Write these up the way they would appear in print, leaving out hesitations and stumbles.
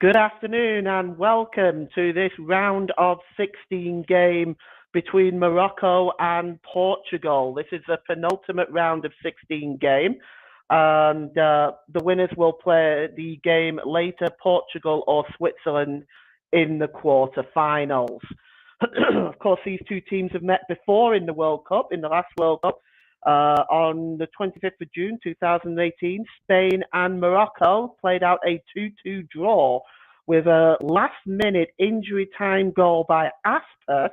Good afternoon and welcome to this round of 16 game between Morocco and Portugal. This is the penultimate round of 16 game, and the winners will play the game later, Portugal or Switzerland in the quarter-finals. Of course, these two teams have met before in the World Cup, in the last World Cup, on the 25th of June 2018. Spain and Morocco played out a 2-2 draw with a last-minute injury time goal by Aspas,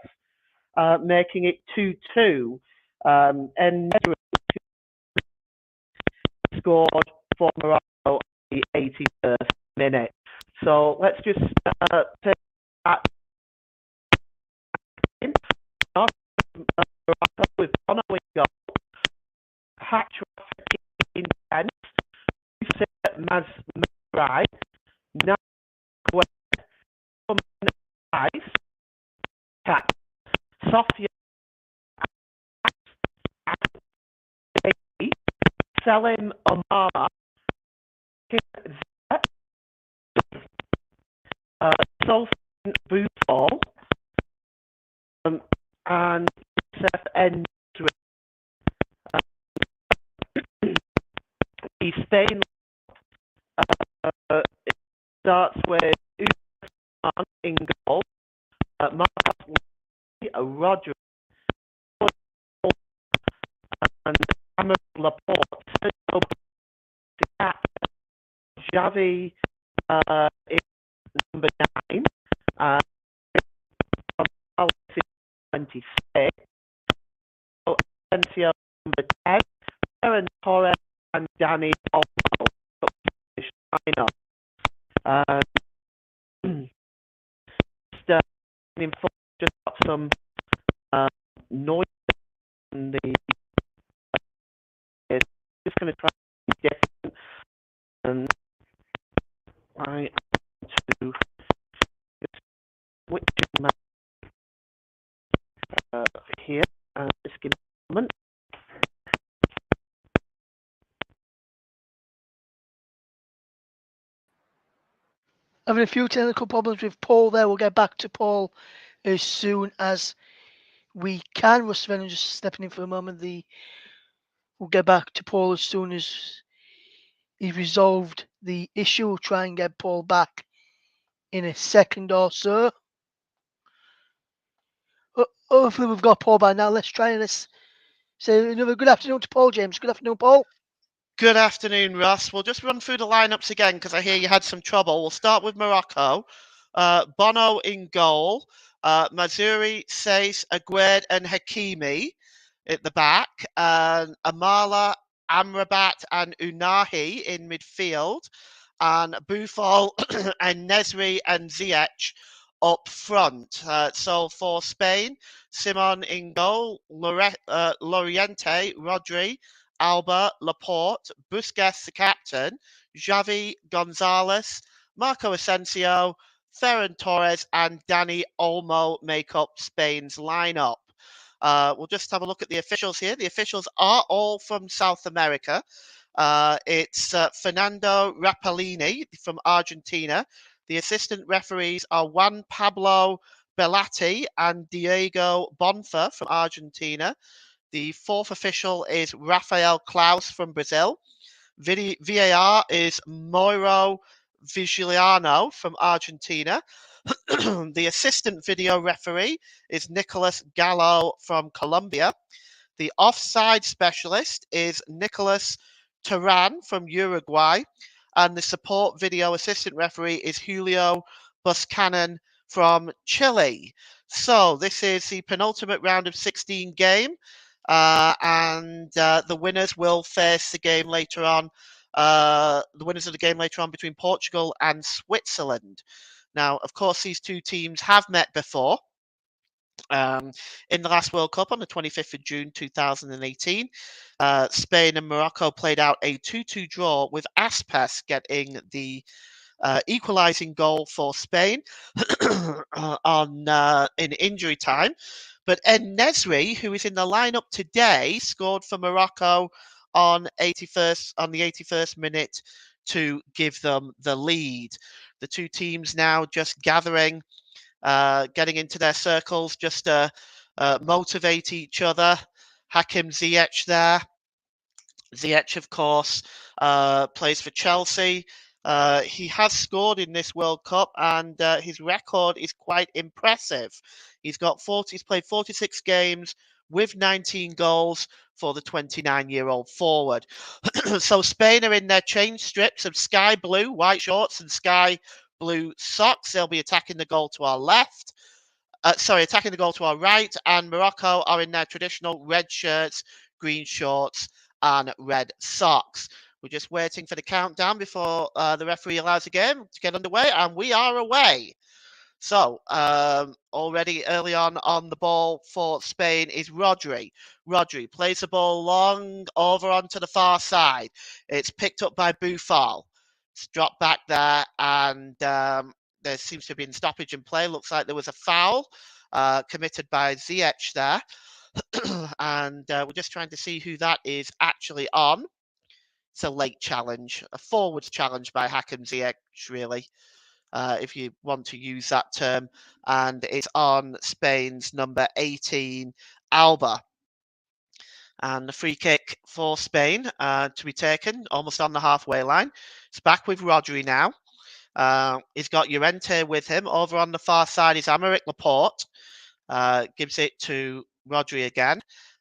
making it 2-2. And scored for Morocco in the 81st minute. So let's just take that in. Morocco with Bono in goal. Patras intense. Mazraoui. Sofia Selim Omar Sultan Boufal and Youssef N'Dour. Spain it starts with Usman in goal, Marcos Rodri and Amr Laporte. Xavi is number 9. Gonzalez is 26. Asensio number 10. Ferran Torres and Dani Olmo. Just got some noise in the. Just going to try to be different, and I am to just switching my here. Just give me a moment. Having a few technical problems with Paul there. We'll get back to Paul as soon as we can. We're just stepping in for a moment. We'll get back to Paul as soon as he's resolved the issue. We'll try and get Paul back in a second or so. Hopefully we've got Paul by now. Let's say another good afternoon to Paul, James. Good afternoon, Paul. Good afternoon, Russ. We'll just run through the lineups again because I hear you had some trouble. We'll start with Morocco. Bono in goal. Mazraoui, Saiss, Aguerd and Hakimi at the back. Amala, Amrabat and Unahi in midfield. And Boufal and Nesri and Ziyech up front. So for Spain, Simon in goal. Loriente, Rodri, Alba, Laporte, Busquets the captain, Xavi, Gonzalez, Marco Asensio, Ferran Torres and Dani Olmo make up Spain's lineup. We'll just have a look at the officials here. The officials are all from South America. It's Fernando Rapellini from Argentina. The assistant referees are Juan Pablo Belatti and Diego Bonfa from Argentina. The fourth official is Rafael Klaus from Brazil. VAR is Mauro Vigiliano from Argentina. The assistant video referee is Nicolas Gallo from Colombia. The offside specialist is Nicolas Turan from Uruguay. And the support video assistant referee is Julio Buscanon from Chile. So this is the penultimate round of 16 game. And the winners will face the game later on. The winners of the game later on between Portugal and Switzerland. Now, of course, these two teams have met before. In the last World Cup on the 25th of June 2018, Spain and Morocco played out a 2-2 draw with Aspas getting the equalising goal for Spain in injury time. But En-Nesyri, who is in the lineup today, scored for Morocco on the 81st minute to give them the lead. The two teams now just gathering, getting into their circles just to motivate each other. Hakim Ziyech there. Ziyech, of course, plays for Chelsea. He has scored in this World Cup, and his record is quite impressive. He's played 46 games with 19 goals for the 29-year-old forward. So Spain are in their change strips of sky blue, white shorts, and sky blue socks. They'll be attacking the goal to our left. Attacking the goal to our right, and Morocco are in their traditional red shirts, green shorts, and red socks. We're just waiting for the countdown before the referee allows the game to get underway, and we are away. So, already early on the ball for Spain is Rodri. Rodri plays the ball long over onto the far side. It's picked up by Boufal. It's dropped back there, and there seems to have been stoppage in play. Looks like there was a foul committed by Ziyech there. And we're just trying to see who that is actually on. It's a late challenge, a forwards challenge by Hakim Ziyech, really, if you want to use that term. And it's on Spain's number 18, Alba. And the free kick for Spain to be taken almost on the halfway line. It's back with Rodri now. He's got Llorente with him. Over on the far side is Aymeric Laporte. Gives it to Rodri again.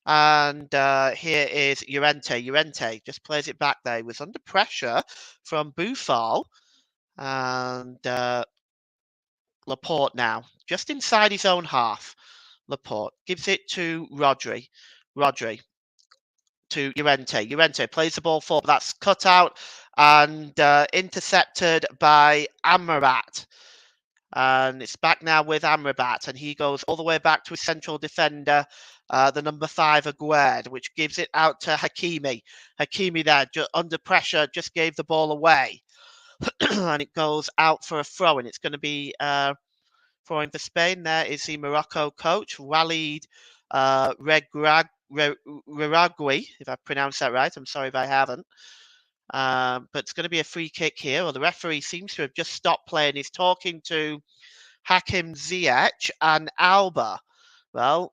And here is Llorente. Llorente just plays it back there. He was under pressure from Boufal. And Laporte now, just inside his own half. Laporte gives it to Rodri. Rodri to Llorente. Llorente plays the ball forward. That's cut out and intercepted by Amrabat. And it's back now with Amrabat, and he goes all the way back to his central defender, the number 5, Aguerd, which gives it out to Hakimi. Hakimi there, under pressure, just gave the ball away. And it goes out for a throw, and it's going to be throwing for Spain. There is the Morocco coach, Walid Regragui, if I pronounced that right. I'm sorry if I haven't. But it's going to be a free kick here. Well, the referee seems to have just stopped playing. He's talking to Hakim Ziyech and Alba. Well,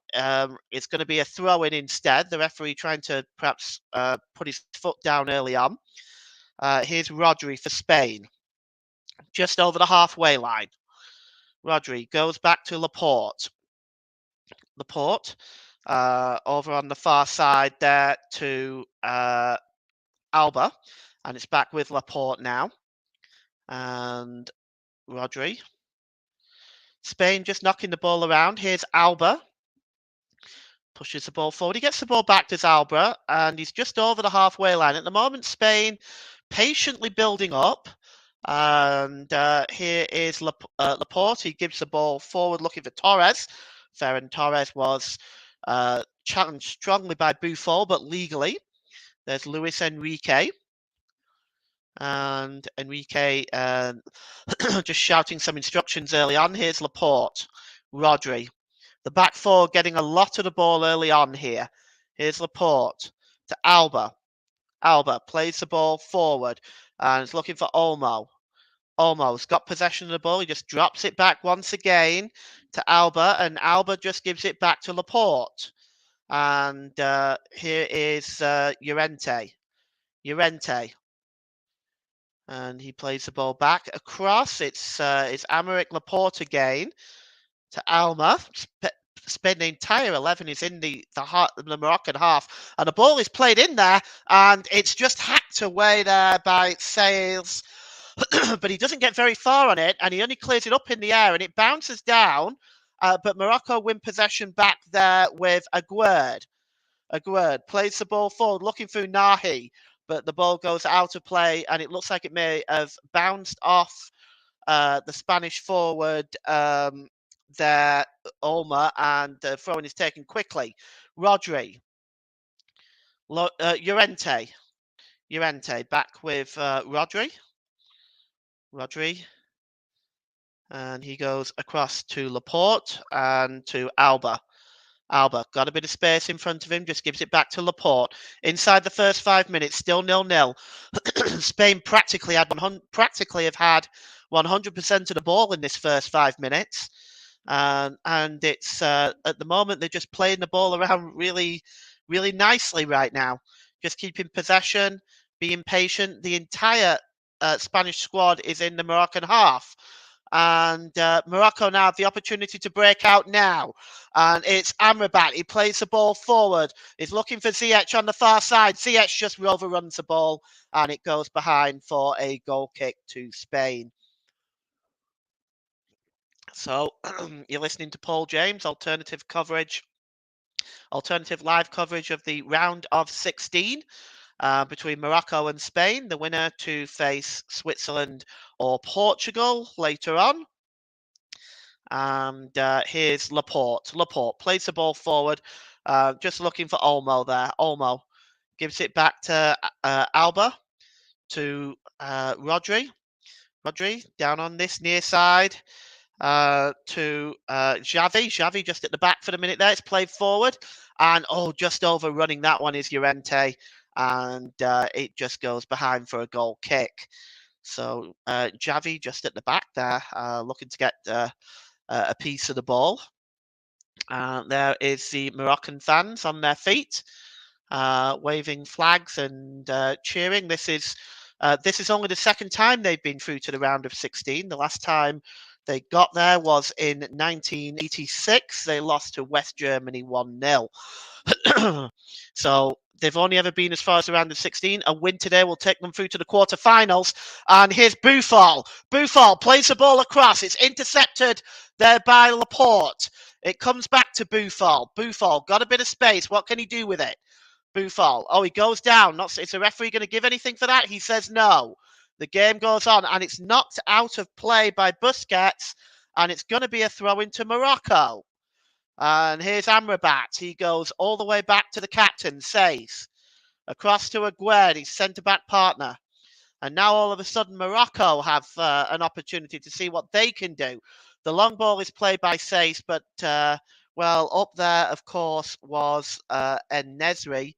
it's going to be a throw-in instead. The referee trying to perhaps put his foot down early on. Here's Rodri for Spain. Just over the halfway line. Rodri goes back to Laporte. Laporte over on the far side there to Alba. And it's back with Laporte now. And Rodri. Spain just knocking the ball around. Here's Alba. Pushes the ball forward. He gets the ball back to Alba. And he's just over the halfway line. At the moment, Spain patiently building up. And here is Laporte. He gives the ball forward looking for Torres. Ferran Torres was challenged strongly by Boufal, but legally. There's Luis Enrique. And Enrique just shouting some instructions early on. Here's Laporte. Rodri. The back four getting a lot of the ball early on here. Here's Laporte to Alba. Alba plays the ball forward and is looking for Olmo. Olmo's got possession of the ball. He just drops it back once again to Alba, and Alba just gives it back to Laporte. And here is Llorente. Llorente. And he plays the ball back across. It's Aymeric Laporte again to Alma. Spain, the entire 11 is in the Moroccan half. And the ball is played in there, and it's just hacked away there by Sales. But he doesn't get very far on it, and he only clears it up in the air, and it bounces down. But Morocco win possession back there with Aguerd. Aguerd plays the ball forward, looking through Nahi, but the ball goes out of play, and it looks like it may have bounced off the Spanish forward there, Olma, and the throw-in is taken quickly. Rodri. Llorente. Llorente back with Rodri. Rodri. And he goes across to Laporte and to Alba. Alba got a bit of space in front of him, just gives it back to Laporte. Inside the first 5 minutes, still 0-0. Spain practically have had 100% of the ball in this first 5 minutes. And it's at the moment they're just playing the ball around really, really nicely right now. Just keeping possession, being patient. The entire Spanish squad is in the Moroccan half. And Morocco now have the opportunity to break out now. And it's Amrabat. He plays the ball forward. He's looking for Ziyech on the far side. Ziyech just overruns the ball and it goes behind for a goal kick to Spain. So you're listening to Paul James, alternative live coverage of the round of 16 between Morocco and Spain. The winner to face Switzerland or Portugal later on. And here's Laporte. Laporte plays the ball forward, just looking for Olmo there. Olmo gives it back to Alba, to Rodri. Rodri down on this near side to Xavi. Xavi just at the back for the minute there. It's played forward. And, just overrunning that one is Llorente. And it just goes behind for a goal kick. So Xavi just at the back there, looking to get a piece of the ball. There is the Moroccan fans on their feet, waving flags and cheering. This is only the second time they've been through to the round of 16. The last time they got there was in 1986. They lost to West Germany 1-0. So they've only ever been as far as the round of 16. A win today will take them through to the quarterfinals. And here's Buffal. Buffal plays the ball across. It's intercepted there by Laporte. It comes back to Buffal. Buffal got a bit of space. What can he do with it? Buffal. He goes down. Is the referee going to give anything for that? He says no. The game goes on, and it's knocked out of play by Busquets, and it's going to be a throw into Morocco. And here's Amrabat. He goes all the way back to the captain, Says. Across to Aguerd, his centre-back partner. And now all of a sudden Morocco have an opportunity to see what they can do. The long ball is played by Says, but, up there, of course, was En-Nesyri,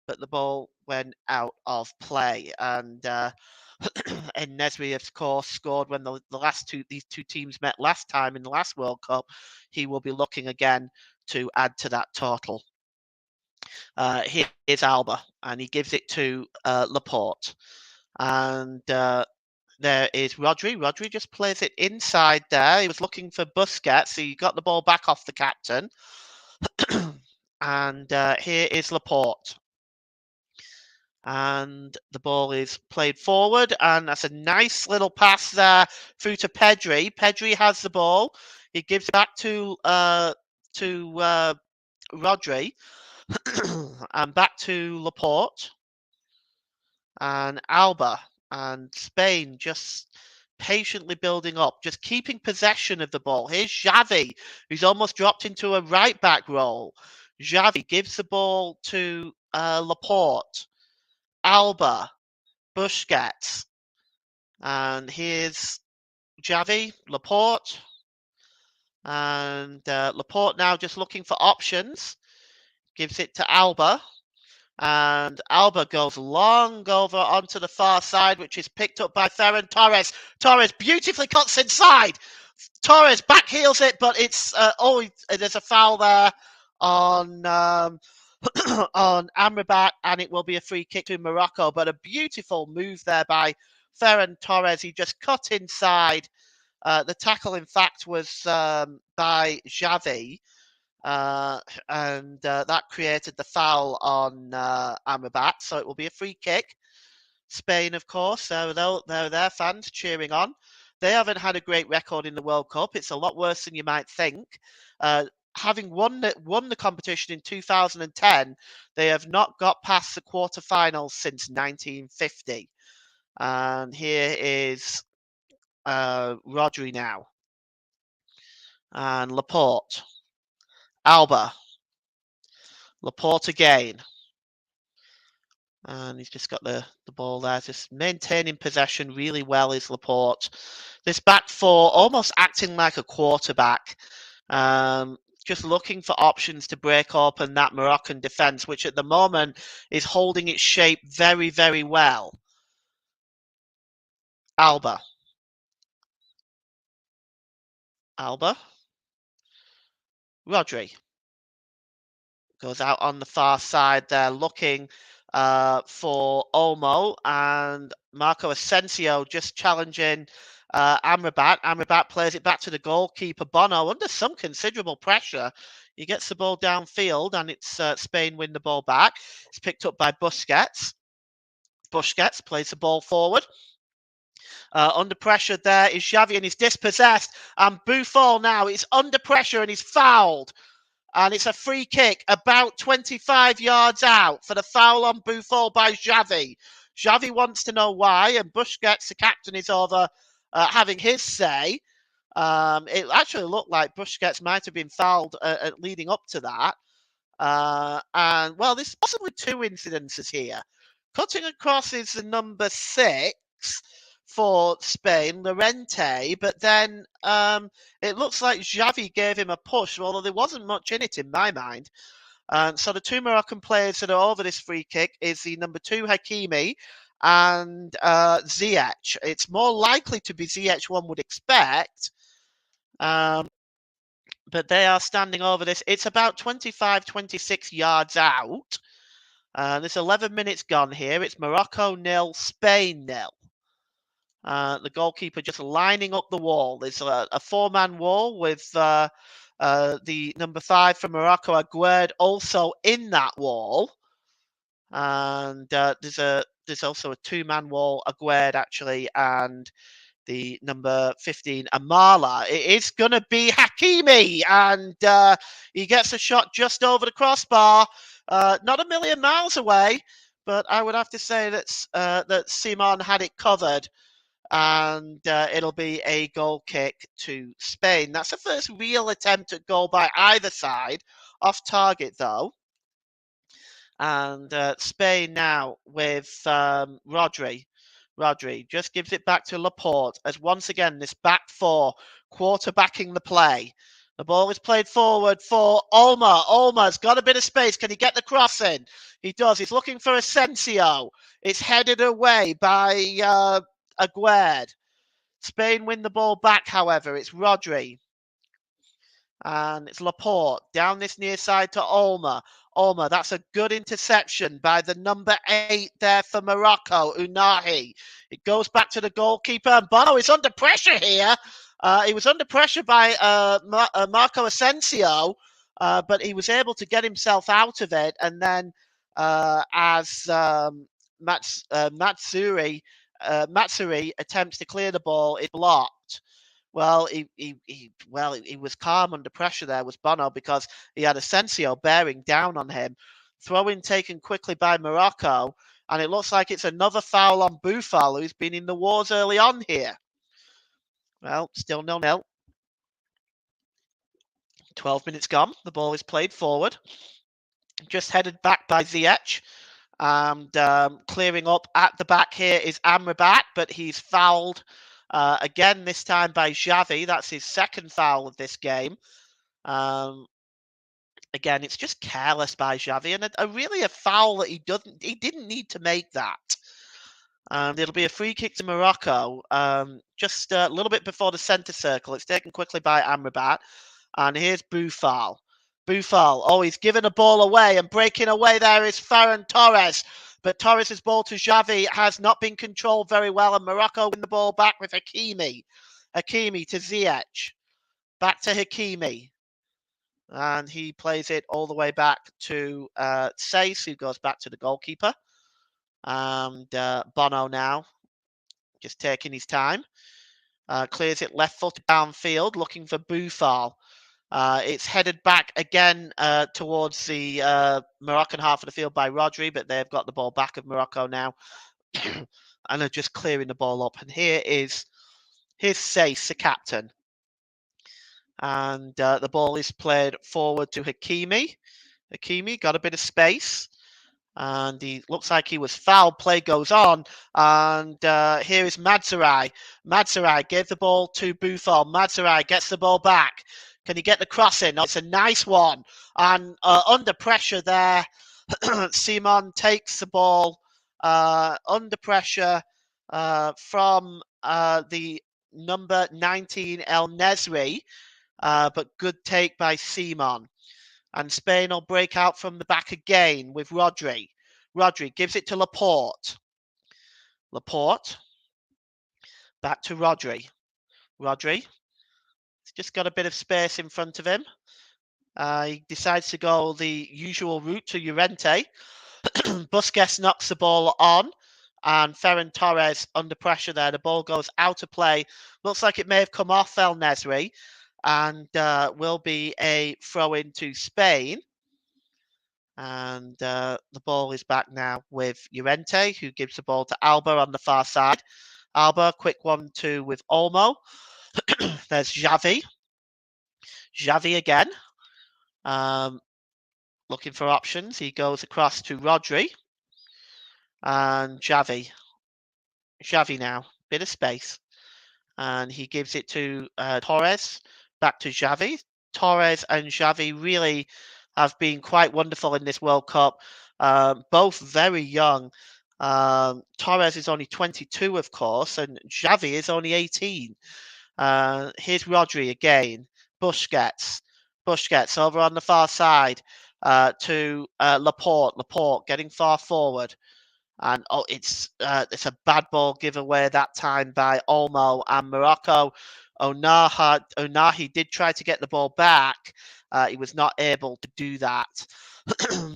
but the ball went out of play. And En-Nesyri, of course, scored when these two teams met last time in the last World Cup. He will be looking again to add to that total. Here is Alba, and he gives it to Laporte. And there is Rodri. Rodri just plays it inside there. He was looking for Busquets, so he got the ball back off the captain. And here is Laporte. And the ball is played forward, and that's a nice little pass there through to Pedri. Pedri has the ball. He gives it back to Rodri, and back to Laporte. And Alba and Spain just patiently building up, just keeping possession of the ball. Here's Xavi, who's almost dropped into a right-back role. Xavi gives the ball to Laporte. Alba, Busquets, and here's Xavi, Laporte, and Laporte now just looking for options, gives it to Alba, and Alba goes long over onto the far side, which is picked up by Ferran Torres. Torres beautifully cuts inside. Torres backheels it, but it's there's a foul there on on Amrabat, and it will be a free kick to Morocco. But a beautiful move there by Ferran Torres. He just cut inside. The tackle, in fact, was by Xavi, and that created the foul on Amrabat. So it will be a free kick. Spain, of course, so they're their fans cheering on. They haven't had a great record in the World Cup. It's a lot worse than you might think. Having won the competition in 2010, they have not got past the quarterfinals since 1950. And here is Rodri now. And Laporte. Alba. Laporte again. And he's just got the ball there, just maintaining possession really well is Laporte. This back four almost acting like a quarterback. just looking for options to break open that Moroccan defence, which at the moment is holding its shape very, very well. Alba. Rodri goes out on the far side there, looking for Olmo, and Marco Asensio just challenging Amrabat. Amrabat plays it back to the goalkeeper, Bono, under some considerable pressure. He gets the ball downfield, and it's Spain win the ball back. It's picked up by Busquets. Busquets plays the ball forward. Under pressure there is Xavi, and he's dispossessed. And Buffon now is under pressure, and he's fouled. And it's a free kick about 25 yards out for the foul on Buffon by Xavi. Xavi wants to know why, and Busquets, the captain, is over having his say. It actually looked like Busquets might have been fouled leading up to that. And, well, there's possibly two incidences here. Cutting across is the number 6 for Spain, Llorente, but then it looks like Xavi gave him a push, although there wasn't much in it in my mind. So the two Moroccan players that are over this free kick is the number 2 Hakimi and Ziyech. It's more likely to be Ziyech, one would expect, but they are standing over this. It's about 25, 26 yards out. There's 11 minutes gone here. It's Morocco 0, Spain 0. The goalkeeper just lining up the wall. There's a 4-man wall with the number 5 from Morocco, Aguerd, also in that wall. And there's also a 2-man wall, Aguerd actually, and the number 15, Amala. It is going to be Hakimi, and he gets a shot just over the crossbar. Not a million miles away, but I would have to say that Simon had it covered. And it'll be a goal kick to Spain. That's the first real attempt at goal by either side. Off target, though. And Spain now with Rodri. Rodri just gives it back to Laporte as once again this back four quarterbacking the play. The ball is played forward for Olmo. Olmo's got a bit of space. Can he get the cross in? He does. He's looking for Asensio. It's headed away by Aguerd. Spain win the ball back, however. It's Rodri. And it's Laporte. Down this near side to Olmo. Olmo, that's a good interception by the number 8 there for Morocco, Unahi. It goes back to the goalkeeper. And Bono is under pressure here. He was under pressure by Marco Asensio, but he was able to get himself out of it. And then as Matsuri attempts to clear the ball, it's blocked. Well, he was calm under pressure there, was Bono, because he had Asensio bearing down on him. Throw-in taken quickly by Morocco, and it looks like it's another foul on Buffon, who's been in the wars early on here. Well, still 0-0. 12 minutes gone. The ball is played forward. Just headed back by Ziyech. And clearing up at the back here is Amrabat, but he's fouled again, this time by Xavi. That's his second foul of this game. Again, it's just careless by Xavi, and really a foul that he didn't need to make that. It'll be a free kick to Morocco, just a little bit before the centre circle. It's taken quickly by Amrabat, and here's Buffon. Buffon, he's given a ball away, and breaking away there is Ferran Torres. But Torres' ball to Xavi has not been controlled very well, and Morocco win the ball back with Hakimi. Hakimi to Ziyech. Back to Hakimi. And he plays it all the way back to Sace, who goes back to the goalkeeper. And Bono now, just taking his time. Clears it left foot downfield, looking for Buffon. It's headed back again towards the Moroccan half of the field by Rodri, but they've got the ball back of Morocco now. And are just clearing the ball up. And here's Sace, the captain. And the ball is played forward to Hakimi. Hakimi got a bit of space. And he looks like he was fouled. Play goes on. And here is Matsuri. Matsuri gave the ball to Buffon. Matsuri gets the ball back. Can he get the cross in? Oh, it's a nice one. And under pressure there, Simon takes the ball under pressure from the number 19, El Nesri. But good take by Simon. And Spain will break out from the back again with Rodri. Rodri gives it to Laporte. Laporte. Back to Rodri. Rodri. He's just got a bit of space in front of him. He decides to go the usual route to Llorente. Busquets knocks the ball on. And Ferran Torres under pressure there. The ball goes out of play. Looks like it may have come off El Nesri. And will be a throw in to Spain. And the ball is back now with Llorente, who gives the ball to Alba on the far side. Alba, quick 1-2 with Olmo. There's Xavi. Xavi again. Looking for options. He goes across to Rodri. And Xavi. Xavi now. Bit of space. And he gives it to Torres. Back to Xavi. Torres and Xavi really have been quite wonderful in this World Cup. Both very young. Torres is only 22, of course, and Xavi is only 18. Here's Rodri again. Busquets. Busquets over on the far side to Laporte. Laporte getting far forward. And it's a bad ball giveaway that time by Olmo and Morocco. Onahi did try to get the ball back. He was not able to do that.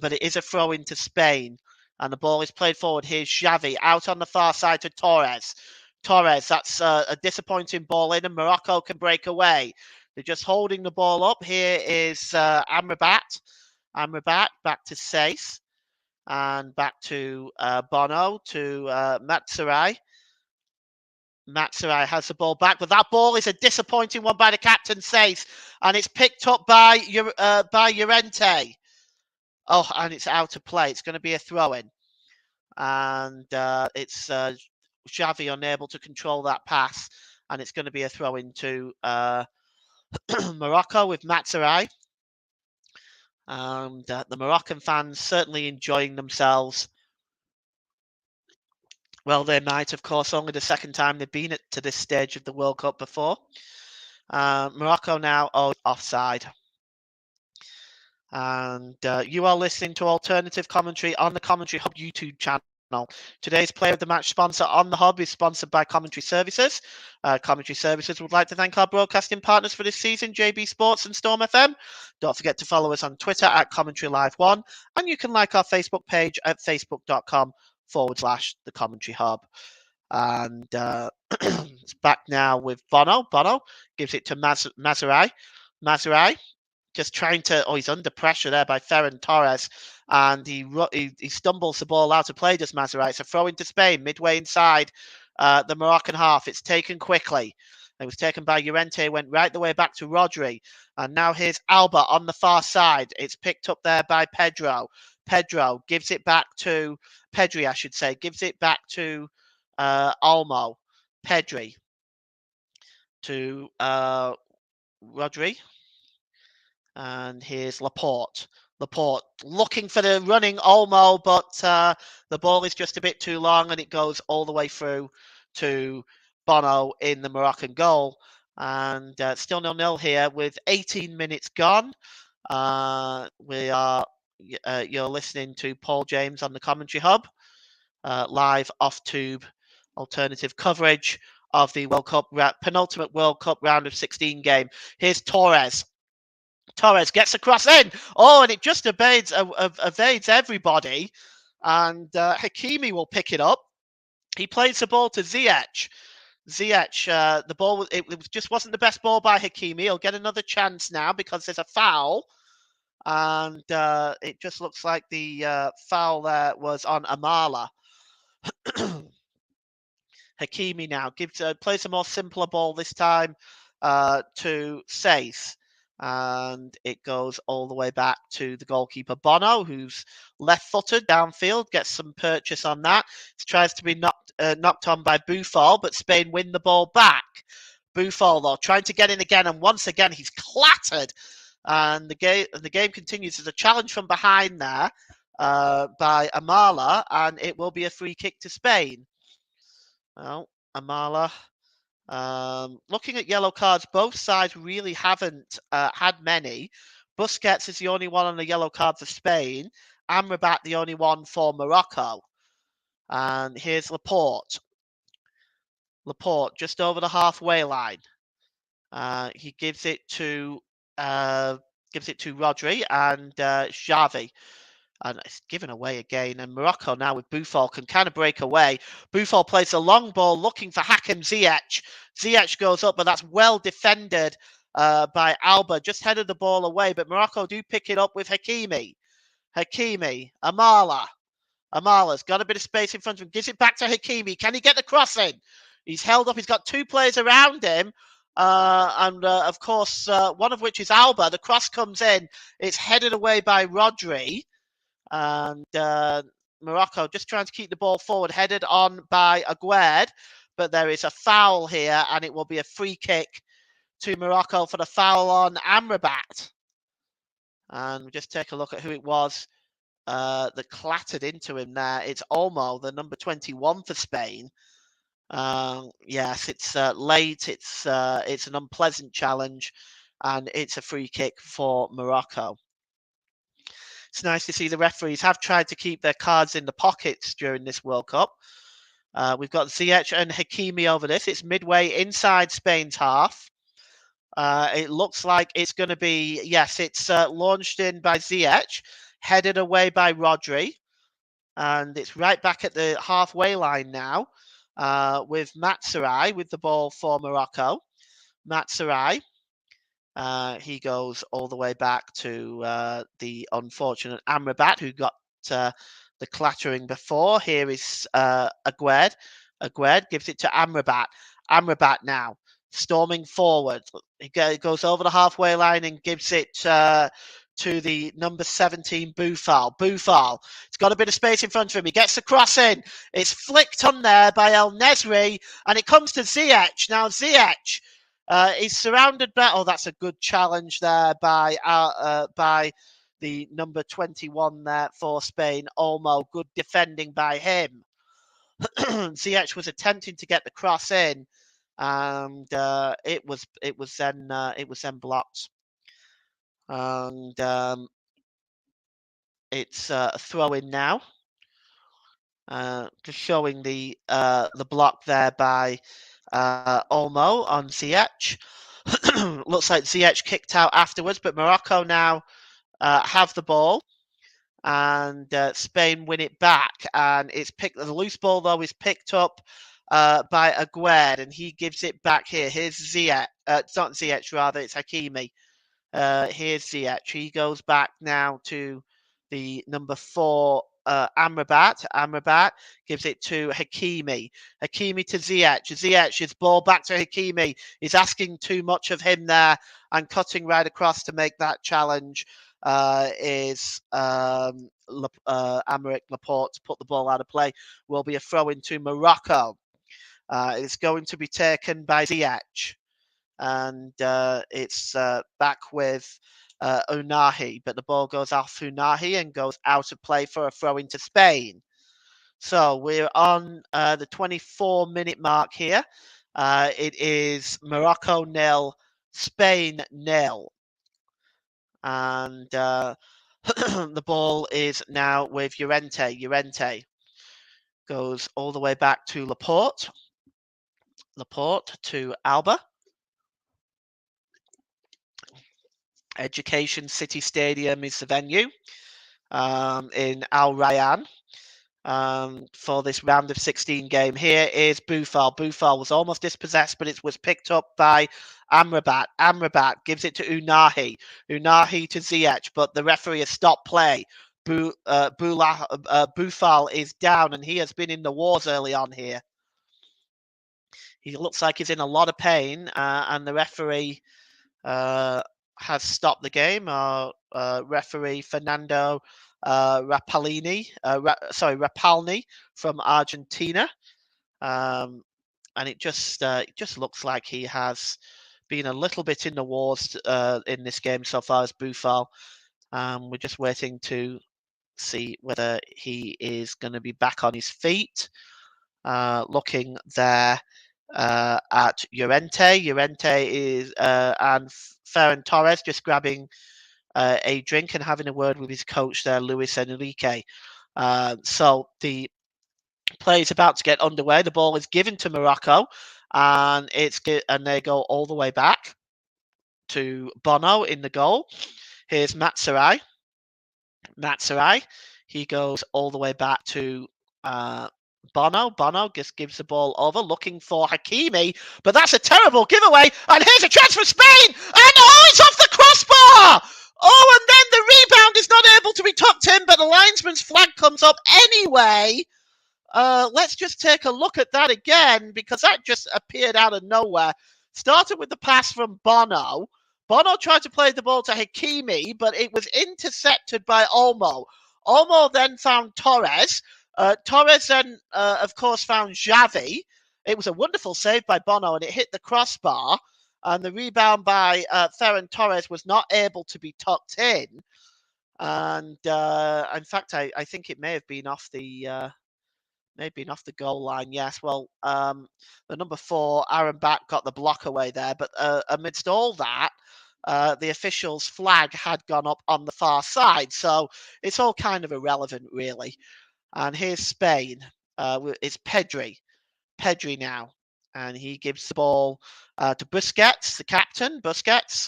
But it is a throw into Spain. And the ball is played forward. Here's Xavi out on the far side to Torres. Torres, that's a disappointing ball in, and Morocco can break away. They're just holding the ball up. Here is Amrabat. Amrabat back to Sace. And back to Bono, to Matsurai. Matsurai has the ball back, but that ball is a disappointing one by the captain, Sace, and it's picked up by Llorente. Oh, and it's out of play. It's going to be a throw-in. And it's Xavi unable to control that pass, and it's going to be a throw-in to Morocco with Matsurai. And the Moroccan fans certainly enjoying themselves. Well, they might, of course, only the second time they've been to this stage of the World Cup before. Morocco now offside. And you are listening to alternative commentary on the Commentary Hub YouTube channel. Today's Player of the Match sponsor on the Hub is sponsored by Commentary Services. Commentary Services would like to thank our broadcasting partners for this season, JB Sports and Storm FM. Don't forget to follow us on Twitter at Commentary Live 1, and you can like our Facebook page at facebook.com/The Commentary Hub. And it's back now with Bono. Bono gives it to Mazurai. Mazurai just trying to, he's under pressure there by Ferran Torres, and he stumbles the ball out of play, does Mazurai. It's a throw into Spain, midway inside the Moroccan half. It's taken quickly. It was taken by Llorente, went right the way back to Rodri. And now here's Alba on the far side. It's picked up there by Pedro. Pedro gives it back to, Pedri, I should say, gives it back to Olmo. Pedri to Rodri. And here's Laporte. Laporte looking for the running Olmo, but the ball is just a bit too long, and it goes all the way through to Bono in the Moroccan goal. And still 0-0 here with 18 minutes gone. You're listening to Paul James on the Commentary Hub, live off-tube alternative coverage of the World Cup penultimate World Cup round of 16 game. Here's Torres. Torres gets a cross in. Oh, and it just evades everybody. And Hakimi will pick it up. He plays the ball to Ziyech. Ziyech, the ball, it just wasn't the best ball by Hakimi. He'll get another chance now because there's a foul. And it just looks like the foul there was on Amala. Hakimi now plays a more simpler ball this time to Sace. And it goes all the way back to the goalkeeper Bono, who's left-footed downfield, gets some purchase on that. He tries to be knocked on by Buffon, but Spain win the ball back. Buffal, though, trying to get in again, and once again he's clattered. And the game continues. There's a challenge from behind there by Amala, and it will be a free kick to Spain. Well, Amala. Looking at yellow cards, both sides really haven't had many. Busquets is the only one on the yellow card for Spain. Amrabat the only one for Morocco. And here's Laporte. Laporte just over the halfway line. He gives it to Rodri and Xavi. And it's given away again. And Morocco now with Buffal can kind of break away. Buffal plays a long ball looking for Hakim Ziyech. Ziyech goes up, but that's well defended by Alba. Just headed the ball away, but Morocco do pick it up with Hakimi. Amala. Amala's got a bit of space in front of him. Gives it back to Hakimi. Can he get the cross in? He's held up. He's got two players around him. Of course, one of which is Alba. The cross comes in. It's headed away by Rodri. And Morocco just trying to keep the ball forward, headed on by Aguerd. But there is a foul here, and it will be a free kick to Morocco for the foul on Amrabat. And we'll just take a look at who it was that clattered into him there. It's Olmo, the number 21 for Spain. Yes, it's late. It's an unpleasant challenge, and it's a free kick for Morocco. It's nice to see the referees have tried to keep their cards in the pockets during this World Cup. We've got Ziyech and Hakimi over this. It's midway inside Spain's half. It looks like it's going to be, yes, it's launched in by Ziyech, headed away by Rodri. And it's right back at the halfway line now with Matsarai with the ball for Morocco. Matsarai. He goes all the way back to the unfortunate Amrabat, who got the clattering before. Here is Aguerd. Aguerd gives it to Amrabat. Amrabat now storming forward. He goes over the halfway line and gives it to the number 17, Buffal. Buffal. It's got a bit of space in front of him. He gets the cross in. It's flicked on there by El Nesri, and it comes to Ziyech. Now Ziyech. He's surrounded by. Oh, that's a good challenge there by the number 21 there for Spain. Olmo, good defending by him. Ziyech was attempting to get the cross in, and it was then blocked. And it's a throw in now. Just showing the block there by Olmo on Ziyech. Looks like Ziyech kicked out afterwards, but Morocco now have the ball, and Spain win it back. And it's picked. The loose ball though is picked up by Aguerd, and he gives it back here. Here's Ziyech. It's not Ziyech, rather. It's Hakimi. Here's Ziyech. He goes back now to the number 4. Amrabat. Amrabat gives it to Hakimi. Hakimi to Ziyech. Ziyech's ball back to Hakimi. He's asking too much of him there, and cutting right across to make that challenge is Aymeric Laporte to put the ball out of play. Will be a throw into Morocco. It's going to be taken by Ziyech, and it's back with Unahi, but the ball goes off Unahi and goes out of play for a throw into Spain. So we're on the 24-minute mark here. It is Morocco 0, Spain 0. And the ball is now with Llorente. Llorente goes all the way back to Laporte. Laporte to Alba. Education City Stadium is the venue in Al Rayyan for this round of 16 game. Here is Buffal. Buffal was almost dispossessed, but it was picked up by Amrabat. Amrabat gives it to Unahi. Unahi to Ziyech, but the referee has stopped play. Buffal is down, and he has been in the wars early on here. He looks like he's in a lot of pain, and the referee has stopped the game. Referee Fernando Rapalni from Argentina. And and it just looks like he has been a little bit in the wars in this game so far as Buffal. We're just waiting to see whether he is going to be back on his feet. Looking there at Llorente. Llorente is and Ferran Torres just grabbing a drink and having a word with his coach there, Luis Enrique. So the play is about to get underway. The ball is given to Morocco, and they go all the way back to Bono in the goal. Here's Matsurai. He goes all the way back to Bono. Bono just gives the ball over, looking for Hakimi, but that's a terrible giveaway. And here's a chance for Spain, and it's off the crossbar. Oh, and then the rebound is not able to be tucked in, but the linesman's flag comes up anyway. Let's just take a look at that again, because that just appeared out of nowhere. Started with the pass from Bono. Bono tried to play the ball to Hakimi, but it was intercepted by Olmo. Olmo then found Torres. Torres then, of course, found Xavi. It was a wonderful save by Bono, and it hit the crossbar. And the rebound by Ferran Torres was not able to be tucked in. And in fact, I think it may have been off the goal line. Yes, well, the number 4, Aaron Back, got the block away there. But amidst all that, the official's flag had gone up on the far side. So it's all kind of irrelevant, really. And here's Spain. It's Pedri now. And he gives the ball to Busquets, the captain,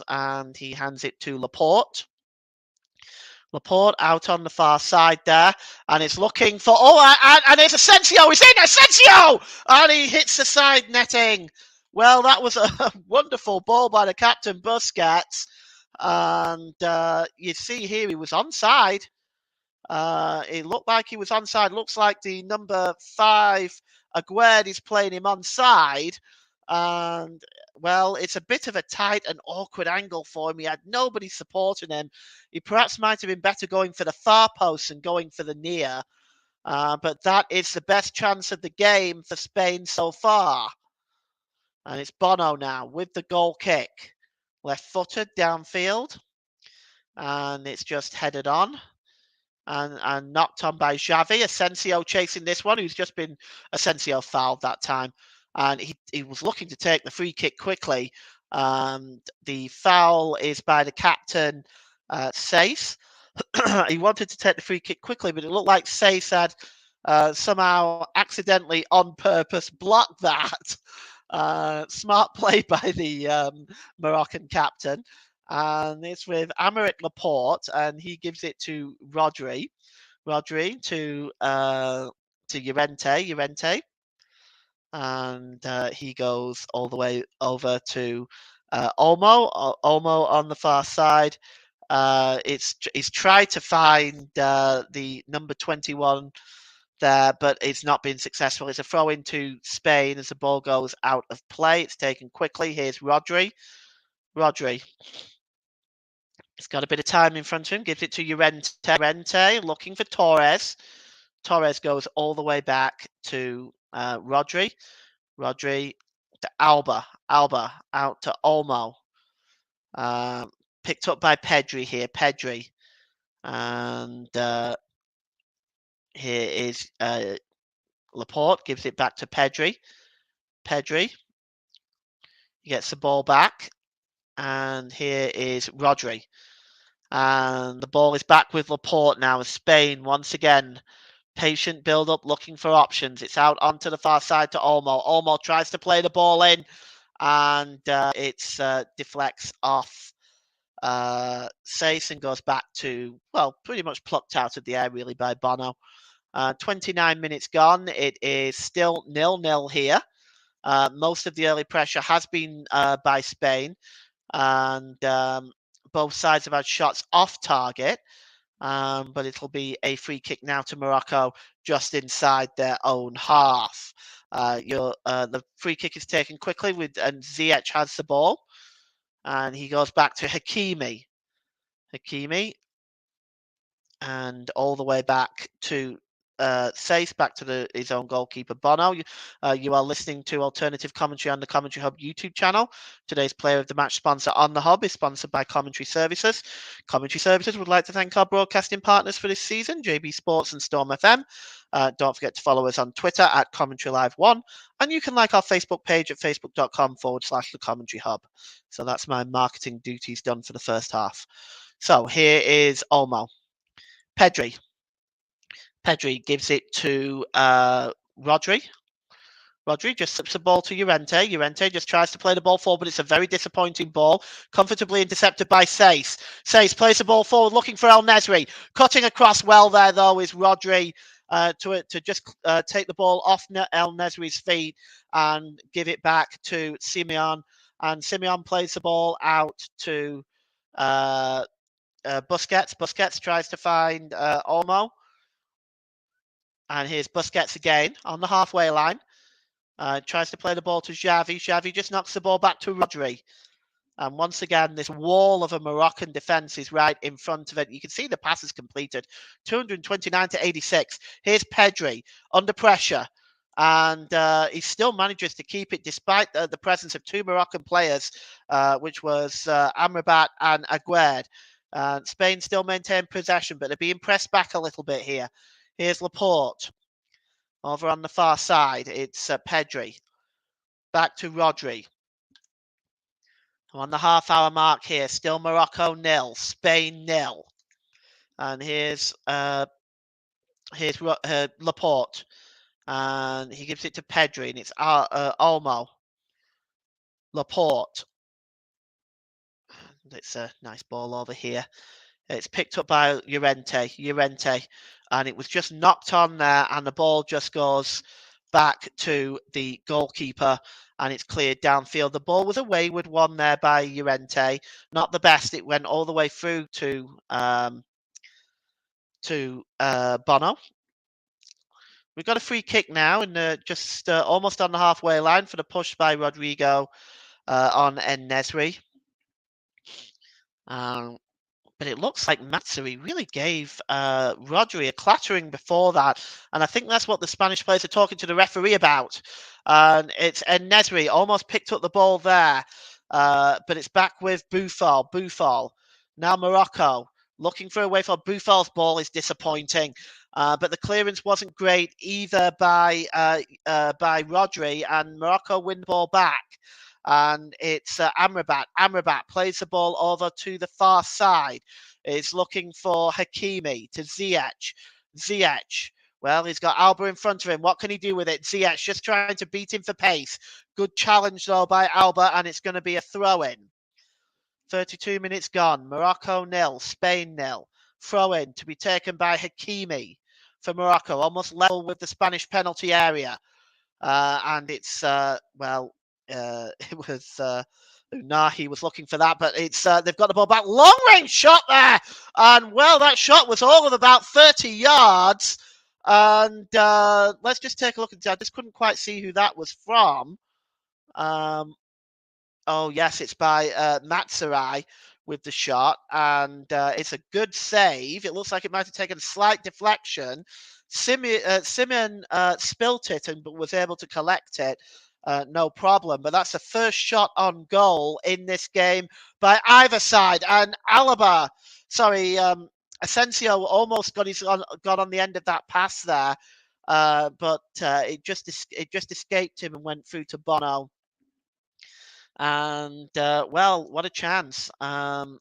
and he hands it to Laporte. Laporte out on the far side there, and it's looking for, and it's Asensio, he's in, Asensio! And he hits the side netting. Well, that was a wonderful ball by the captain, Busquets, and you see here he was onside. It looked like he was onside. Looks like the number 5, Aguerd, is playing him onside, and well, it's a bit of a tight and awkward angle for him. He had nobody supporting him. He perhaps might have been better going for the far post and going for the near. But that is the best chance of the game for Spain so far. And it's Bono now with the goal kick. Left-footed downfield. And it's just headed on. And knocked on by Xavi. Asensio chasing this one, who's just been Asensio fouled that time. And he was looking to take the free kick quickly. The foul is by the captain, Sace. He wanted to take the free kick quickly, but it looked like Sace had somehow accidentally on purpose blocked that. Smart play by the Moroccan captain. And it's with Aymeric Laporte, and he gives it to Rodri to Llorente. And he goes all the way over to Olmo on the far side. He's tried to find the number 21 there, but it's not been successful. It's a throw into Spain as the ball goes out of play. It's taken quickly. Here's Rodri. He's got a bit of time in front of him. Gives it to Llorente, looking for Torres. Torres goes all the way back to Rodri to Alba out to Olmo. Picked up by Pedri here. And here is Laporte, gives it back to Pedri. He gets the ball back. And here is Rodri. And the ball is back with Laporte now as Spain once again. Patient build-up, looking for options. It's out onto the far side to Olmo. Olmo tries to play the ball in, and it deflects off Sace and goes back to, well, pretty much plucked out of the air, really, by Bono. 29 minutes gone. It is still 0-0 here. Most of the early pressure has been by Spain, and both sides have had shots off target. But it'll be a free kick now to Morocco just inside their own half. The free kick is taken quickly and Ziyech has the ball. And he goes back to Hakimi. And all the way back to Sace back to his own goalkeeper, Bono. You are listening to alternative commentary on the Commentary Hub YouTube channel. Today's player of the match sponsor on the Hub is sponsored by Commentary Services. Commentary Services would like to thank our broadcasting partners for this season, JB Sports and Storm FM. Don't forget to follow us on Twitter at Commentary Live 1. And you can like our Facebook page at facebook.com/the Commentary Hub. So that's my marketing duties done for the first half. So here is Olmo. Pedri gives it to Rodri. Rodri just slips the ball to Llorente. Llorente just tries to play the ball forward, but it's a very disappointing ball. Comfortably intercepted by Sace. Sace plays the ball forward, looking for El Nesri. Cutting across well there, though, is Rodri to just take the ball off El Nesri's feet and give it back to Simeon. And Simeon plays the ball out to Busquets. Busquets tries to find Olmo. And here's Busquets again on the halfway line. Tries to play the ball to Xavi. Xavi just knocks the ball back to Rodri. And once again, this wall of a Moroccan defence is right in front of it. You can see the pass is completed. 229 to 86. Here's Pedri under pressure. And he still manages to keep it despite the presence of two Moroccan players, which was Amrabat and Aguerd. Spain still maintain possession, but they're being pressed back a little bit here. Here's Laporte. Over on the far side, it's Pedri. Back to Rodri. On the half-hour mark here, still Morocco 0, Spain 0. And here's Laporte. And he gives it to Pedri, and it's Olmo. Laporte. It's a nice ball over here. It's picked up by Llorente, and it was just knocked on there, and the ball just goes back to the goalkeeper, and it's cleared downfield. The ball was a wayward one there by Llorente, not the best. It went all the way through to Bono. We've got a free kick now, and just almost on the halfway line for the push by Rodrigo on En-Nesyri. But it looks like Matsuri really gave Rodri a clattering before that. And I think that's what the Spanish players are talking to the referee about. And it's En-Nesyri almost picked up the ball there. But it's back with Boufal. Boufal. Now Morocco looking for a way for Boufal's ball is disappointing. But the clearance wasn't great either by Rodri. And Morocco win the ball back. And it's Amrabat. Amrabat plays the ball over to the far side. Is looking for Hakimi to Ziyech. Ziyech. Well, he's got Alba in front of him. What can he do with it? Ziyech just trying to beat him for pace. Good challenge, though, by Alba, and it's going to be a throw-in. 32 minutes gone. Morocco 0, Spain 0. Throw-in to be taken by Hakimi for Morocco, almost level with the Spanish penalty area. And it's, it was Unahi was looking for that, but it's they've got the ball back. Long range shot there, and well, that shot was all of about 30 yards. And let's just take a look at that. I just couldn't quite see who that was from. Oh yes, it's by Matsuri with the shot, and it's a good save. It looks like it might have taken a slight deflection. Simeon spilt it and was able to collect it. No problem, but that's the first shot on goal in this game by either side. And Asensio almost got on the end of that pass there, but it just escaped him and went through to Bono. And well, what a chance! The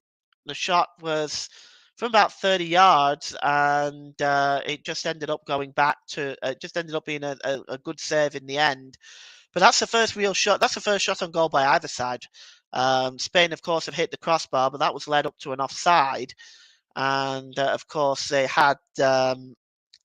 shot was from about 30 yards, and it just ended up going back to. It just ended up being a good save in the end. But that's the first real shot. That's the first shot on goal by either side. Spain, of course, have hit the crossbar, but that was led up to an offside. And, of course, they had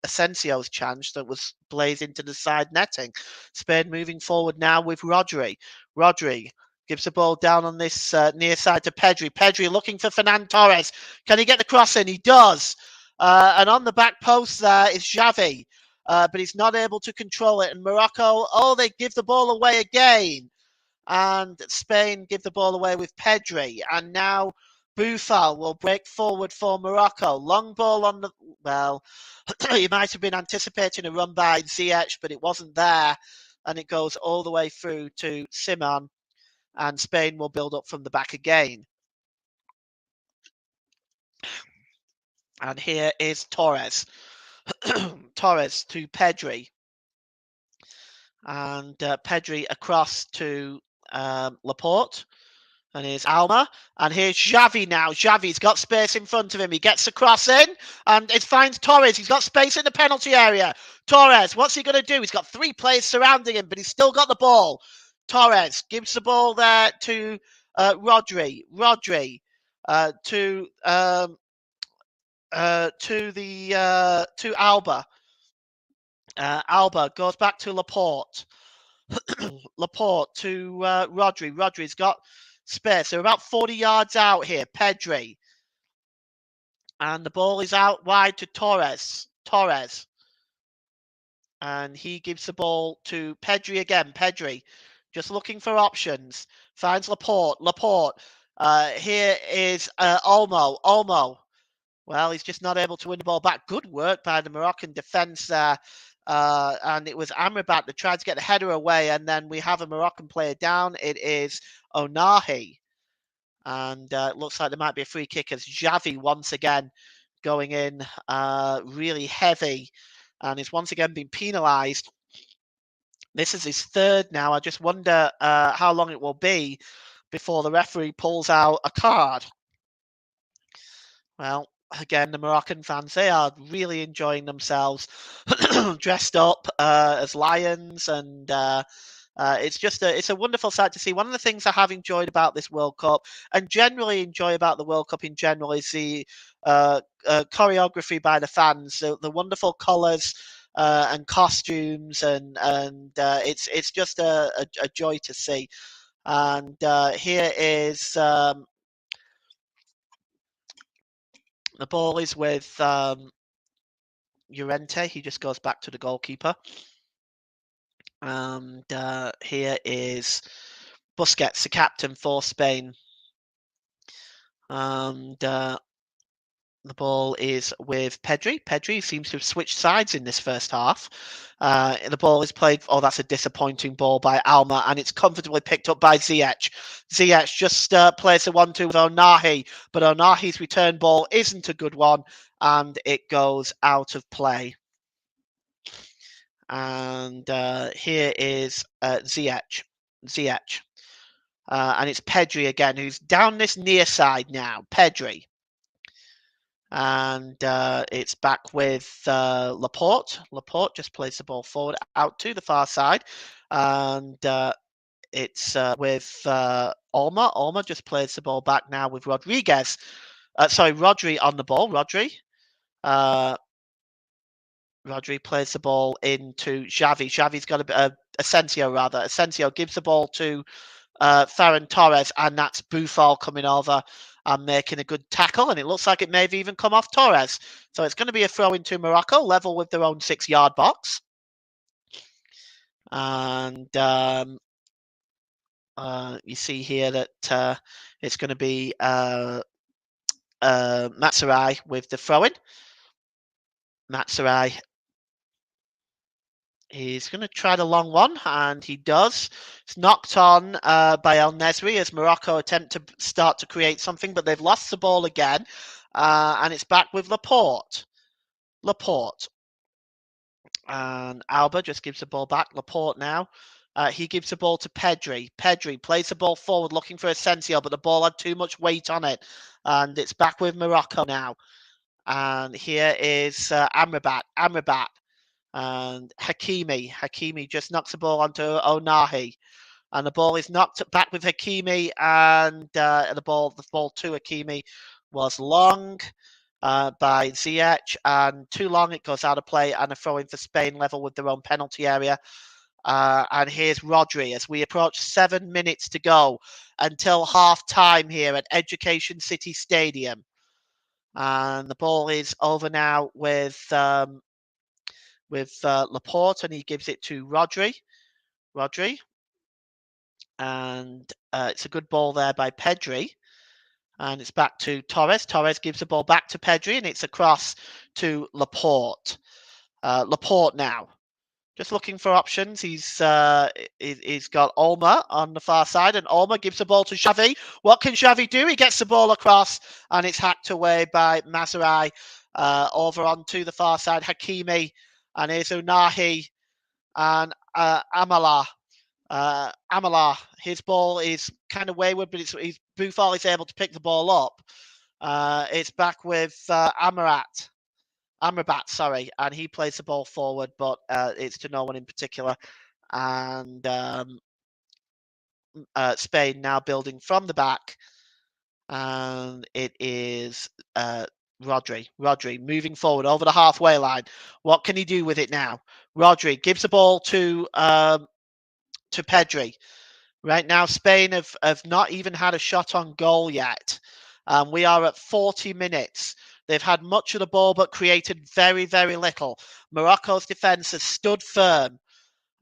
Asensio's chance that was blazed into the side netting. Spain moving forward now with Rodri. Rodri gives the ball down on this near side to Pedri. Pedri looking for Fernan Torres. Can he get the cross in? He does. And on the back post there is Xavi. But he's not able to control it. And Morocco, they give the ball away again. And Spain give the ball away with Pedri. And now Boufal will break forward for Morocco. Long ball on the, well, he might have been anticipating a run by Ziyech, but it wasn't there. And it goes all the way through to Simon. And Spain will build up from the back again. And here is Torres. Torres to Pedri. And Pedri across to Laporte. And here's Alma. And here's Xavi now. Xavi's got space in front of him. He gets the cross in. And it finds Torres. He's got space in the penalty area. Torres, what's he going to do? He's got 3 players surrounding him, but he's still got the ball. Torres gives the ball there to Rodri. Rodri to Alba. Alba goes back to Laporte. Laporte to Rodri. Rodri's got space. They're about 40 yards out here. Pedri. And the ball is out wide to Torres. Torres. And he gives the ball to Pedri again. Pedri just looking for options. Finds Laporte. Laporte. Here is Olmo. Olmo. Well, he's just not able to win the ball back. Good work by the Moroccan defence there. And it was Amrabat that tried to get the header away. And then we have a Moroccan player down. It is Onahi. And it looks like there might be a free kick as Xavi once again going in really heavy. And he's once again been penalised. This is his 3rd now. I just wonder how long it will be before the referee pulls out a card. Well, again, the Moroccan fans, they are really enjoying themselves, dressed up as lions, and it's a wonderful sight to see. One of the things I have enjoyed about this World Cup, and generally enjoy about the World Cup in general, is the choreography by the fans, the wonderful colours and costumes, and it's just a joy to see. And here is. The ball is with Llorente. He just goes back to the goalkeeper. And here is Busquets, the captain for Spain. And the ball is with Pedri. Pedri seems to have switched sides in this first half. The ball is played. Oh, that's a disappointing ball by Alma, and it's comfortably picked up by Ziyech. Ziyech just plays a 1-2 with Onahi, but Onahi's return ball isn't a good one, and it goes out of play. And here is Ziyech. Ziyech. And it's Pedri again, who's down this near side now. Pedri. And it's back with Laporte. Laporte just plays the ball forward out to the far side. And it's with Olma. Olma just plays the ball back now with Rodriguez. Rodri on the ball. Rodri. Rodri plays the ball into Xavi. Xavi's got Asensio, rather. Asensio gives the ball to Ferran Torres, and that's Boufal coming over and making a good tackle, and it looks like it may have even come off Torres. So it's going to be a throw into Morocco, level with their own 6-yard box. And you see here that it's going to be Matsurai with the throw-in. Matsurai. He's going to try the long one, and he does. It's knocked on by El Nesri as Morocco attempt to start to create something, but they've lost the ball again, and it's back with Laporte. Laporte. And Alba just gives the ball back. Laporte now. He gives the ball to Pedri. Pedri plays the ball forward looking for Asensio, but the ball had too much weight on it, and it's back with Morocco now. And here is Amrabat. Amrabat. And Hakimi just knocks the ball onto Onahi, and the ball is knocked back with Hakimi, and the ball to Hakimi was long by Ziyech, and too long. It goes out of play, and a throw in for Spain, level with their own penalty area. And here's Rodri as we approach 7 minutes to go until half time here at Education City Stadium, and the ball is over now with Laporte, and he gives it to Rodri. And it's a good ball there by Pedri. And it's back to Torres. Torres gives the ball back to Pedri, and it's across to Laporte. Laporte now. Just looking for options. He's got Olmo on the far side, and Olmo gives the ball to Xavi. What can Xavi do? He gets the ball across, and it's hacked away by Mazurai. Over onto the far side, Hakimi, and here's Unahi and Amala. Amala, his ball is kind of wayward, but Buffal is able to pick the ball up. It's back with Amrabat, sorry, and he plays the ball forward, but it's to no one in particular. And Spain now building from the back, and it is Rodri. Rodri moving forward over the halfway line. What can he do with it now? Rodri gives the ball to Pedri. Right now, Spain have not even had a shot on goal yet. We are at 40 minutes. They've had much of the ball, but created very, very little. Morocco's defence has stood firm.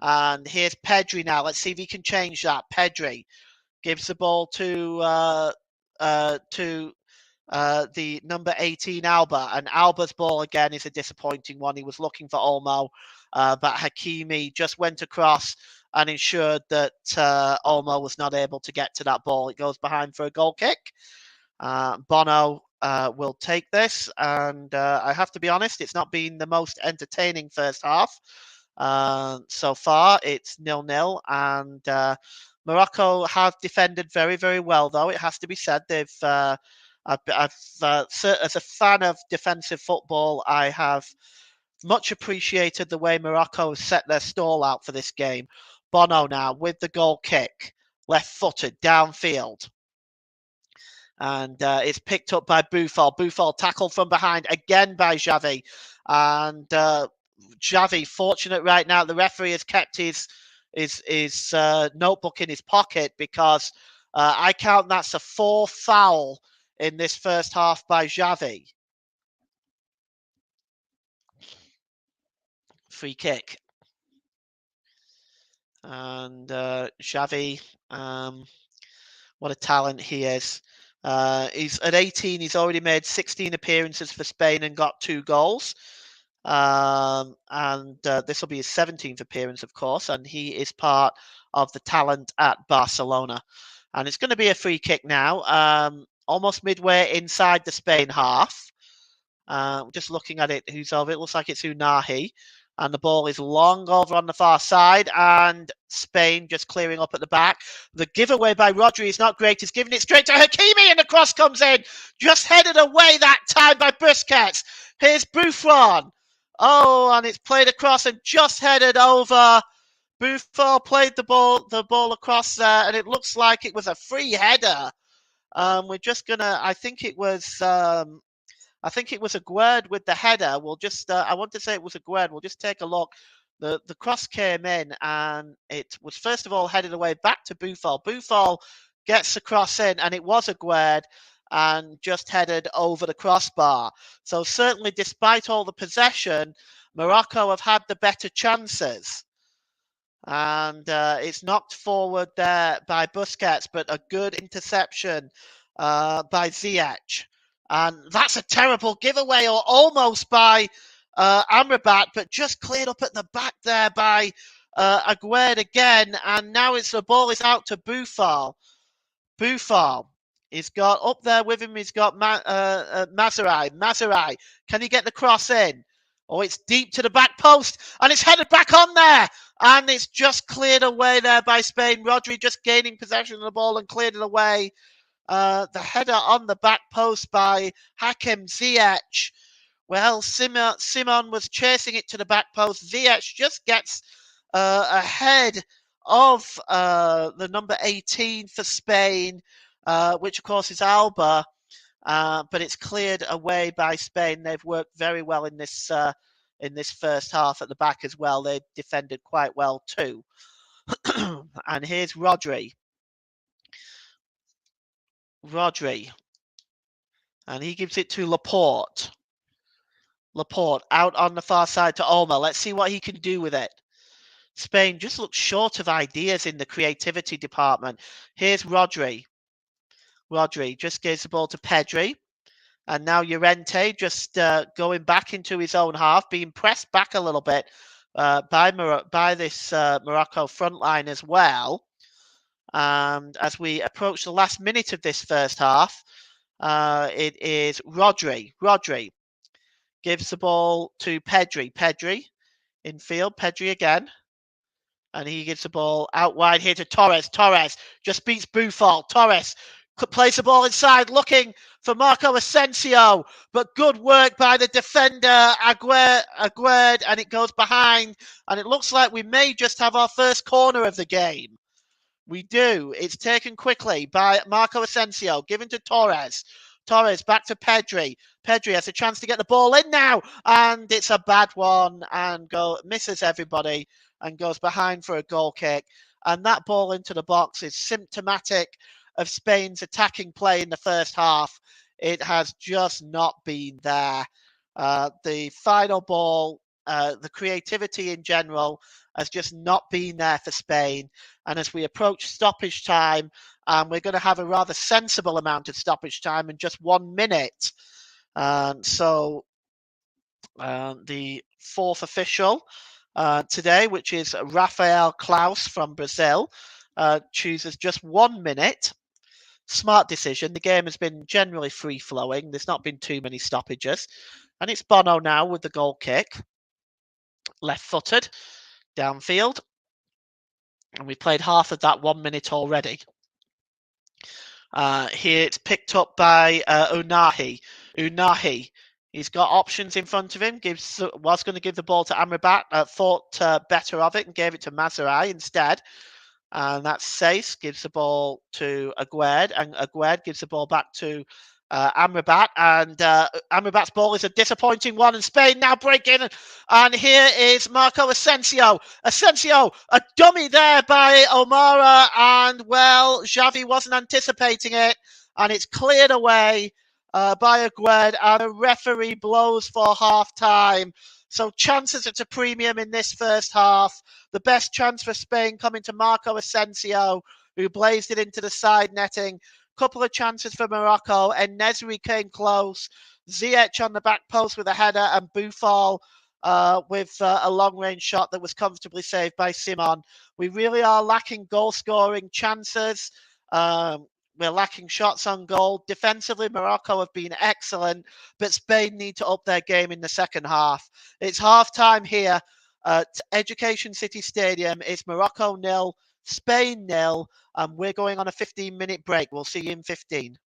And here's Pedri now. Let's see if he can change that. Pedri gives the ball to the number 18, Alba. And Alba's ball, again, is a disappointing one. He was looking for Olmo, but Hakimi just went across and ensured that Olmo was not able to get to that ball. It goes behind for a goal kick. Bono will take this, and I have to be honest, it's not been the most entertaining first half. So far, it's 0-0, and Morocco have defended very, very well, though, it has to be said. They've as a fan of defensive football, I have much appreciated the way Morocco set their stall out for this game. Bono now with the goal kick, left-footed, downfield. And it's picked up by Buffal. Buffal tackled from behind again by Xavi. And Xavi, fortunate right now, the referee has kept his notebook in his pocket because I count that's a 4th foul in this first half by Xavi. Free kick. And Xavi, what a talent he is. He's at 18. He's already made 16 appearances for Spain and got 2 goals. And this will be his 17th appearance, of course. And he is part of the talent at Barcelona. And it's going to be a free kick now, almost midway inside the Spain half. Just looking at it, who's over? It looks like it's Unahi. And the ball is long over on the far side, and Spain just clearing up at the back. The giveaway by Rodri is not great. He's giving it straight to Hakimi, and the cross comes in. Just headed away that time by Busquets. Here's Buffon. Oh, and it's played across and just headed over. Buffon played the ball across there, and it looks like it was a free header. We're just gonna. I think it was Aguerd with the header. We'll just, I want to say it was Aguerd. We'll just take a look. The cross came in, and it was first of all headed away back to Buffal. Buffal gets the cross in, and it was Aguerd, and just headed over the crossbar. So certainly, despite all the possession, Morocco have had the better chances. And it's knocked forward there by Busquets, but a good interception by Ziyech. And that's a terrible giveaway, or almost by Amrabat, but just cleared up at the back there by Aguerd again. And now the ball is out to Buffal. Buffal, he's got up there with him, he's got Mazurai. Mazurai, can he get the cross in? Oh, it's deep to the back post, and it's headed back on there. And it's just cleared away there by Spain. Rodri just gaining possession of the ball and cleared it away. The header on the back post by Hakim Ziyech. Well, Simon was chasing it to the back post. Ziyech just gets ahead of the number 18 for Spain, which of course is Alba, but it's cleared away by Spain. They've worked very well in this first half at the back as well. They defended quite well too. And here's Rodri. And he gives it to Laporte. Laporte out on the far side to Olmo. Let's see what he can do with it. Spain just looks short of ideas in the creativity department. Here's Rodri. Rodri just gives the ball to Pedri. And now Llorente just going back into his own half, being pressed back a little bit by this Morocco front line as well. And as we approach the last minute of this first half, it is Rodri. Rodri gives the ball to Pedri. Pedri in field. Pedri again. And he gives the ball out wide here to Torres. Torres just beats Buffon. Torres plays the ball inside, looking for Marco Asensio. But good work by the defender, Aguerd, and it goes behind. And it looks like we may just have our first corner of the game. We do. It's taken quickly by Marco Asensio, given to Torres. Torres back to Pedri. Pedri has a chance to get the ball in now, and it's a bad one, and misses everybody and goes behind for a goal kick. And that ball into the box is symptomatic of Spain's attacking play in the first half. It has just not been there. The final ball, the creativity in general, has just not been there for Spain. And as we approach stoppage time, we're going to have a rather sensible amount of stoppage time in just 1 minute. So the fourth official today, which is Rafael Klaus from Brazil, chooses just 1 minute. Smart decision. The game has been generally free-flowing. There's not been too many stoppages. And it's Bono now with the goal kick. Left-footed, downfield. And we played half of that 1 minute already. Here it's picked up by Unahi. Unahi, he's got options in front of him. Was going to give the ball to Amrabat. Thought better of it and gave it to Mazurai instead. And that's Sace, gives the ball to Aguerd. And Aguerd gives the ball back to Amrabat. And Amrabat's ball is a disappointing one. And Spain now break in. And here is Marco Asensio. Asensio, a dummy there by O'Mara. And, well, Xavi wasn't anticipating it. And it's cleared away by Aguerd. And the referee blows for half-time. So chances at a premium in this first half. The best chance for Spain coming to Marco Asensio, who blazed it into the side netting. Couple of chances for Morocco. And Nesri came close. Ziyech on the back post with a header, and Buffon with a long-range shot that was comfortably saved by Simon. We really are lacking goal-scoring chances. We're lacking shots on goal. Defensively, Morocco have been excellent, but Spain need to up their game in the second half. It's half-time here at Education City Stadium. It's Morocco 0, Spain 0, and we're going on a 15-minute break. We'll see you in 15.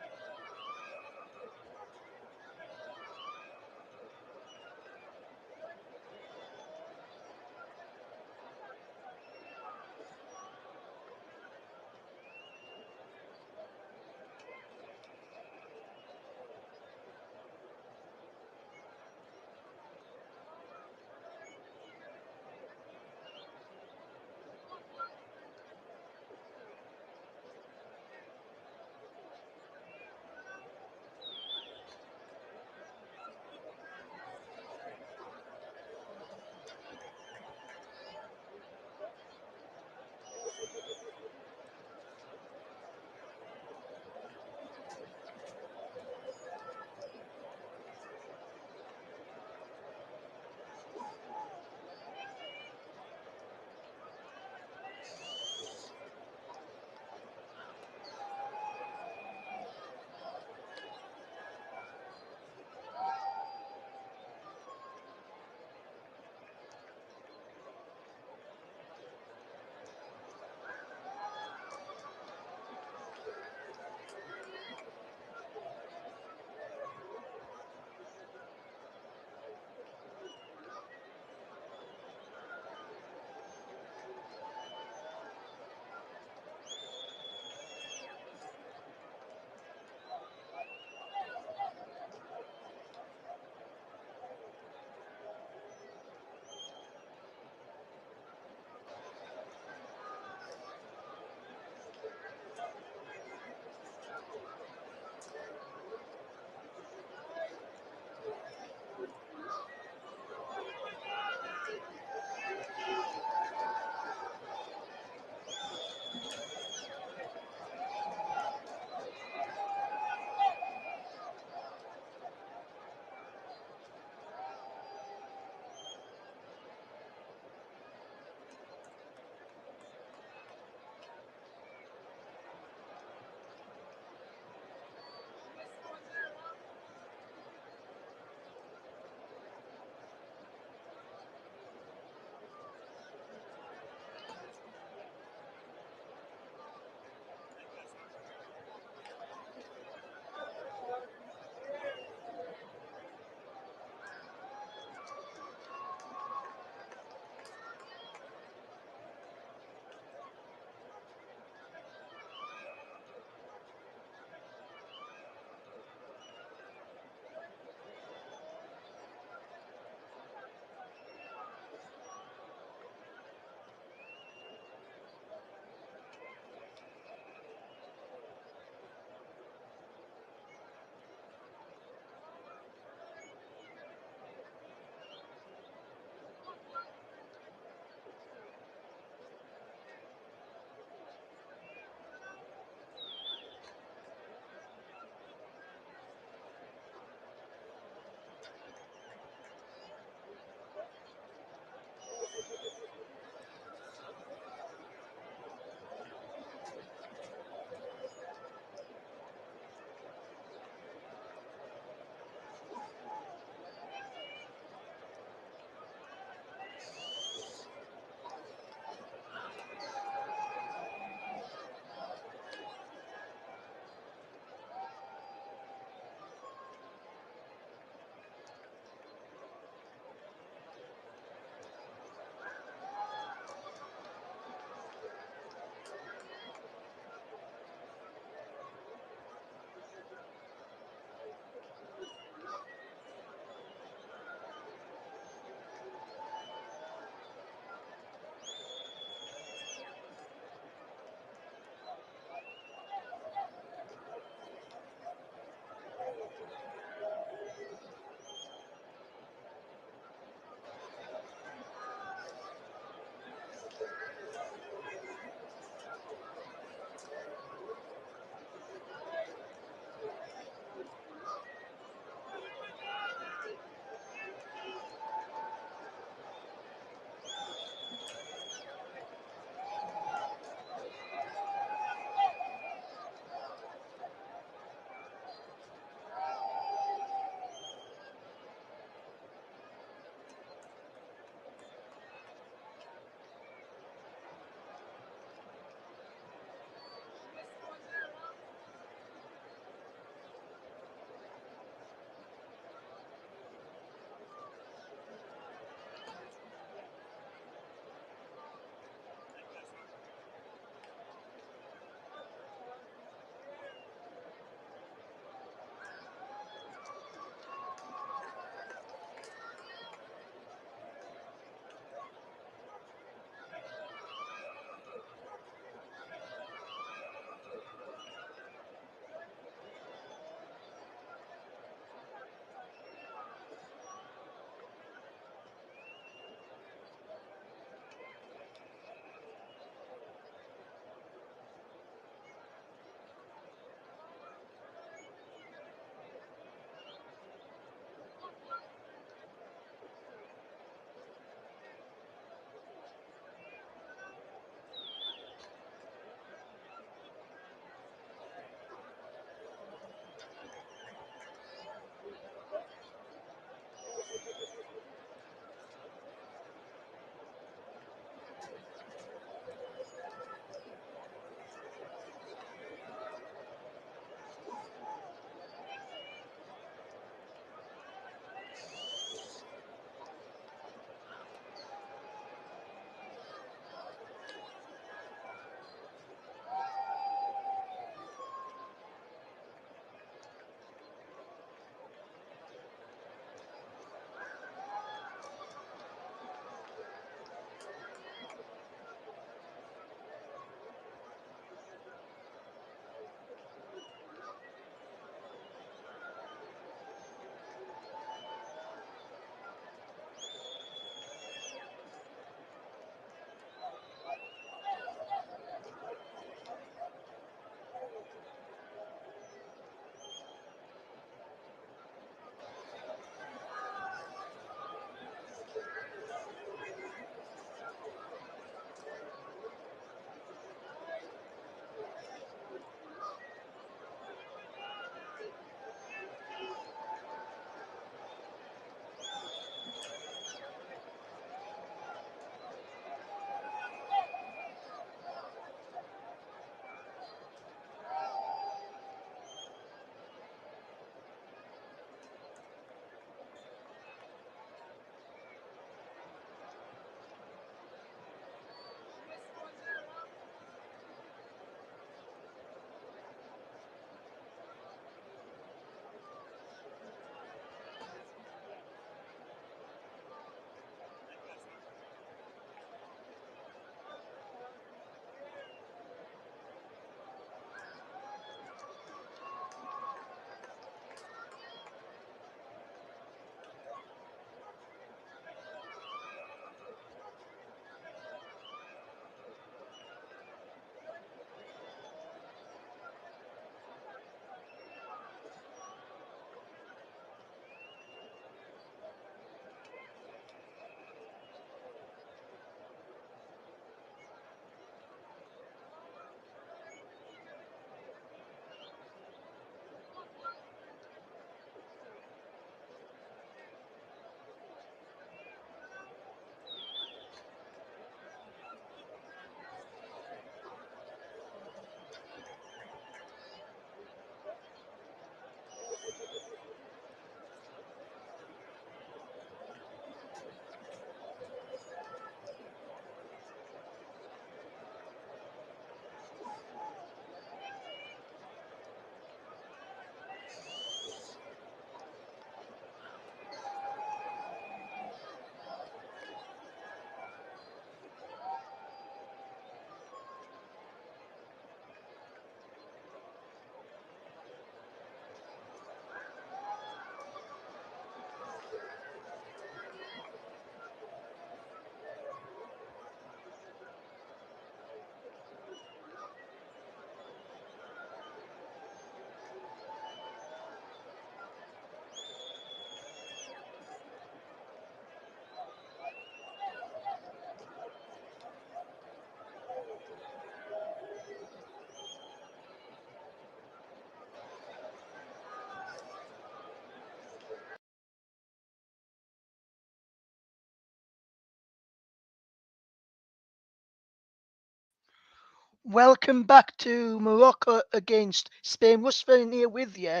Welcome back to Morocco against Spain. Russ Fenn here with you,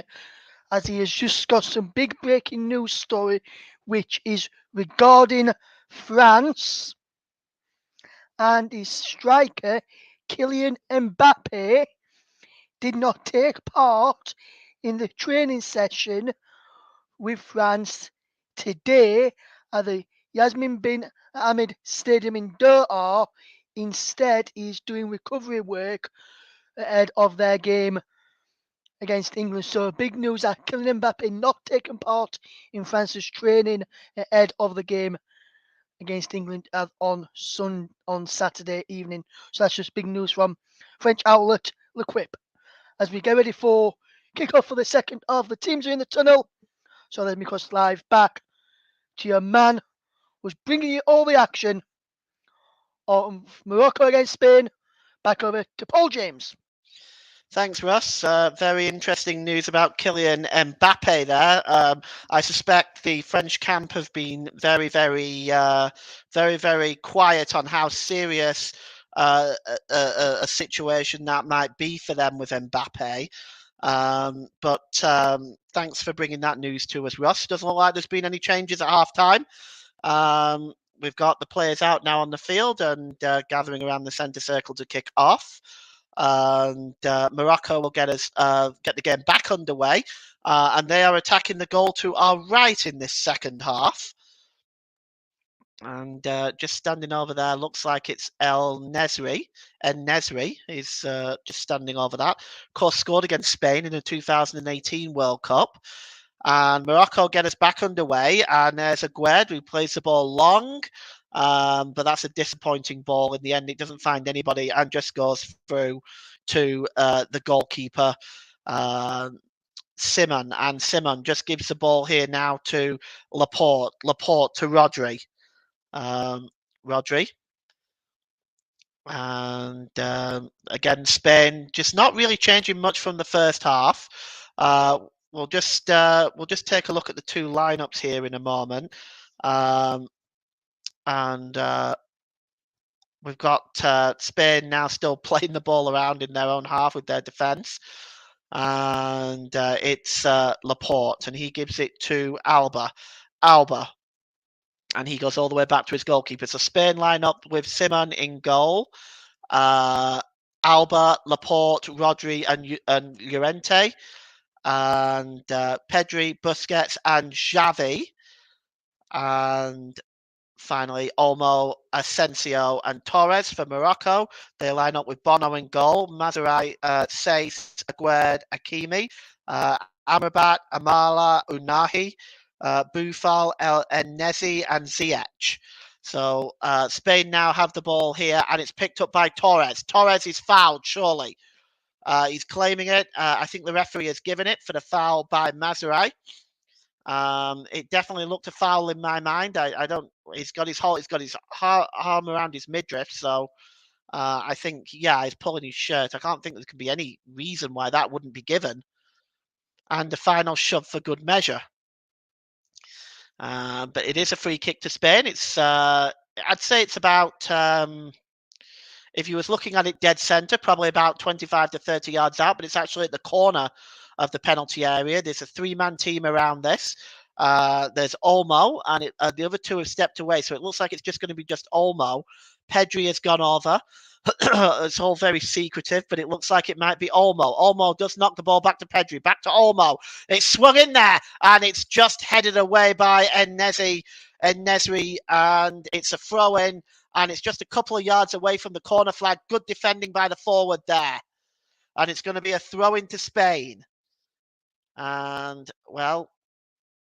as he has just got some big breaking news story, which is regarding France and his striker, Kylian Mbappe, did not take part in the training session with France today at the Yasmin bin Ahmed Stadium in Doha. Instead, he's doing recovery work ahead of their game against England. So big news that Kylian Mbappe not taking part in France's training ahead of the game against England on Saturday evening. So that's just big news from French outlet L'Equipe. As we get ready for kick-off for the second half, the teams are in the tunnel. So let me cross live back to your man who's bringing you all the action on Morocco against Spain. Back over to Paul James. Thanks, Russ. Very interesting news about Kylian Mbappe there. I suspect the French camp have been very, very quiet on how serious a situation that might be for them with Mbappe. But thanks for bringing that news to us, Russ. Doesn't look like there's been any changes at half-time. We've got the players out now on the field and gathering around the centre circle to kick off. And Morocco will get the game back underway, and they are attacking the goal to our right in this second half. And just standing over there, looks like it's El Nesri. En Nesri is just standing over that. Of course, scored against Spain in the 2018 World Cup. And Morocco get us back underway, and there's Aguerd who plays the ball long. But that's a disappointing ball. In the end, it doesn't find anybody and just goes through to the goalkeeper, Simon. And Simon just gives the ball here now to Laporte. Laporte to Rodri. Rodri. And again, Spain just not really changing much from the first half. We'll just take a look at the two lineups here in a moment. And we've got Spain now still playing the ball around in their own half with their defence. And it's Laporte, and he gives it to Alba. And he goes all the way back to his goalkeeper. So Spain line up with Simon in goal. Alba, Laporte, Rodri, and Llorente. And Pedri, Busquets, and Xavi. And finally, Olmo, Asensio, and Torres for Morocco. They line up with Bono in goal, Mazraoui, Saiss, Aguerd, Hakimi, Amrabat, Amala, Unahi, Boufal, El Ennezi, and Ziyech. So Spain now have the ball here, and it's picked up by Torres. Torres is fouled, surely. He's claiming it. I think the referee has given it for the foul by Mazraoui. It definitely looked a foul in my mind. I don't. He's got his arm around his midriff, so I think he's pulling his shirt. I can't think there could be any reason why that wouldn't be given. And the final shove for good measure. But it is a free kick to Spain. It's I'd say it's about if you was looking at it dead centre, probably about 25 to 30 yards out, but it's actually at the corner of the penalty area. There's a three-man team around this. There's Olmo, and the other two have stepped away, so it looks like it's just going to be just Olmo. Pedri has gone over. It's all very secretive, but it looks like it might be Olmo. Olmo does knock the ball back to Pedri, back to Olmo. It's swung in there, and it's just headed away by En-Nesyri, and it's a throw-in, and it's just a couple of yards away from the corner flag. Good defending by the forward there. And it's going to be a throw-in to Spain. And, well,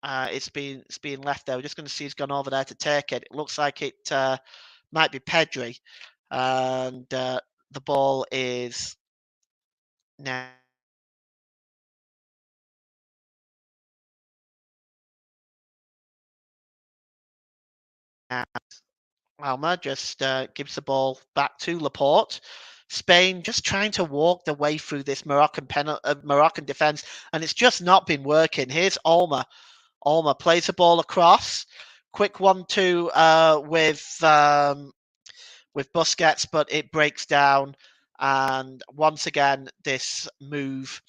it's been left there. We're just going to see who's gone over there to take it. It looks like it might be Pedri. And the ball is now Alma just gives the ball back to Laporte. Spain just trying to walk their way through this Moroccan defence, and it's just not been working. Here's Olma. Olma plays the ball across. Quick 1-2 with Busquets, but it breaks down. And once again, this move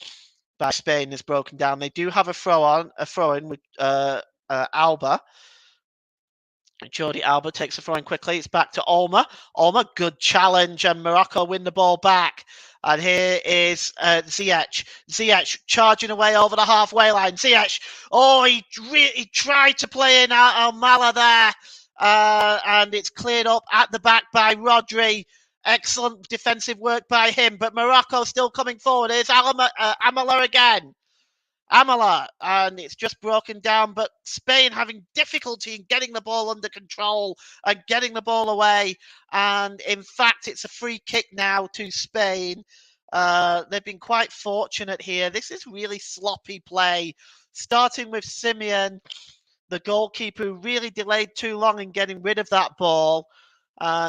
by Spain is broken down. They do have a throw-in with Alba. Jordi Alba takes the throw in quickly. It's back to Olma. Olma, good challenge, and Morocco win the ball back. And here is Ziyech. Ziyech charging away over the halfway line. Ziyech, he tried to play in Almala there. And it's cleared up at the back by Rodri. Excellent defensive work by him. But Morocco still coming forward. Here's Amala again. Amala, and it's just broken down, but Spain having difficulty in getting the ball under control and getting the ball away. And in fact, it's a free kick now to Spain. They've been quite fortunate here. This is really sloppy play, starting with Simeon, the goalkeeper, who really delayed too long in getting rid of that ball.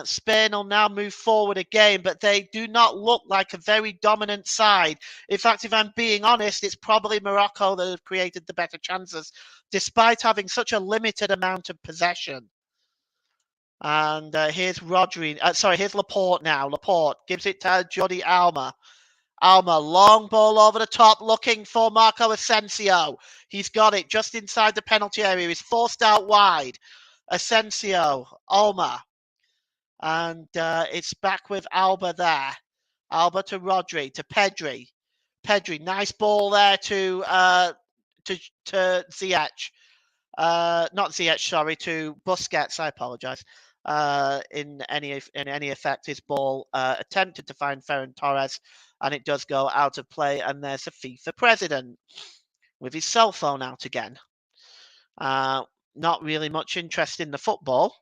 Spain will now move forward again, but they do not look like a very dominant side. In fact, if I'm being honest, it's probably Morocco that have created the better chances, despite having such a limited amount of possession. And here's here's Laporte now. Laporte gives it to Jordi Alba. Alma, long ball over the top, looking for Marco Asensio. He's got it just inside the penalty area. He's forced out wide. Asensio, Alma. And it's back with Alba there. Alba to Rodri, to Pedri. Pedri, nice ball there to Ziyech. Not Ziyech, sorry, to Busquets. I apologise. In any effect, his ball attempted to find Ferran Torres, and it does go out of play. And there's a FIFA president with his cell phone out again. Not really much interest in the football.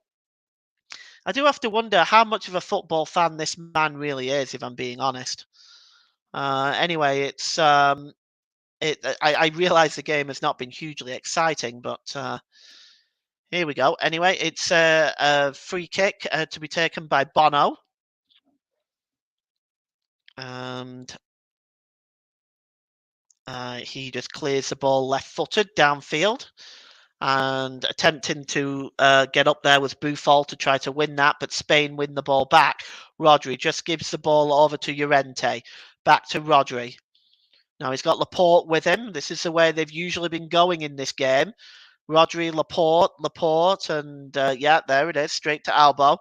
I do have to wonder how much of a football fan this man really is, if I'm being honest. Anyway, it's I realise the game has not been hugely exciting, but here we go. Anyway, it's a free kick to be taken by Bono. And he just clears the ball left-footed downfield. And attempting to get up there was Buffon to try to win that, but Spain win the ball back. Rodri just gives the ball over to Llorente. Back to Rodri. Now he's got Laporte with him. This is the way they've usually been going in this game. Rodri, Laporte, and yeah, there it is, straight to Alba.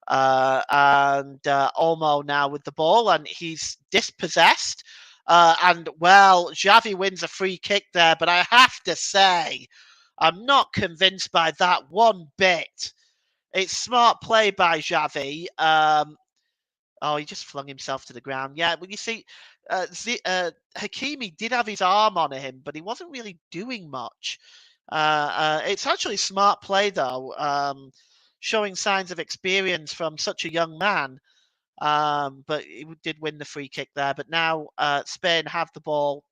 And Olmo now with the ball, and he's dispossessed. And, well, Xavi wins a free kick there, but I have to say, I'm not convinced by that one bit. It's smart play by Xavi. He just flung himself to the ground. Yeah, well, you see, Hakimi did have his arm on him, but he wasn't really doing much. It's actually smart play, though, showing signs of experience from such a young man. But he did win the free kick there. But now Spain have the ball,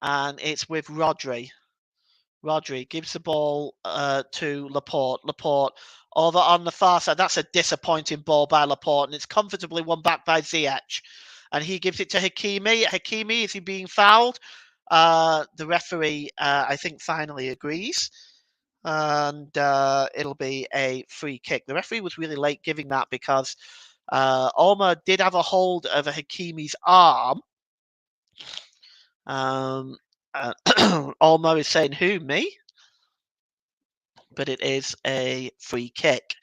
and it's with Rodri. Rodri gives the ball to Laporte. Laporte over on the far side. That's a disappointing ball by Laporte, and it's comfortably won back by Ziyech. And he gives it to Hakimi. Hakimi, is he being fouled? The referee, I think, finally agrees. And it'll be a free kick. The referee was really late giving that because Olmo did have a hold of Hakimi's arm. Olmo is saying, who, me? But it is a free kick.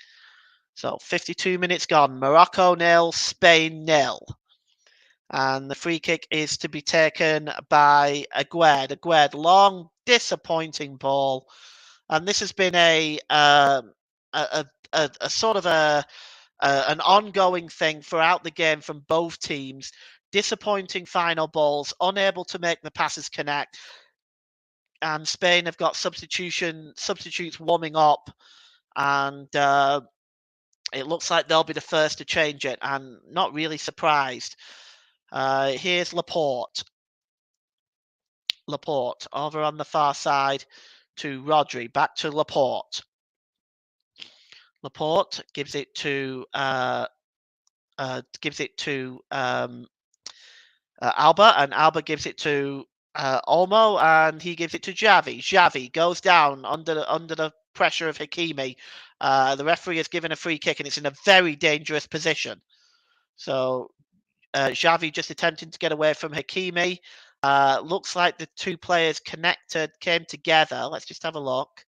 So 52 minutes gone. Morocco 0, Spain 0. And the free kick is to be taken by Aguerd. Aguerd, long, disappointing ball. And this has been a sort of an ongoing thing throughout the game from both teams. Disappointing final balls, unable to make the passes connect. And Spain have got substitutes warming up, and it looks like they'll be the first to change it. And not really surprised. Here's Laporte. Laporte over on the far side to Rodri. Back to Laporte. Laporte gives it to Alba, and Alba gives it to Olmo, and he gives it to Xavi. Xavi goes down under the pressure of Hakimi. The referee has given a free kick, and it's in a very dangerous position. So Xavi just attempting to get away from Hakimi. Looks like the two players came together. Let's just have a look.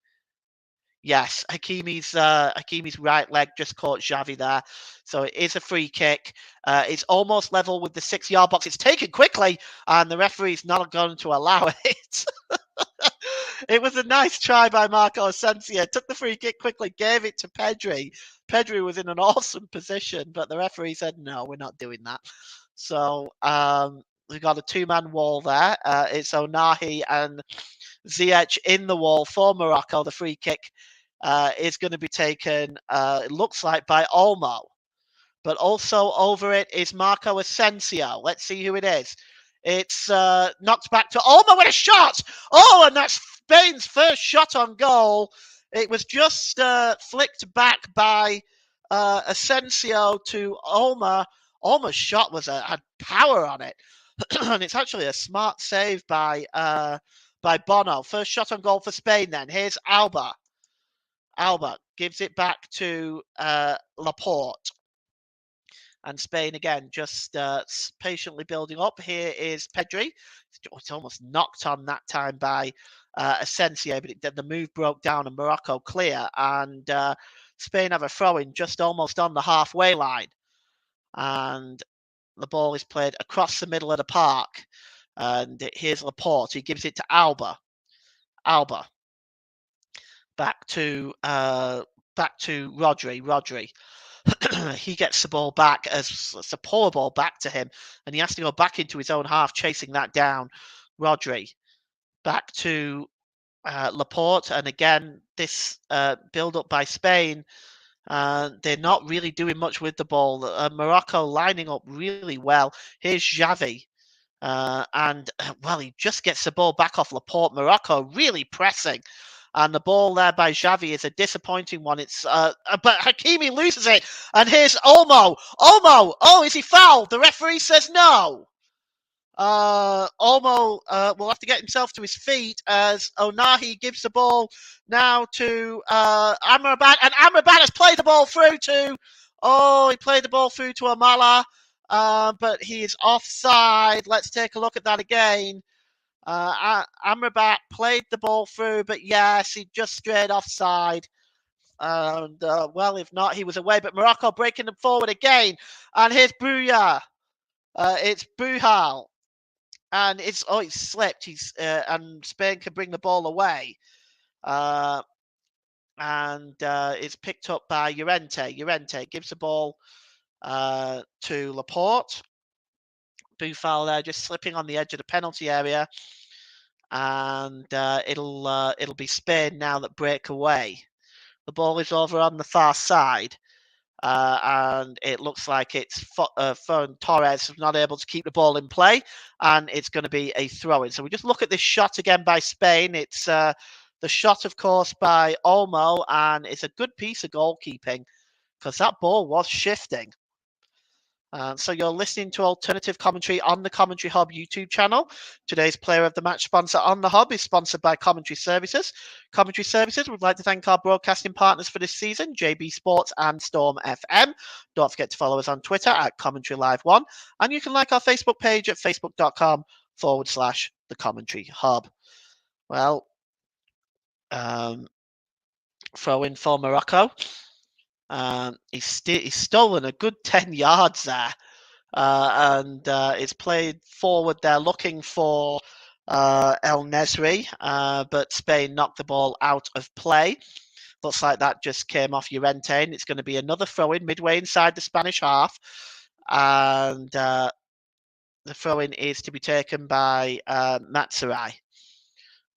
Yes, Hakimi's right leg just caught Xavi there. So it is a free kick. It's almost level with the 6-yard box. It's taken quickly, and the referee's not going to allow it. It was a nice try by Marco Asensio. Took the free kick quickly, gave it to Pedri. Pedri was in an awesome position, but the referee said, no, we're not doing that. So we've got a 2-man wall there. It's Onahi and Ziyech in the wall for Morocco. The free kick is going to be taken, it looks like, by Olmo. But also over it is Marco Asensio. Let's see who it is. It's knocked back to Olmo with a shot. Oh, and that's Spain's first shot on goal. It was just flicked back by Asensio to Olmo. Olmo's shot had power on it. And it's actually a smart save by Bono. First shot on goal for Spain then. Here's Alba. Alba gives it back to Laporte. And Spain again, just patiently building up. Here is Pedri. It's almost knocked on that time by Asensio, but the move broke down and Morocco clear. And Spain have a throw-in just almost on the halfway line. And the ball is played across the middle of the park. And here's Laporte. He gives it to Alba. Alba. Back to Rodri. Rodri. He gets the ball back as it's a poor ball back to him, and he has to go back into his own half, chasing that down. Rodri back to Laporte, and again this build up by Spain. They're not really doing much with the ball. Morocco lining up really well. Here's Xavi. And he just gets the ball back off Laporte. Morocco really pressing. And the ball there by Xavi is a disappointing one. It's but Hakimi loses it. And here's Olmo. Olmo. Oh, is he fouled? The referee says no. Olmo will have to get himself to his feet as Onahi gives the ball now to Amrabat. And Amrabat has played the ball through to... Oh, he played the ball through to Amala. But he is offside. Let's take a look at that again. Amrabat played the ball through, but yes, he just strayed offside. And if not, he was away. But Morocco breaking them forward again. And here's Bouya. It's Buhal. And it's slipped. And Spain can bring the ball away. It's picked up by Llorente. Llorente gives the ball to Laporte. Buffal there just slipping on the edge of the penalty area. And it'll be Spain now that break away. The ball is over on the far side. And it looks like it's Ferran Torres not able to keep the ball in play. And it's going to be a throw-in. So we just look at this shot again by Spain. It's the shot, of course, by Olmo. And it's a good piece of goalkeeping because that ball was shifting. So you're listening to alternative commentary on the Commentary Hub YouTube channel. Today's Player of the Match sponsor on the Hub is sponsored by Commentary Services. Commentary Services would like to thank our broadcasting partners for this season, JB Sports and Storm FM. Don't forget to follow us on Twitter at Commentary Live 1. And you can like our Facebook page at facebook.com/the Commentary Hub. Well, throw in for Morocco. He's stolen a good 10 yards there. And it's played forward there looking for El Nesri, but Spain knocked the ball out of play. Looks like that just came off Llorente, and it's going to be another throw-in midway inside the Spanish half. And the throw-in is to be taken by Matsurai.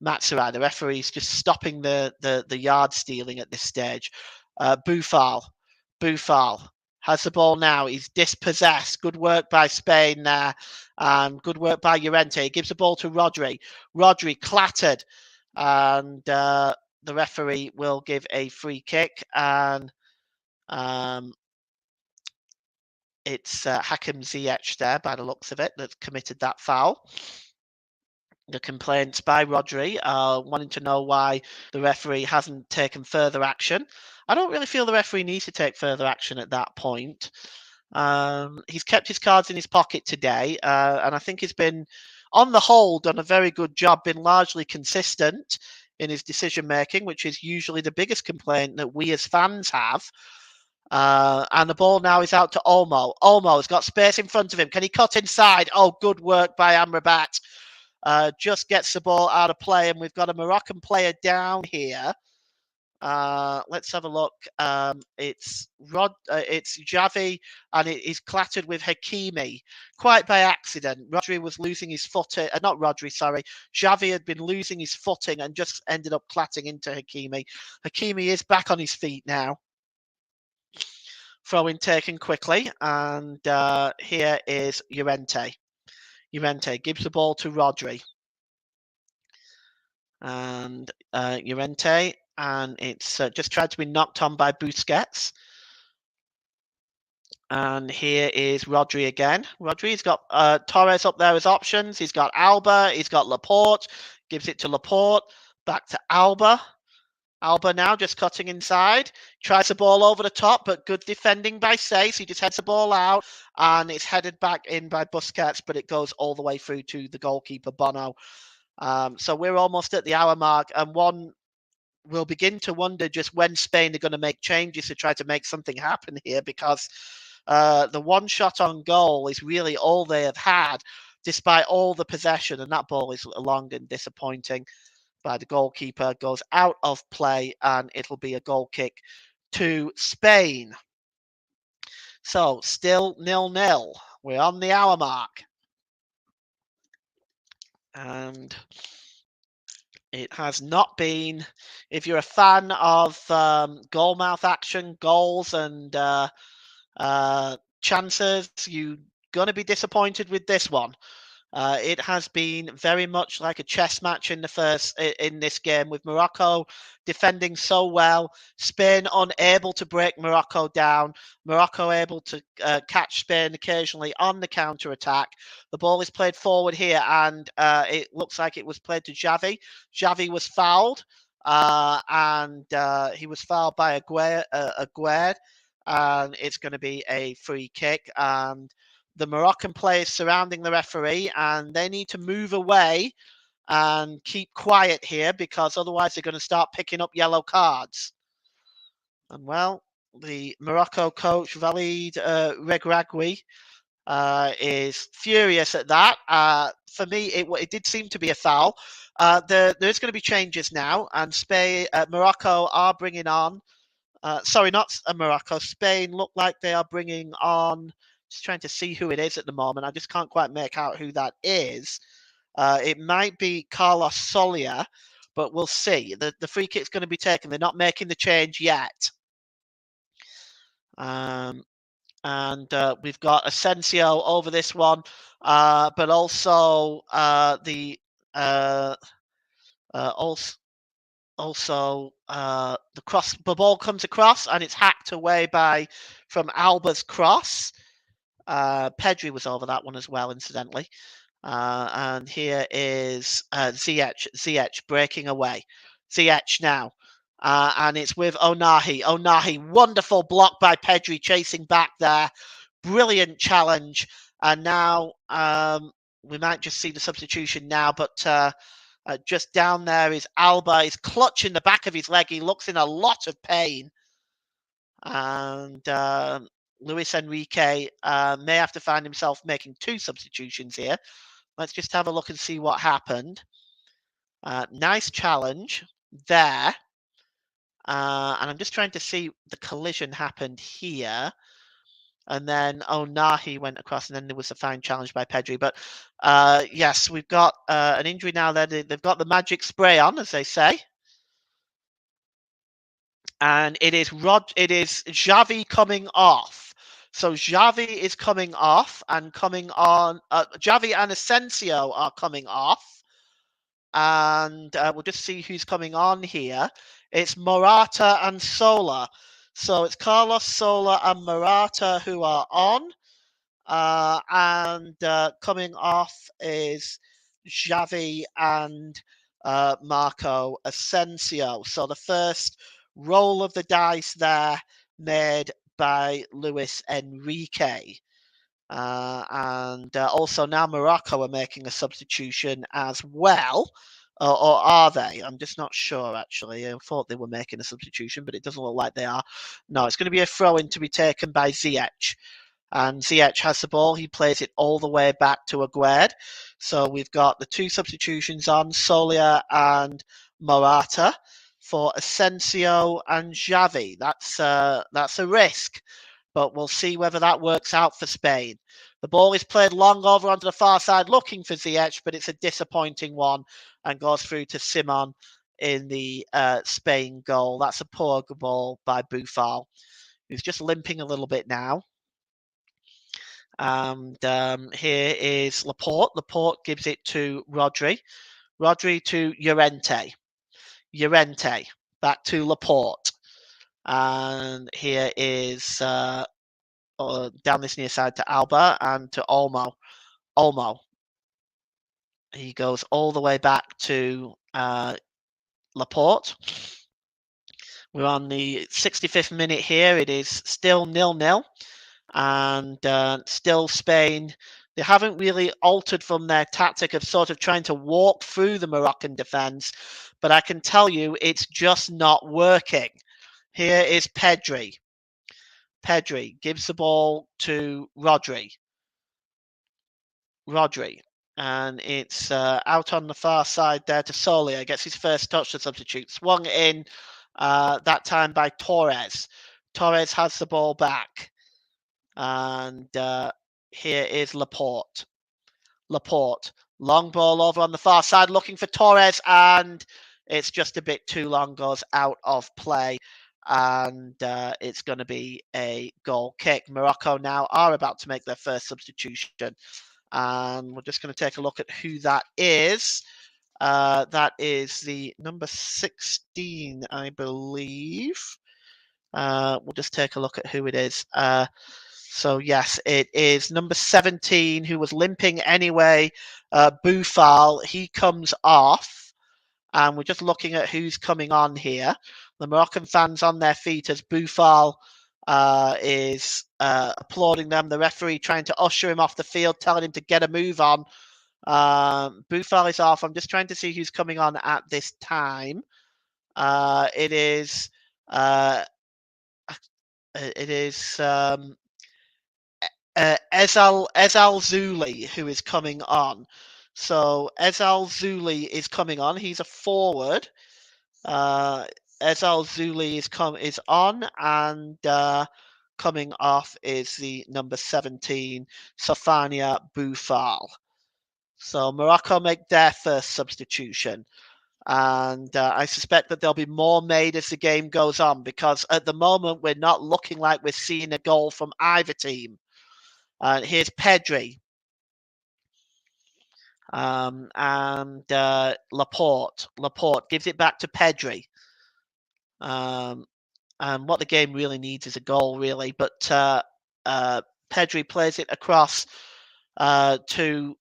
Matsurai, the referee's just stopping the yard stealing at this stage. Buffal has the ball now. He's dispossessed. Good work by Spain there. And good work by Llorente. He gives the ball to Rodri. Rodri clattered. And the referee will give a free kick. And it's Hakim Ziyech there, by the looks of it, that's committed that foul. The complaints by Rodri wanting to know why the referee hasn't taken further action. I don't really feel the referee needs to take further action at that point. He's kept his cards in his pocket today, and I think he's been, on the whole, done a very good job, been largely consistent in his decision making, which is usually the biggest complaint that we as fans have. And the ball now is out to Olmo. Olmo has got space in front of him. Can he cut inside? Oh, good work by Amrabat. Just gets the ball out of play, and we've got a Moroccan player down here. Let's have a look. It's Xavi, and it is clattered with Hakimi, quite by accident. Rodri was losing his footing. Not Rodri, sorry. Xavi had been losing his footing and just ended up clatting into Hakimi. Hakimi is back on his feet now. Throw in taken quickly, and here is Llorente. Llorente gives the ball to Rodri. And Llorente, and it's just tried to be knocked on by Busquets. And here is Rodri again. Rodri's got Torres up there as options. He's got Alba. He's got Laporte. Gives it to Laporte. Back to Alba. Alba now just cutting inside. Tries the ball over the top, but good defending by Sace. He just heads the ball out, and it's headed back in by Busquets, but it goes all the way through to the goalkeeper, Bono. So we're almost at the hour mark, and one will begin to wonder just when Spain are going to make changes to try to make something happen here, because the one shot on goal is really all they have had, despite all the possession, and that ball is long and disappointing by the goalkeeper, goes out of play, and it'll be a goal kick to Spain. So still 0-0. We're on the hour mark. And it has not been, if you're a fan of goal mouth action, goals and chances, you're going to be disappointed with this one. It has been very much like a chess match in this game, with Morocco defending so well, Spain unable to break Morocco down, Morocco able to catch Spain occasionally on the counter attack. The ball is played forward here, and it looks like it was played to Xavi. Xavi was fouled, and he was fouled by Aguerd, and it's going to be a free kick. And the Moroccan players surrounding the referee, and they need to move away and keep quiet here, because otherwise they're going to start picking up yellow cards. And well, the Morocco coach, Walid Regragui, is furious at that. For me, it did seem to be a foul. There's going to be changes now, and Morocco are bringing on, sorry, not Morocco, Spain look like they are bringing on, just trying to see who it is at the moment. I just can't quite make out who that is. It might be Carlos Solia, but we'll see. The free kick's going to be taken. They're not making the change yet. And we've got Asensio over this one, but also the ball comes across, and it's hacked away from Alba's cross. Pedri was over that one as well, incidentally. And here is Ziyech breaking away. Ziyech now. And it's with Onahi. Onahi, wonderful block by Pedri, chasing back there. Brilliant challenge. And now we might just see the substitution now, but just down there is Alba. He's clutching the back of his leg. He looks in a lot of pain. And Luis Enrique may have to find himself making two substitutions here. Let's just have a look and see what happened. Nice challenge there. And I'm just trying to see, the collision happened here. And then Onahi went across, and then there was a fine challenge by Pedri. But yes, we've got an injury now there. They've got the magic spray on, as they say. And it is Xavi coming off. So Xavi is coming off, and coming on. Xavi and Asensio are coming off. And we'll just see who's coming on here. It's Morata and Sola. So it's Carlos Sola and Morata who are on. And coming off is Xavi and Marco Asensio. So the first roll of the dice there made by Luis Enrique. And also now Morocco are making a substitution as well. Or are they? I'm just not sure, actually. I thought they were making a substitution, but it doesn't look like they are. No, it's going to be a throw-in to be taken by Ziyech. And Ziyech has the ball. He plays it all the way back to Aguerd. So we've got the two substitutions on, Solia and Morata, for Asensio and Xavi. That's a risk, but we'll see whether that works out for Spain. The ball is played long over onto the far side looking for Ziyech, but it's a disappointing one and goes through to Simon in the Spain goal. That's a poor ball by Boufal, who's just limping a little bit now. And here is Laporte. Laporte gives it to Rodri. Rodri to Llorente. Llorente back to Laporte. And here is down this near side to Alba and to Olmo. Olmo. He goes all the way back to Laporte. We're on the 65th minute here. It is still 0-0. And still Spain, they haven't really altered from their tactic of sort of trying to walk through the Moroccan defence. But I can tell you it's just not working. Here is Pedri. Pedri gives the ball to Rodri. Rodri. And it's out on the far side there to Solia. Gets his first touch to substitute. Swung in that time by Torres. Torres has the ball back. And here is Laporte. Laporte. Long ball over on the far side looking for Torres. And it's just a bit too long. Goes out of play. And it's going to be a goal kick. Morocco now are about to make their first substitution. And we're just going to take a look at who that is. That is the number 16, I believe. We'll just take a look at who it is. So, yes, it is number 17 who was limping anyway. Boufal, he comes off. And we're just looking at who's coming on here. The Moroccan fans on their feet as Boufal is applauding them. The referee trying to usher him off the field, telling him to get a move on. Boufal is off. I'm just trying to see who's coming on at this time. It is Ezal Zuli who is coming on. So Ezal Zuli is coming on. He's a forward. Ezal Zuli is on, and coming off is the number 17, Sofania Boufal. So Morocco make their first substitution. And I suspect that there'll be more made as the game goes on, because at the moment we're not looking like we're seeing a goal from either team. Here's Pedri. And Laporte. Laporte gives it back to Pedri. And what the game really needs is a goal, really. But Pedri plays it across to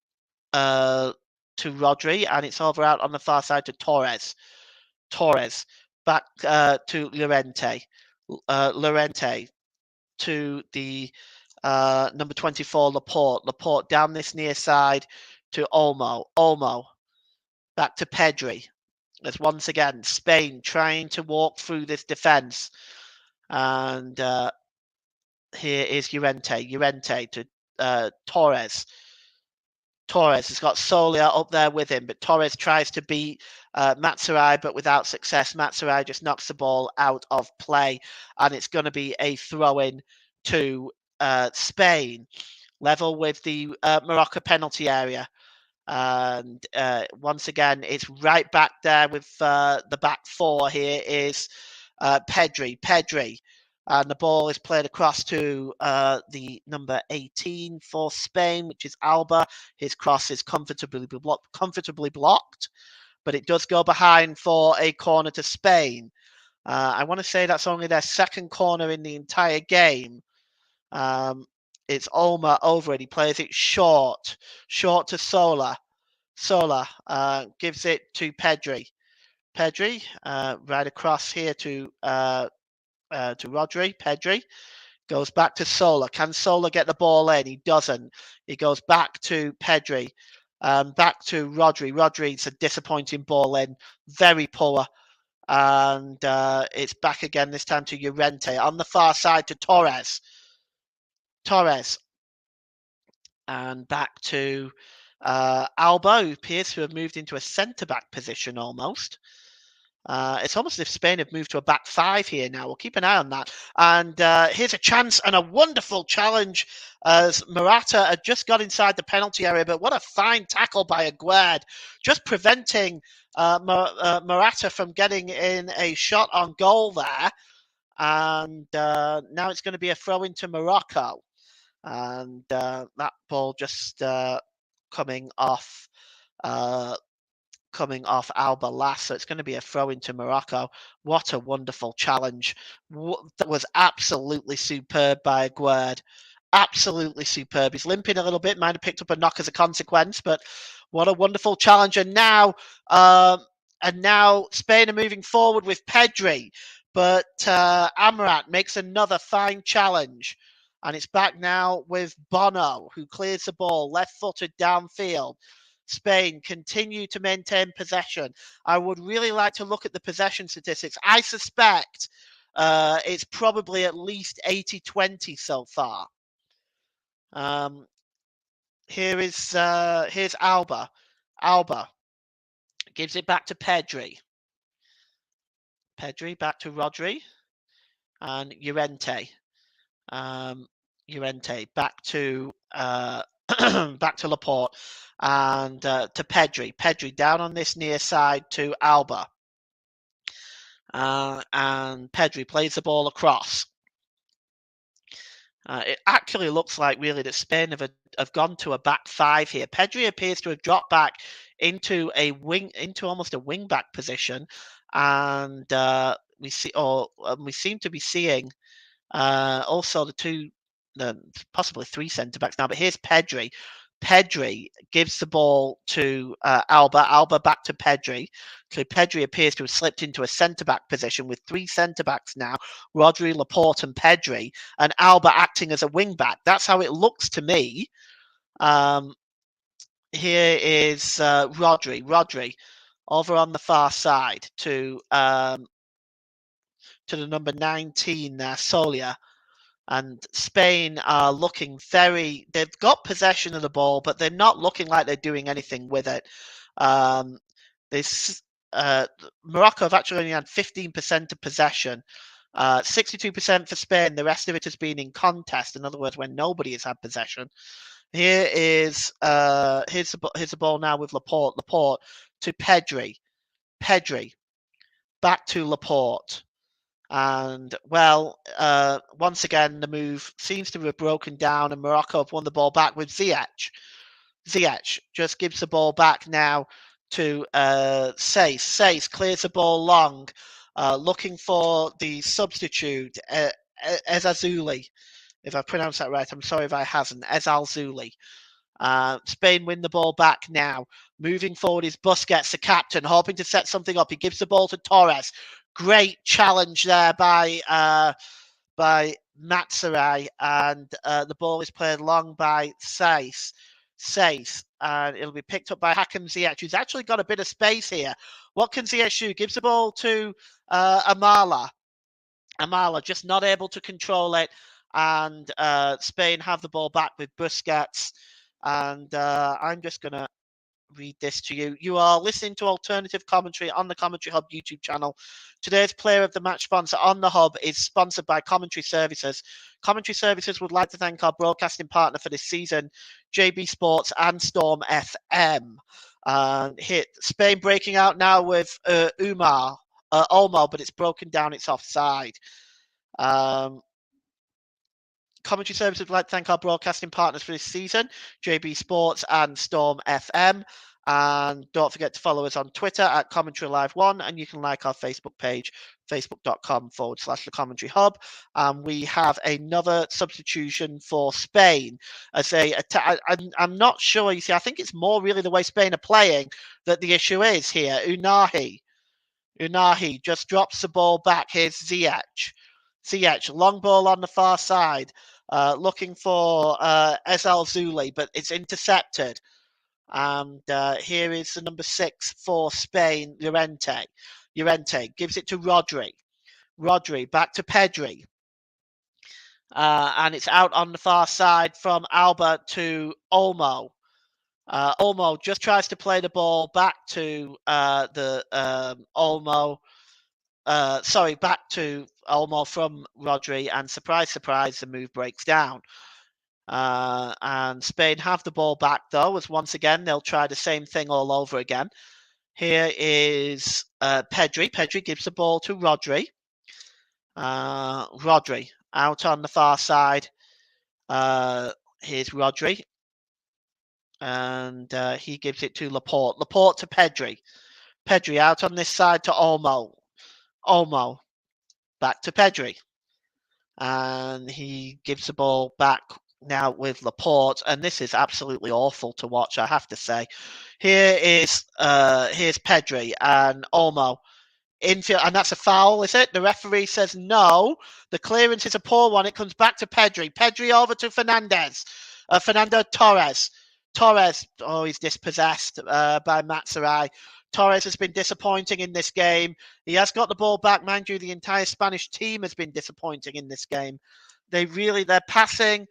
Rodri, and it's over out on the far side to Torres. Torres back to Llorente. Llorente to the number 24, Laporte. Laporte down this near side to Olmo. Olmo back to Pedri. As once again, Spain trying to walk through this defence. And here is Llorente. Llorente to Torres. Torres has got Solia up there with him, but Torres tries to beat Matsurai, but without success. Matsurai just knocks the ball out of play, and it's going to be a throw-in to Spain, level with the Morocco penalty area. And once again, it's right back there with the back four. Here is Pedri. Pedri. And the ball is played across to the number 18 for Spain, which is Alba. His cross is comfortably blocked, but it does go behind for a corner to Spain. I want to say that's only their second corner in the entire game. It's Olmo over it. He plays it short to Sola. Sola gives it to Pedri. Pedri right across here to Rodri. Pedri Goes back to Sola. Can Sola get the ball in? He doesn't. He goes back to Pedri. Back to Rodri. Rodri's a disappointing ball in. Very poor. And it's back again, this time to Llorente. On the far side to Torres. Torres. And back to Alba, who appears to have moved into a centre-back position almost. It's almost as if Spain have moved to a back five here now. We'll keep an eye on that. And here's a chance and a wonderful challenge as Morata had just got inside the penalty area. But what a fine tackle by Aguerd, just preventing Morata from getting in a shot on goal there. And now it's going to be a throw into Morocco. And that ball just coming off Alba last, so it's going to be a throw into Morocco. What a wonderful challenge. That was absolutely superb by Aguerd. Absolutely superb. He's limping a little bit, might have picked up a knock as a consequence, but what a wonderful challenge. And now Spain are moving forward with Pedri, but Amrabat makes another fine challenge. And it's back now with Bono, who clears the ball, left-footed downfield. Spain continue to maintain possession. I would really like to look at the possession statistics. I suspect it's probably at least 80-20 so far. Here's Alba. Alba gives it back to Pedri. Pedri back to Rodri. And Llorente. Llorente back to back to Laporte and to Pedri. Pedri down on this near side to Alba. And Pedri plays the ball across. It actually looks like really that Spain have gone to a back five here. Pedri appears to have dropped back into almost a wing back position, and we seem to be seeing also possibly three centre backs now. But here's Pedri. Pedri gives the ball to Alba. Alba back to Pedri. So Pedri appears to have slipped into a centre-back position with three centre-backs now. Rodri, Laporte and Pedri. And Alba acting as a wing-back. That's how it looks to me. Here is Rodri. Rodri over on the far side to the number 19 there, Solia. And Spain are looking they've got possession of the ball, but they're not looking like they're doing anything with it. Morocco have actually only had 15% of possession, 62% for Spain. The rest of it has been in contest. In other words, when nobody has had possession. Here's the ball now with Laporte. Laporte to Pedri. Pedri back to Laporte. And, well, once again, the move seems to have broken down and Morocco have won the ball back with Ziyech. Ziyech just gives the ball back now to Saiss. Saiss clears the ball long, looking for the substitute, Ezazuli. If I pronounce that right, I'm sorry if I hasn't. Ezazuli. Spain win the ball back now. Moving forward is Busquets, the captain, hoping to set something up. He gives the ball to Torres. Great challenge there by Matsurai, and the ball is played long by Saiss, and it'll be picked up by Hakim Ziyech, who's actually got a bit of space here. What can Ziyech do? Gives the ball to Amala. Amala just not able to control it, and Spain have the ball back with Busquets, and I'm just going to read this to you. You are listening to alternative commentary on the Commentary Hub YouTube channel. Today's player of the match sponsor on the Hub is sponsored by Commentary Services. Commentary Services would like to thank our broadcasting partner for this season, JB Sports and Storm FM. Spain breaking out now with Olmo, but it's broken down. It's offside. Commentary Services would like to thank our broadcasting partners for this season, JB Sports and Storm FM. And don't forget to follow us on Twitter at Commentary Live 1, and you can like our Facebook page, facebook.com/The Commentary Hub. We have another substitution for Spain. I'm not sure. You see, I think it's more really the way Spain are playing that the issue is here. Unahi just drops the ball back. Here's Ziyech. Ziyech, long ball on the far side, looking for Ezal Zuli, but it's intercepted. And here is the number 6 for Spain, Llorente. Llorente gives it to Rodri. Rodri back to Pedri. And it's out on the far side from Alba to Olmo. Olmo just tries to play the ball back to Olmo. Back to Olmo from Rodri, and surprise, surprise, the move breaks down. And Spain have the ball back, though, as once again they'll try the same thing all over again. Here is Pedri. Pedri gives the ball to Rodri. Rodri out on the far side. Here's Rodri. And he gives it to Laporte. Laporte to Pedri. Pedri out on this side to Olmo. Olmo back to Pedri. And he gives the ball back now with Laporte. And this is absolutely awful to watch, I have to say. Here's Pedri and Olmo. Infield, and that's a foul, is it? The referee says no. The clearance is a poor one. It comes back to Pedri. Pedri over to Fernandez. Fernando Torres. Torres, oh, he's dispossessed by Matsurai. Torres has been disappointing in this game. He has got the ball back. Mind you, the entire Spanish team has been disappointing in this game. Their passing,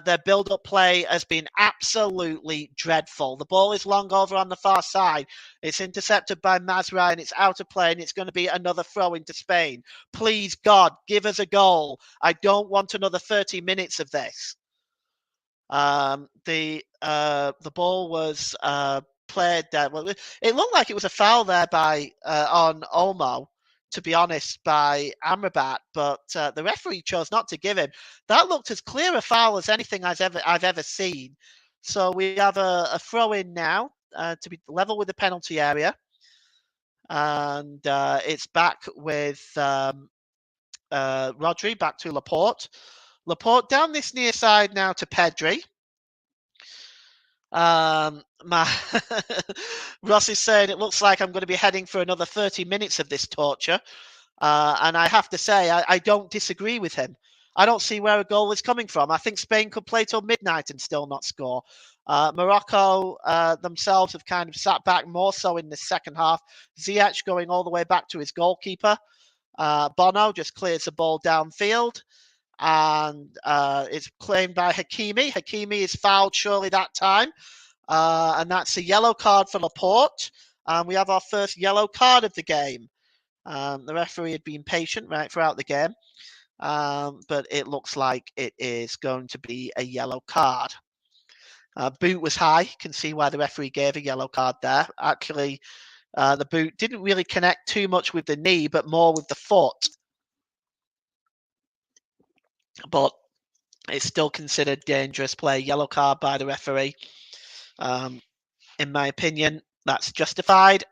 their build-up play has been absolutely dreadful. The ball is long over on the far side. It's intercepted by Mazraoui, and it's out of play, and it's going to be another throw into Spain. Please, God, give us a goal. I don't want another 30 minutes of this. The ball was played there. Well, it looked like it was a foul there by on Olmo, to be honest, by Amrabat, but the referee chose not to give him. That looked as clear a foul as anything I've ever seen. So we have a throw in now to be level with the penalty area, and it's back with Rodri, back to Laporte. Laporte down this near side now to Pedri. Ross is saying it looks like I'm going to be heading for another 30 minutes of this torture. And I have to say, I don't disagree with him. I don't see where a goal is coming from. I think Spain could play till midnight and still not score. Morocco themselves have kind of sat back more so in the second half. Ziyech going all the way back to his goalkeeper. Bono just clears the ball downfield. And it's claimed by Hakimi. Hakimi is fouled surely that time. And that's a yellow card for Laporte. And we have our first yellow card of the game. The referee had been patient right throughout the game. But it looks like it is going to be a yellow card. Boot was high. You can see why the referee gave a yellow card there. Actually, the boot didn't really connect too much with the knee, but more with the foot. But it's still considered dangerous play. Yellow card by the referee. In my opinion, that's justified.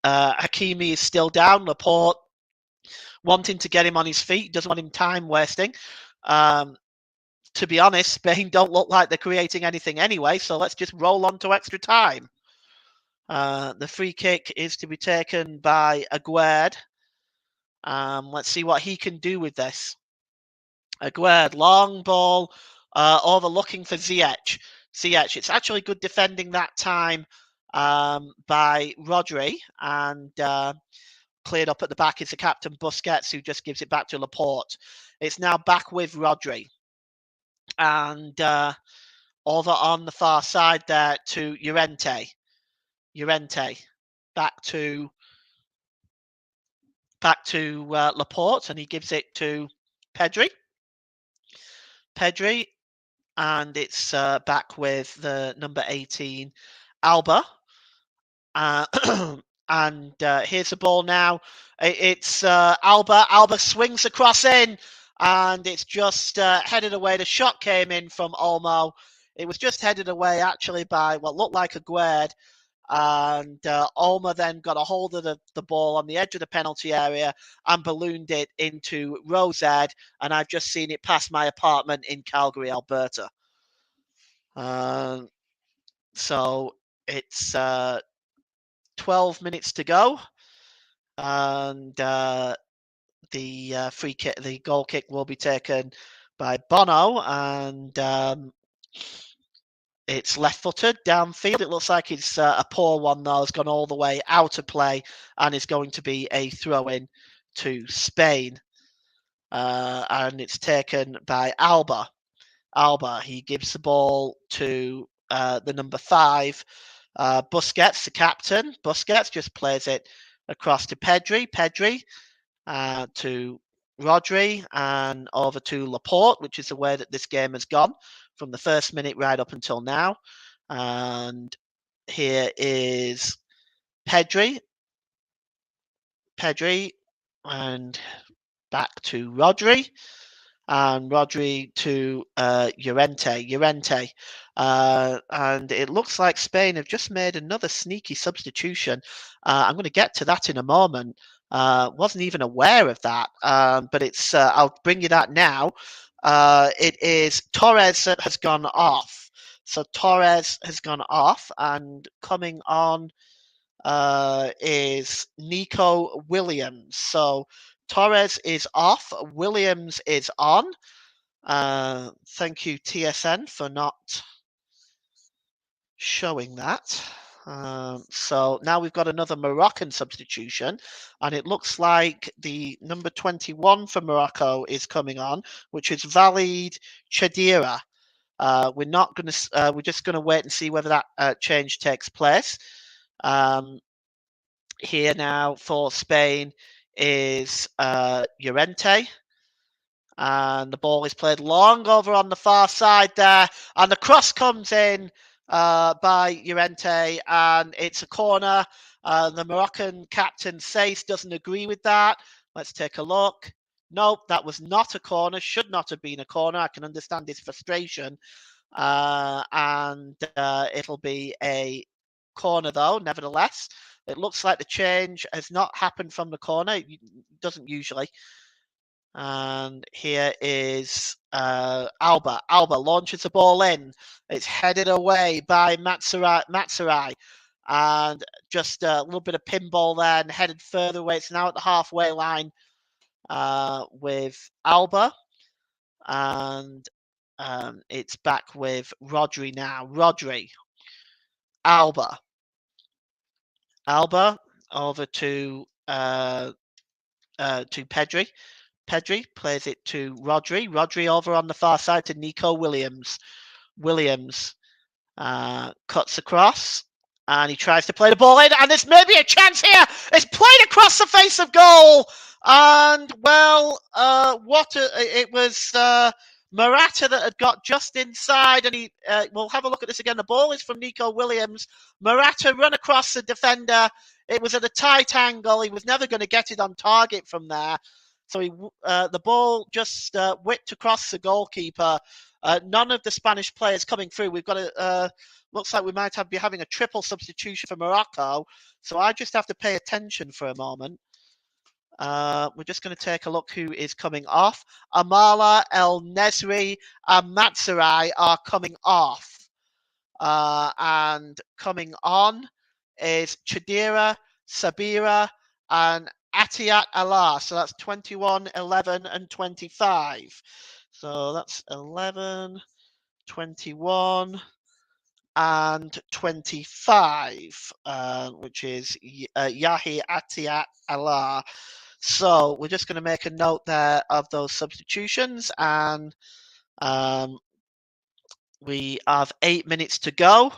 Hakimi is still down. Laporte wanting to get him on his feet. Doesn't want him time wasting. To be honest, Spain don't look like they're creating anything anyway, so let's just roll on to extra time. The free kick is to be taken by Aguerd. Let's see what he can do with this. Aguerd, long ball, overlooking for Ziyech. Ziyech, it's actually good defending that time by Rodri, and cleared up at the back is the captain Busquets, who just gives it back to Laporte. It's now back with Rodri, and over on the far side there to Llorente. Llorente back to Laporte, and he gives it to Pedri. Pedri, and it's back with the number 18, Alba. And here's the ball now. It's Alba. Alba swings across in, and it's just headed away. The shot came in from Olmo. It was just headed away, actually, by what looked like Aguerd. And Olmo then got a hold of the ball on the edge of the penalty area and ballooned it into Rosed, and I've just seen it pass my apartment in Calgary, Alberta. So it's 12 minutes to go, and the free kick, the goal kick will be taken by Bono, and it's left-footed downfield. It looks like it's a poor one though. It's gone all the way out of play, and is going to be a throw-in to Spain. And it's taken by Alba. He gives the ball to the number 5, Busquets, the captain. Busquets just plays it across to Pedri. To Rodri, and over to Laporte, which is the way that this game has gone from the first minute right up until now. And here is Pedri, and back to Rodri, and Rodri to Llorente. And it looks like Spain have just made another sneaky substitution. I'm going to get to that in a moment. Wasn't even aware of that, but it's. I'll bring you that now. It is Torres that has gone off. So Torres has gone off, and coming on is Nico Williams. So Torres is off, Williams is on. Thank you, TSN, for not showing that. So now we've got another Moroccan substitution, and it looks like the number 21 for Morocco is coming on, which is Walid Chadira. We're not going to. We're just going to wait and see whether that change takes place. Here now for Spain is Llorente. And the ball is played long over on the far side there. And the cross comes in by Llorente, and it's a corner. The Moroccan captain Saïs doesn't agree with that. Let's take a look. Nope, that was not a corner. Should not have been a corner. I can understand his frustration. And it'll be a corner, though, nevertheless. It looks like the change has not happened from the corner. It doesn't usually. And here is Alba. Alba launches the ball in. It's headed away by Matsurai. And just a little bit of pinball there and headed further away. It's now at the halfway line with Alba. And it's back with Rodri now. Rodri. Alba over to Pedri. Pedri plays it to Rodri. Rodri over on the far side to Nico Williams. Williams cuts across, and he tries to play the ball in, and there's maybe a chance here. It's played across the face of goal, and well, it was Morata that had got just inside, and we'll have a look at this again. The ball is from Nico Williams. Morata run across the defender. It was at a tight angle. He was never going to get it on target from there. So the ball just whipped across the goalkeeper. None of the Spanish players coming through. We've got looks like we might be having a triple substitution for Morocco. So I just have to pay attention for a moment. We're just going to take a look who is coming off. Amala, El Nesri, and Matsurai are coming off. And coming on is Chadira, Sabira, and Atiat Allah. So that's 21, 11, and 25. So that's 11, 21, and 25, which is Yahi Atiat Allah. So we're just going to make a note there of those substitutions, and we have 8 minutes to go.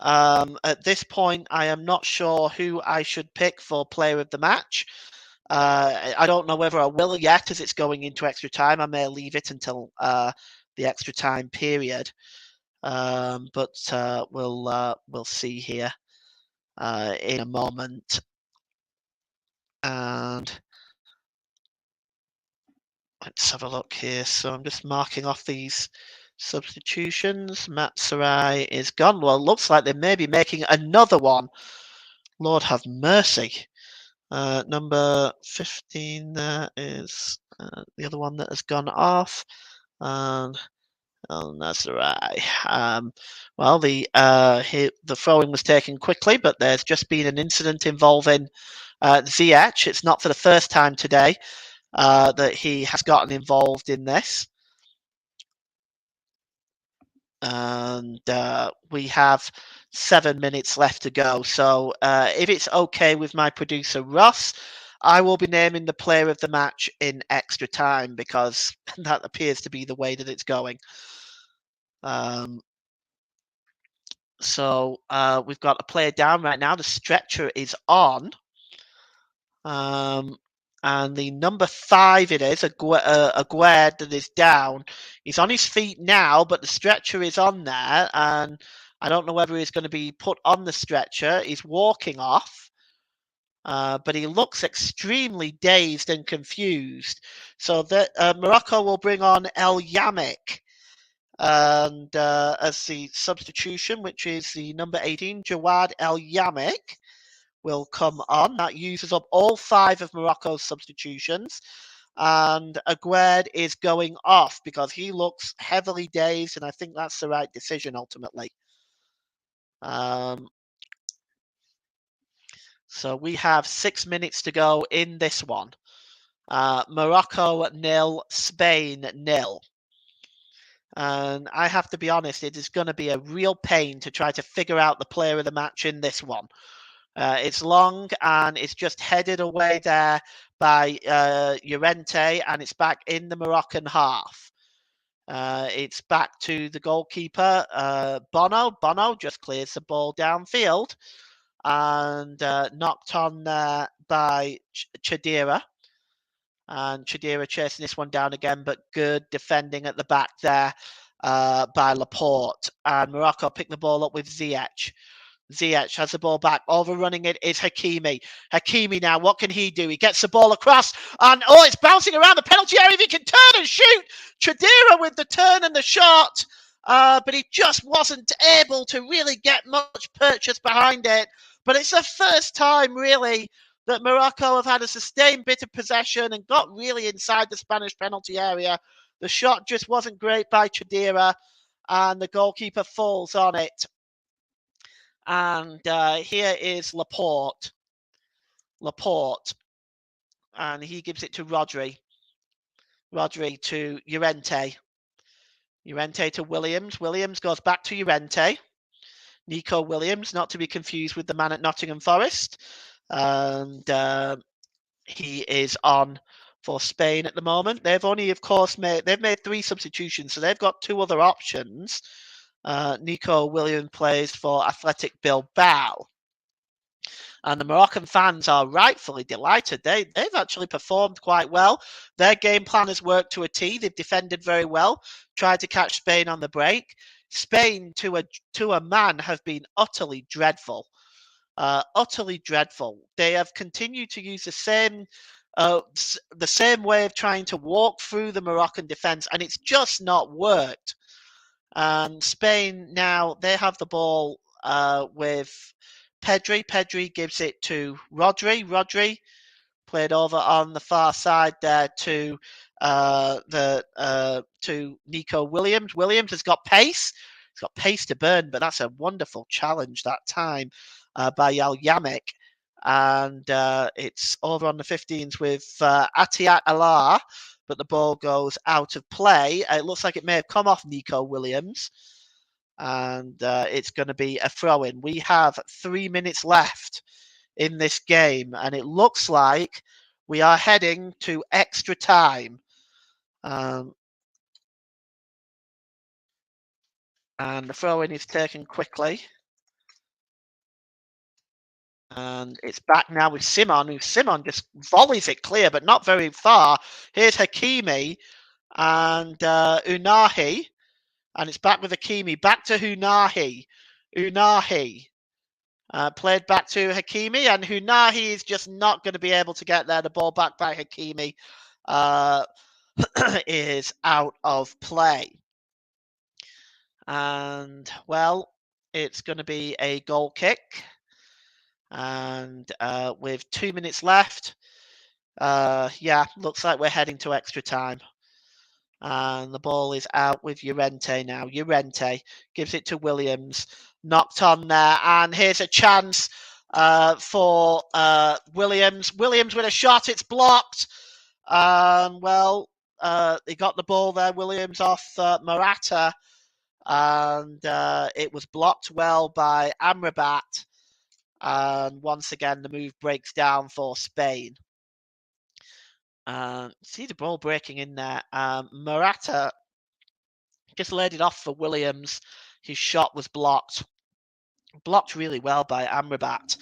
At this point, I am not sure who I should pick for player of the match. I don't know whether I will yet, as it's going into extra time. I may leave it until the extra time period, but we'll see here in a moment. And let's have a look here. So I'm just marking off these substitutions. Matsurai is gone. Well, it looks like they may be making another one. Lord have mercy. Number 15 there is the other one that has gone off. And El Nasrai. Well, the throwing was taken quickly, but there's just been an incident involving Ziyech. It's not for the first time today. that he has gotten involved in this. And we have 7 minutes left to go. So if it's okay with my producer, Ross, I will be naming the player of the match in extra time, because that appears to be the way that it's going. So we've got a player down right now. The stretcher is on. And the number 5 it is, Aguerd, that is down. He's on his feet now, but the stretcher is on there. And I don't know whether he's going to be put on the stretcher. He's walking off. But he looks extremely dazed and confused. So that Morocco will bring on El Yamek and as the substitution, which is the number 18, Jawad El Yamek, will come on. That uses up all 5 of Morocco's substitutions. And Aguerd is going off because he looks heavily dazed, and I think that's the right decision ultimately. So we have 6 minutes to go in this one. Morocco 0, Spain 0. And I have to be honest, it is going to be a real pain to try to figure out the player of the match in this one. It's long and it's just headed away there by Llorente, and it's back in the Moroccan half. It's back to the goalkeeper, Bono. Bono just clears the ball downfield and knocked on there by Chadira. And Chadira chasing this one down again, but good defending at the back there by Laporte. And Morocco picked the ball up with Ziyech. Ziyech has the ball back. Overrunning it is Hakimi. Hakimi now, what can he do? He gets the ball across, and it's bouncing around the penalty area. If he can turn and shoot, Chadira with the turn and the shot, but he just wasn't able to really get much purchase behind it. But it's the first time, really, that Morocco have had a sustained bit of possession and got really inside the Spanish penalty area. The shot just wasn't great by Chadira, and the goalkeeper falls on it. And here is Laporte. And he gives it to Rodri. Rodri to Llorente. Llorente to Williams. Williams goes back to Llorente. Nico Williams, not to be confused with the man at Nottingham Forest. And he is on for Spain at the moment. They've only, of course, made 3 substitutions, so they've got 2 other options. Nico Williams plays for Athletic Bilbao. And the Moroccan fans are rightfully delighted. They've actually performed quite well. Their game plan has worked to a T. They've defended very well, tried to catch Spain on the break. Spain, to a man, have been utterly dreadful. Utterly dreadful. They have continued to use the same way of trying to walk through the Moroccan defence, and it's just not worked. And Spain now, they have the ball with Pedri. Pedri gives it to Rodri. Rodri played over on the far side there to Nico Williams. Williams has got pace. He's got pace to burn, but that's a wonderful challenge that time by El Yamek. And it's over on the 15s with Atiat Allah, but the ball goes out of play. It looks like it may have come off Nico Williams, and it's going to be a throw-in. We have 3 minutes left in this game, and it looks like we are heading to extra time. And the throw-in is taken quickly. And it's back now with Simon. Simon just volleys it clear, but not very far. Here's Hakimi and Unahi. And it's back with Hakimi. Back to Unahi. Unahi. Played back to Hakimi. And Unahi is just not going to be able to get there. The ball back by Hakimi is out of play. And, well, it's going to be a goal kick. And with 2 minutes left, looks like we're heading to extra time. And the ball is out with Llorente now. Llorente gives it to Williams. Knocked on there. And here's a chance for Williams. Williams with a shot. It's blocked. Well, he got the ball there, Williams, off Morata, and it was blocked well by Amrabat. And once again, the move breaks down for Spain. See the ball breaking in there. Morata just laid it off for Williams. His shot was blocked really well by Amrabat,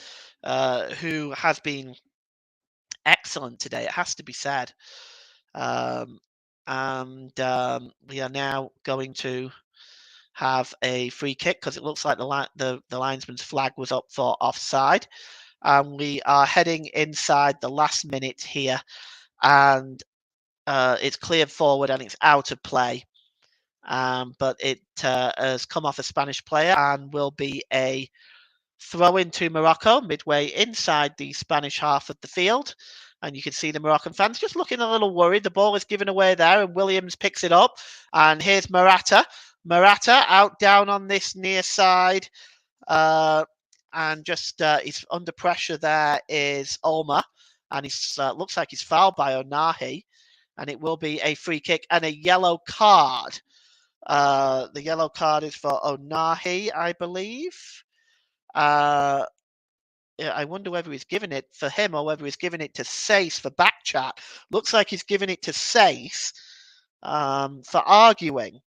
who has been excellent today, it has to be said. We are now going to have a free kick because it looks like the linesman's flag was up for offside. And we are heading inside the last minute here, and it's cleared forward and it's out of play. But it has come off a Spanish player and will be a throw into Morocco midway inside the Spanish half of the field. And you can see the Moroccan fans just looking a little worried. The ball is given away there, and Williams picks it up. And here's Morata. Morata out down on this near side. And just he's under pressure there is Olma. And he looks like he's fouled by Onahi. And it will be a free kick and a yellow card. The yellow card is for Onahi, I believe. I wonder whether he's given it for him or whether he's given it to Sace for back chat. Looks like he's given it to Sace for arguing.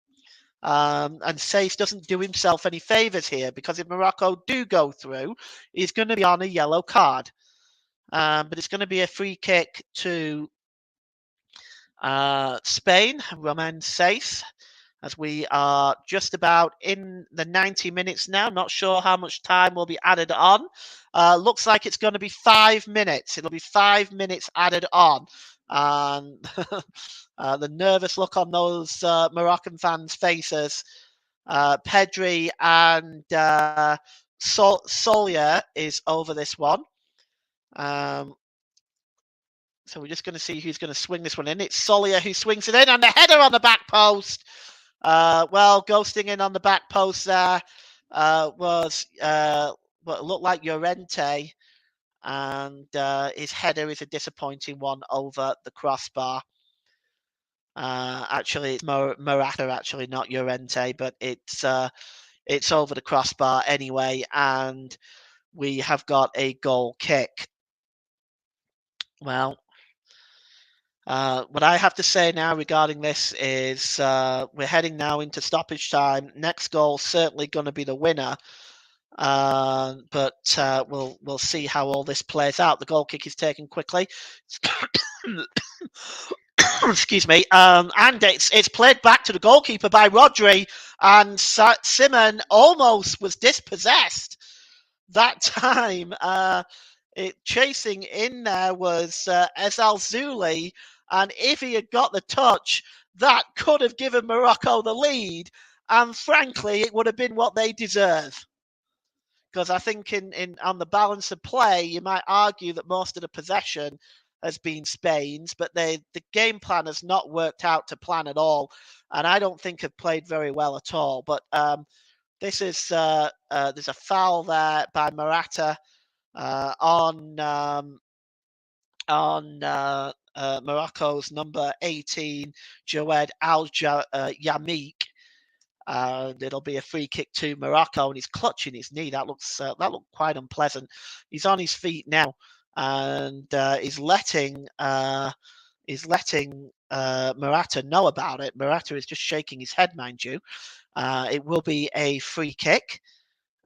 And Sace doesn't do himself any favours here, because if Morocco do go through, he's going to be on a yellow card. But it's going to be a free kick to Spain, Romain Sace, as we are just about in the 90 minutes now. Not sure how much time will be added on. Looks like it's going to be 5 minutes. It'll be 5 minutes added on. And the nervous look on those Moroccan fans' faces. Pedri and Solia is over this one. So we're just going to see who's going to swing this one in. It's Solia who swings it in, and the header on the back post. Ghosting in on the back post there was what looked like Llorente, and his header is a disappointing one over the crossbar. Actually, it's Morata, actually, not Llorente, but it's over the crossbar anyway, and we have got a goal kick. Well, what I have to say now regarding this is we're heading now into stoppage time. Next goal certainly going to be the winner, but we'll see how all this plays out. The goal kick is taken quickly. Excuse me, and it's played back to the goalkeeper by Rodri, and Simon almost was dispossessed that time. Chasing in there was Ezal Zuli, and if he had got the touch, that could have given Morocco the lead, and frankly, it would have been what they deserve. Because I think on the balance of play, you might argue that most of the possession has been Spain's, but the game plan has not worked out to plan at all, and I don't think have played very well at all. But this is there's a foul there by Morata on Morocco's number 18, Jawed Al-Yamik. It'll be a free kick to Morocco, and he's clutching his knee. That looked quite unpleasant. He's on his feet now, and he's letting Morata know about it. Morata is just shaking his head, mind you. It will be a free kick,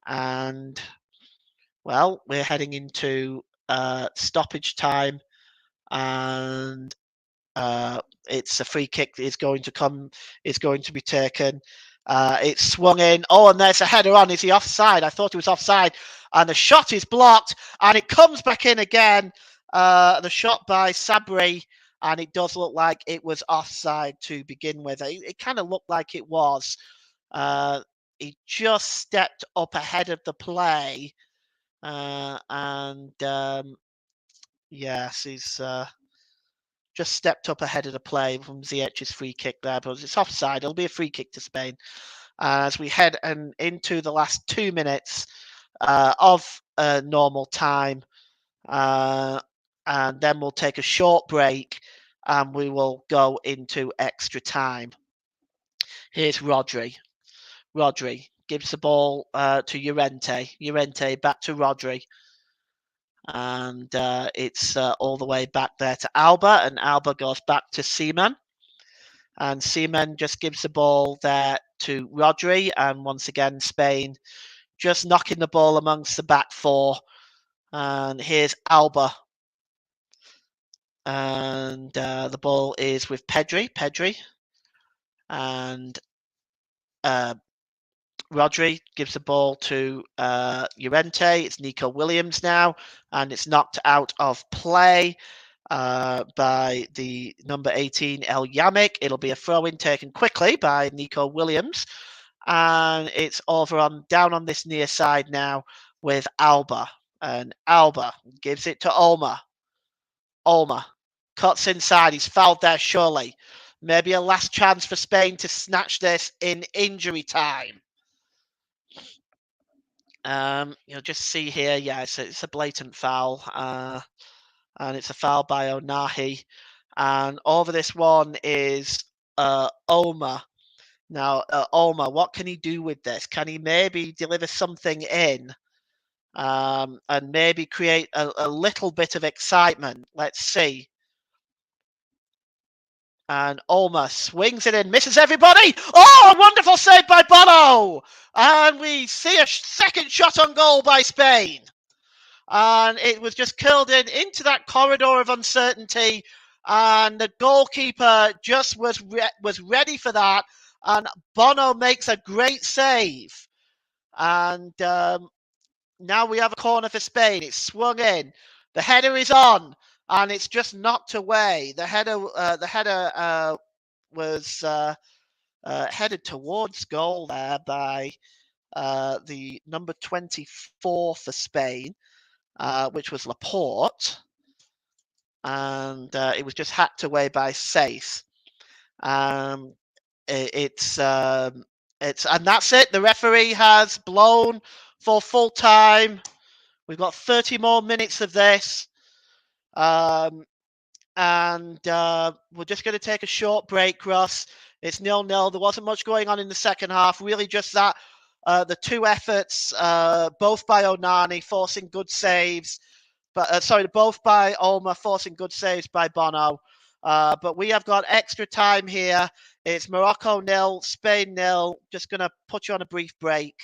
and well, we're heading into stoppage time, and it's a free kick that is going to be taken. It's swung in. Oh, and there's a header on. Is he offside? I thought he was offside. And the shot is blocked, and it comes back in again. The shot by Sabri, and it does look like it was offside to begin with. It kind of looked like it was. He just stepped up ahead of the play. Yes, he's just stepped up ahead of the play from Ziyech's free kick there, but it's offside. It'll be a free kick to Spain as we head into the last 2 minutes of normal time, and then we'll take a short break, and we will go into extra time. Here's Rodri. Rodri gives the ball to Llorente. Llorente back to Rodri. And it's all the way back there to Alba, and Alba goes back to Seaman. And Seaman just gives the ball there to Rodri, and once again, Spain just knocking the ball amongst the back four. And here's Alba. And the ball is with Pedri. And Rodri gives the ball to Llorente. It's Nico Williams now, and it's knocked out of play by the number 18, El Yamik. It'll be a throw-in taken quickly by Nico Williams, and it's down on this near side now with Alba, and Alba gives it to Olma. Olma cuts inside. He's fouled there, surely. Maybe a last chance for Spain to snatch this in injury time. You'll just see here, yeah, it's a blatant foul, and it's a foul by Onahi. And over this one is Olma. Now, Olma, what can he do with this? Can he maybe deliver something in and maybe create a little bit of excitement? Let's see. And Olma swings it in, misses everybody. Oh, a wonderful save by Bono. And we see a second shot on goal by Spain. And it was just curled into that corridor of uncertainty. And the goalkeeper just was ready for that. And Bono makes a great save. And now we have a corner for Spain. It's swung in. The header is on. And it's just knocked away. The header was headed towards goal there by the number 24 for Spain, which was Laporte. And it was just hacked away by Sace. And that's it. The referee has blown for full time. We've got 30 more minutes of this. And we're just going to take a short break, Ross. It's 0-0. There wasn't much going on in the second half. Really just that, the two efforts, both by Onani, forcing good saves. Both by Olma, forcing good saves by Bono. But we have got extra time here. It's Morocco 0, Spain 0. Just going to put you on a brief break.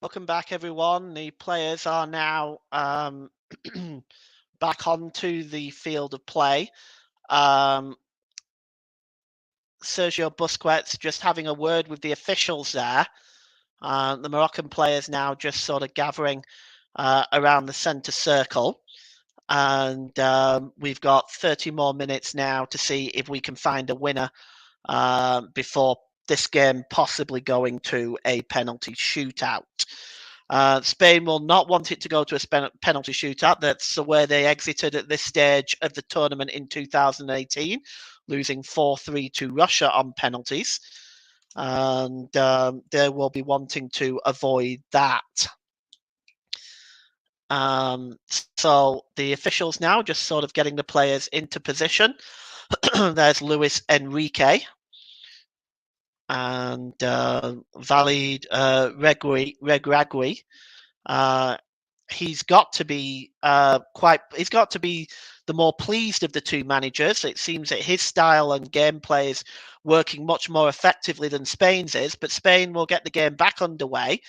Welcome back, everyone. The players are now back onto the field of play. Sergio Busquets just having a word with the officials there. The Moroccan players now just sort of gathering around the centre circle. And we've got 30 more minutes now to see if we can find a winner before this game possibly going to a penalty shootout. Spain will not want it to go to a penalty shootout. That's where they exited at this stage of the tournament in 2018, losing 4-3 to Russia on penalties. And they will be wanting to avoid that. So the officials now just sort of getting the players into position. There's Luis Enrique and Valid Regragui. He's got to be he's got to be the more pleased of the two managers. It seems that his style and gameplay is working much more effectively than Spain's is, but Spain will get the game back underway.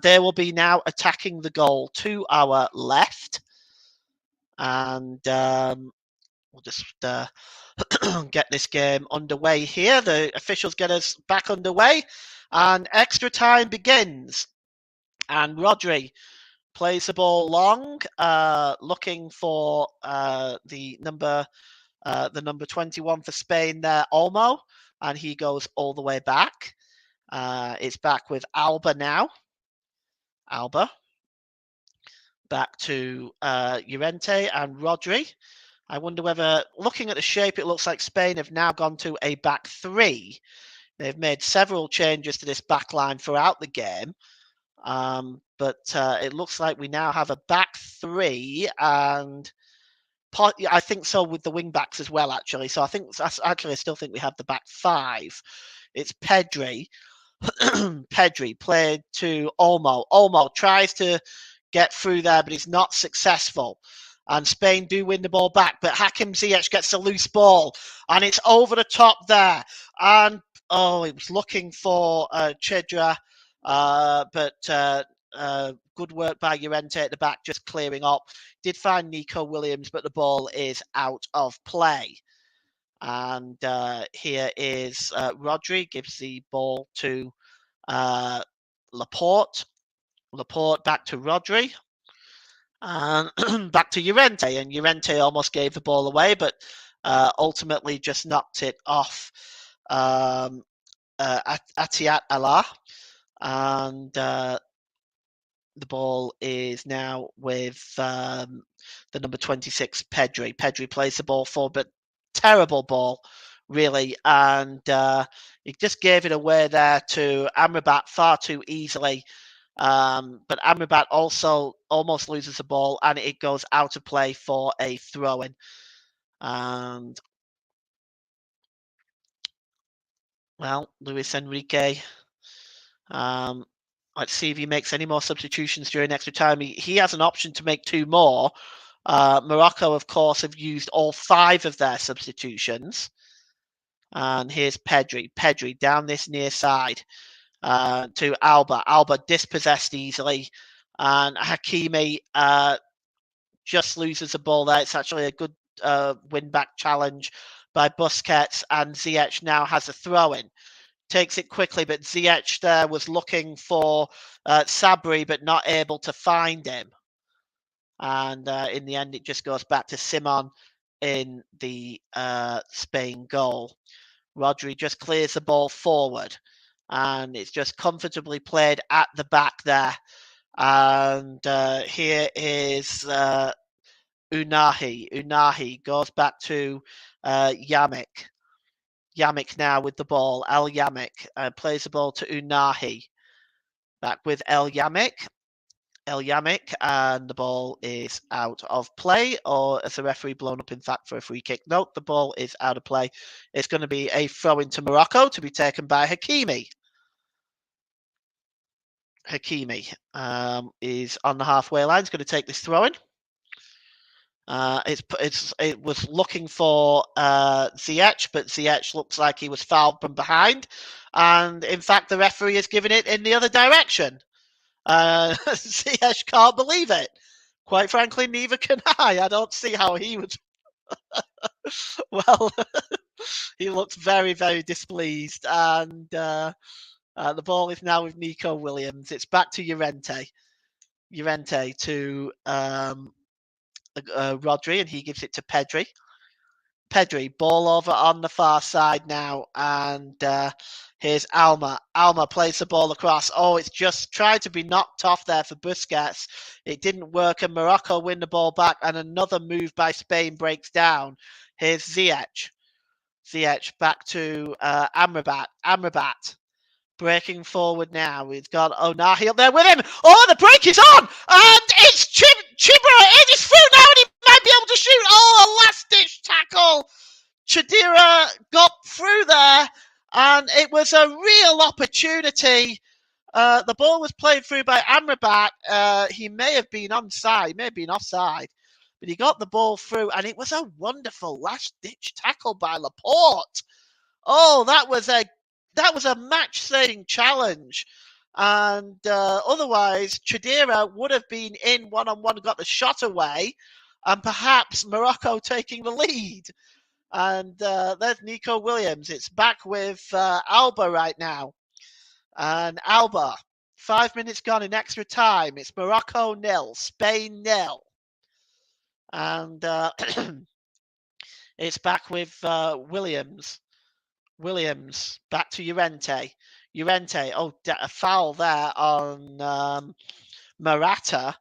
They will be now attacking the goal to our left. And we'll just get this game underway here. The officials get us back underway. And extra time begins. And Rodri plays the ball long, looking for the number 21 for Spain there, Olmo. And he goes all the way back. It's back with Alba now. Alba. Back to Llorente and Rodri. I wonder whether, looking at the shape, it looks like Spain have now gone to a back three. They've made several changes to this back line throughout the game. But it looks like we now have a back three, and I think so with the wing backs as well, actually. So I still think we have the back five. It's Pedri. Pedri played to Olmo. Olmo tries to get through there, but he's not successful. And Spain do win the ball back, but Hakim Ziyech gets a loose ball, and it's over the top there. And it was looking for Chedra, but good work by Llorente at the back, just clearing up. Did find Nico Williams, but the ball is out of play. And here is Rodri, gives the ball to Laporte. Laporte back to Rodri. And back to Llorente. And Llorente almost gave the ball away, but ultimately just knocked it off Atiat Allah. And the ball is now with the number 26, Pedri. Pedri plays the ball forward, but terrible ball, really. And he just gave it away there to Amrabat far too easily. But Amrabat also almost loses the ball, and it goes out of play for a throw-in. And, well, Luis Enrique, let's see if he makes any more substitutions during extra time. He has an option to make two more. Morocco, of course, have used all 5 of their substitutions. And here's Pedri. Pedri down this near side to Alba. Alba dispossessed easily. And Hakimi just loses the ball there. It's actually a good win-back challenge by Busquets. And Ziyech now has a throw-in. Takes it quickly, but Ziyech there was looking for Sabri, but not able to find him. And in the end, it just goes back to Simon in the Spain goal. Rodri just clears the ball forward, and it's just comfortably played at the back there. And here is Unahi. Unahi goes back to Yamik. Yamik now with the ball. El Yamik plays the ball to Unahi. Back with El Yamik. El Yamik, and the ball is out of play, or as the referee blown up, in fact, for a free kick. Note, the ball is out of play. It's going to be a throw into Morocco to be taken by Hakimi. Hakimi is on the halfway line. He's going to take this throw in. It was looking for Ziyech, but Ziyech looks like he was fouled from behind. And in fact, the referee has given it in the other direction. Ziyech can't believe it. Quite frankly, neither can I. I don't see how he would. Well, he looks very, very displeased. And the ball is now with Nico Williams. It's back to Llorente. Llorente to Rodri, and he gives it to Pedri. Pedri, ball over on the far side now, and here's Alma. Alma plays the ball across. Oh, it's just tried to be knocked off there for Busquets. It didn't work, and Morocco win the ball back, and another move by Spain breaks down. Here's Ziyech. Ziyech back to Amrabat. Amrabat breaking forward now. He's got Onahi up there with him. Oh, the break is on, and it's Chibra. It is through now, and he might be able to shoot. Oh, a last-ditch tackle. Chidira got through there, and it was a real opportunity. The ball was played through by Amrabat. He may have been onside, may have been offside, but he got the ball through, and it was a wonderful last-ditch tackle by Laporte. Oh, that was a match-saving challenge. And otherwise, Chidira would have been in one-on-one, got the shot away, and perhaps Morocco taking the lead. And there's Nico Williams. It's back with Alba right now. And Alba, 5 minutes gone in extra time. It's Morocco 0, Spain 0. And it's back with Williams. Williams back to Llorente. Llorente, a foul there on Morata.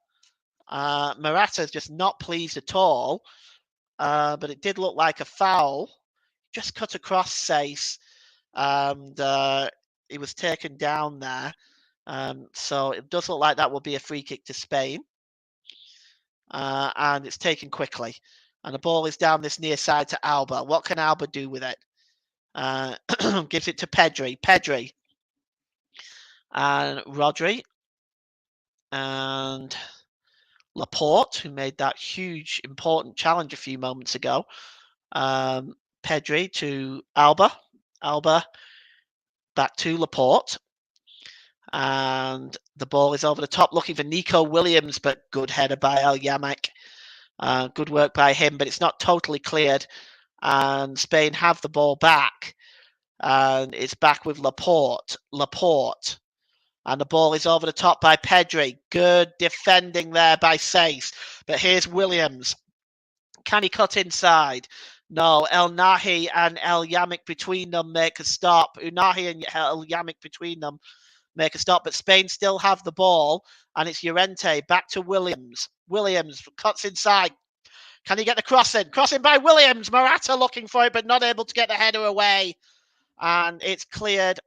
Morata's just not pleased at all, but it did look like a foul. Just cut across Sace, and he was taken down there. So it does look like that will be a free kick to Spain. And it's taken quickly. And the ball is down this near side to Alba. What can Alba do with it? Gives it to Pedri. Pedri. And Rodri. And Laporte, who made that huge, important challenge a few moments ago. Pedri to Alba. Alba back to Laporte. And the ball is over the top, looking for Nico Williams, but good header by El Yamek. Good work by him, but it's not totally cleared. And Spain have the ball back. And it's back with Laporte. Laporte. And the ball is over the top by Pedri. Good defending there by Sace. But here's Williams. Can he cut inside? No. El Nahi and El Yamek between them make a stop. Unahi and El Yamek between them make a stop. But Spain still have the ball. And it's Llorente back to Williams. Williams cuts inside. Can he get the crossing? Crossing by Williams. Morata looking for it, but not able to get the header away. And it's cleared.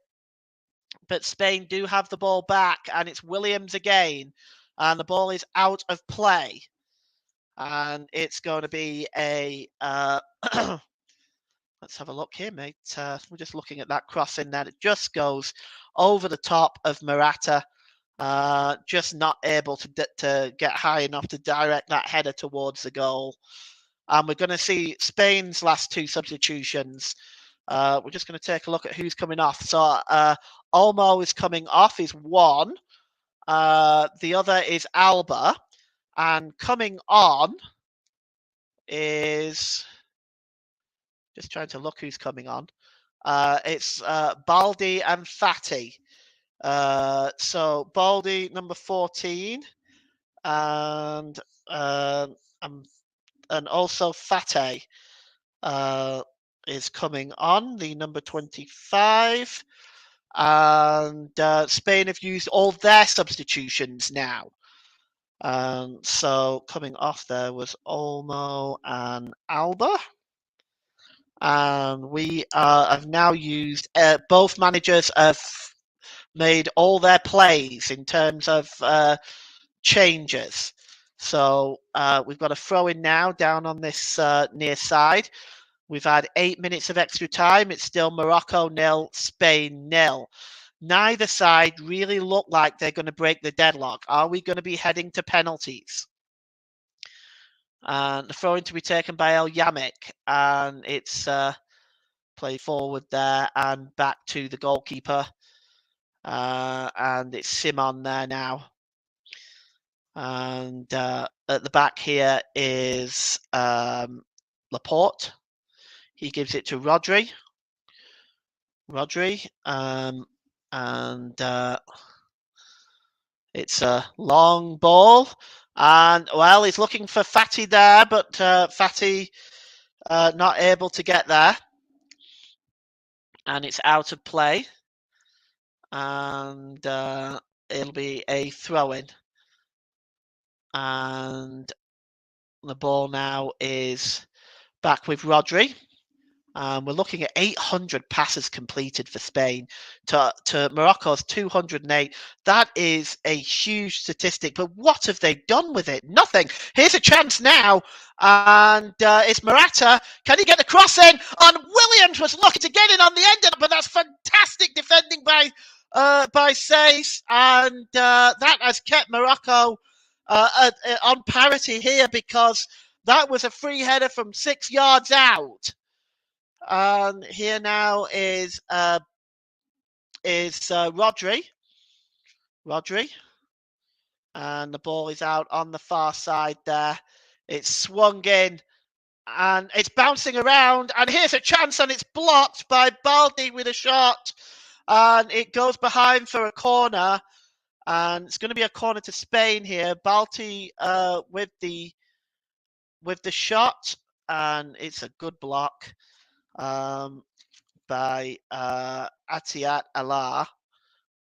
But Spain do have the ball back, and it's Williams again. And the ball is out of play. And it's going to be a... let's have a look here, mate. We're just looking at that crossing there. It just goes over the top of Morata. Just not able to get high enough to direct that header towards the goal. And we're going to see Spain's last two substitutions. We're just going to take a look at who's coming off. So Olmo is coming off, is one. The other is Alba. And coming on is... Just trying to look who's coming on. It's Baldi and Fati. So Baldi, number 14. And also Fati is coming on, the number 25. And Spain have used all their substitutions now. So coming off there was Olmo and Alba. And we have now used, both managers have made all their plays in terms of changes. So we've got a throw in now down on this near side. We've had 8 minutes of extra time. It's still Morocco 0, Spain 0. Neither side really look like they're going to break the deadlock. Are we going to be heading to penalties? And the throw in to be taken by El Yamek. And it's played forward there and back to the goalkeeper. And it's Simon there now. And at the back here is Laporte. He gives it to Rodri. And it's a long ball. And, well, he's looking for Fatty there, but Fatty not able to get there. And it's out of play. And it'll be a throw-in. And the ball now is back with Rodri. We're looking at 800 passes completed for Spain to Morocco's 208. That is a huge statistic, but what have they done with it? Nothing. Here's a chance now, and it's Morata. Can he get the cross in? And Williams was lucky to get in on the end of it, but that's fantastic defending by Saïs, and that has kept Morocco on parity here, because that was a free header from 6 yards out. And here now is Rodri. And the ball is out on the far side there. It's swung in and it's bouncing around. And here's a chance, and it's blocked by Baldi with a shot. And it goes behind for a corner. And it's going to be a corner to Spain here. Balti with the shot, and it's a good block. By Atiat Allah.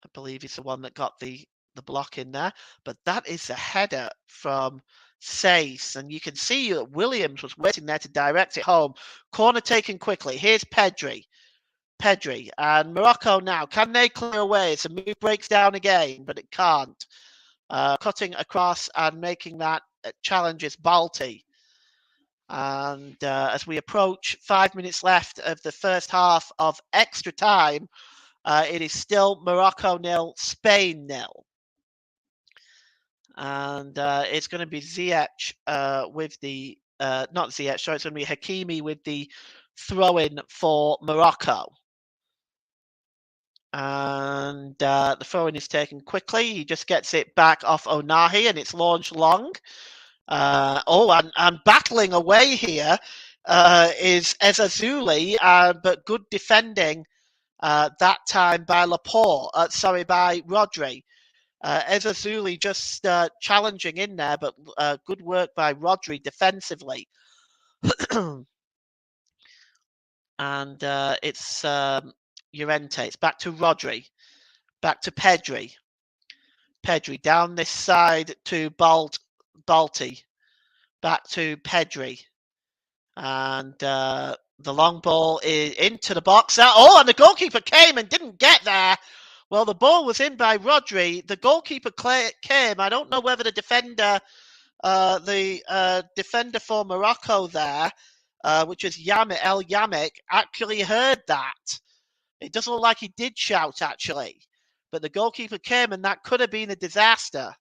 I believe he's the one that got the block in there. But that is a header from Saïs. And you can see that Williams was waiting there to direct it home. Corner taken quickly. Here's Pedri. And Morocco now. Can they clear away? So move breaks down again, but it can't. Cutting across and making that challenge is Balti. And as we approach 5 minutes left of the first half of extra time, it is still Morocco 0, Spain 0. And it's going to be Ziyech with the, not Ziyech, sorry, it's going to be Hakimi with the throw-in for Morocco. And the throw-in is taken quickly. He just gets it back off Onahi, and it's launched long. And battling away here is Ezazuli, but good defending that time by by Rodri. Ezazuli just challenging in there, but good work by Rodri defensively. And it's Llorente. It's back to Rodri. Back to Pedri. Down this side to Balti. Back to Pedri. And the long ball is into the box. And the goalkeeper came and didn't get there. Well, the ball was in by Rodri. The goalkeeper came. I don't know whether the defender for Morocco there, which is El Yamek, actually heard that. It doesn't look like he did shout, actually. But the goalkeeper came, and that could have been a disaster.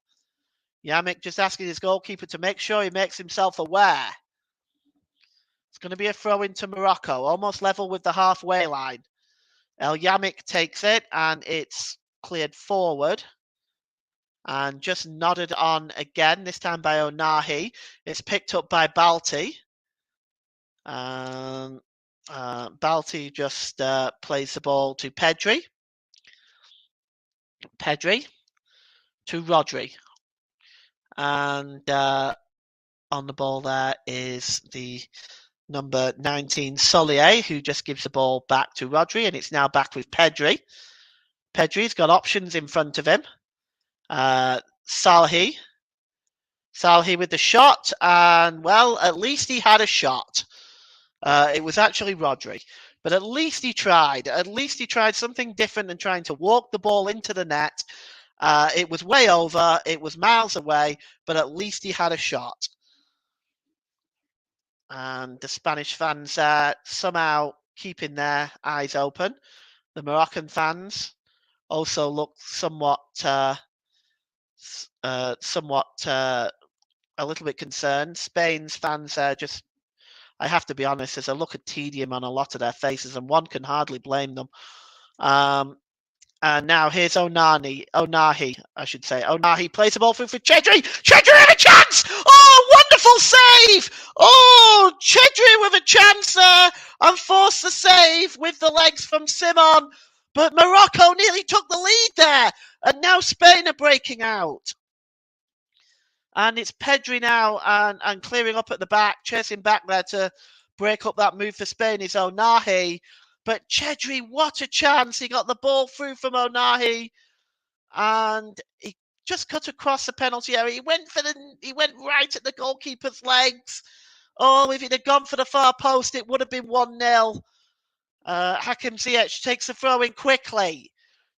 Yamek just asking his goalkeeper to make sure he makes himself aware. It's going to be a throw into Morocco, almost level with the halfway line. El Yamek takes it, and it's cleared forward. And just nodded on again, this time by Onahi. It's picked up by Balti. Balti just plays the ball to Pedri. To Rodri. And on the ball there is the number 19, Solier, who just gives the ball back to Rodri, and it's now back with Pedri. Pedri's got options in front of him. Salhi with the shot, and, well, at least he had a shot. It was actually Rodri, but at least he tried. At least he tried something different than trying to walk the ball into the net. It was way over. It was miles away, but at least he had a shot. And the Spanish fans are somehow keeping their eyes open. The Moroccan fans also look somewhat a little bit concerned. Spain's fans are just, I have to be honest, there's a look of tedium on a lot of their faces, and one can hardly blame them. And now here's Onahi, I should say. Onahi plays the ball through for Chedri. Chedri with a chance! Oh, wonderful save! Oh, Chedri with a chance there and forced the save with the legs from Simon. But Morocco nearly took the lead there. And now Spain are breaking out. And it's Pedri now and clearing up at the back, chasing back there to break up that move for Spain is Onahi. But Chedri, what a chance. He got the ball through from Onahi and he just cut across the penalty area. He went right at the goalkeeper's legs. Oh, if he'd have gone for the far post, it would have been 1-0. Hakim Ziyech takes the throw in quickly.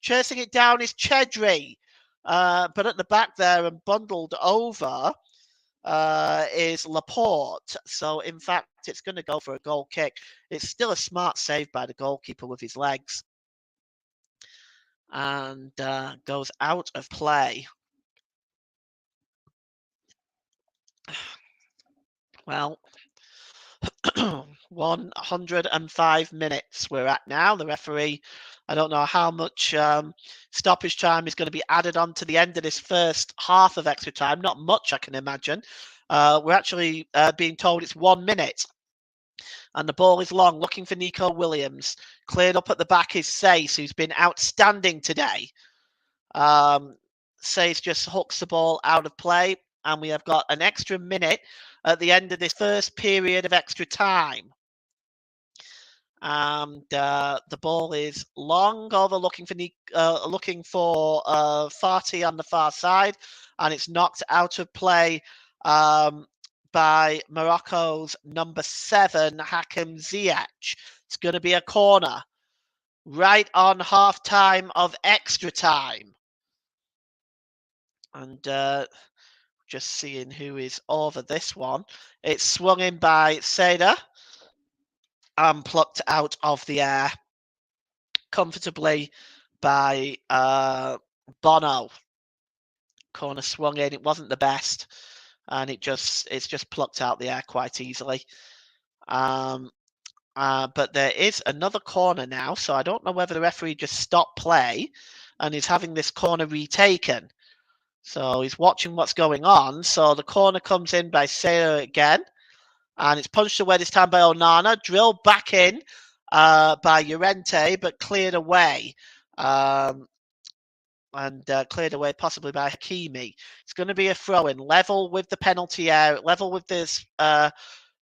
Chasing it down is Chedri. But at the back there and bundled over is Laporte. So, in fact, it's going to go for a goal kick. It's still a smart save by the goalkeeper with his legs. And goes out of play. Well, 105 minutes we're at now. The referee, I don't know how much stoppage time is going to be added on to the end of this first half of extra time. Not much, I can imagine. We're actually being told it's 1 minute. And the ball is long, looking for Nico Williams. Cleared up at the back is Sace, who's been outstanding today. Sace just hooks the ball out of play. And we have got an extra minute at the end of this first period of extra time. And the ball is long over, looking for Fati on the far side, and it's knocked out of play by Morocco's number 7, Hakim Ziyech. It's going to be a corner right on half time of extra time. And just seeing who is over this one. It's swung in by Seda and plucked out of the air comfortably by Bono. Corner swung in. It wasn't the best, and it's just plucked out the air quite easily. But there is another corner now, so I don't know whether the referee just stopped play and is having this corner retaken. So he's watching what's going on. So the corner comes in by Sayer again. And it's punched away this time by Onana. Drilled back in by Llorente, but cleared away. Cleared away possibly by Hakimi. It's going to be a throw-in. Level with the penalty area. Level with this the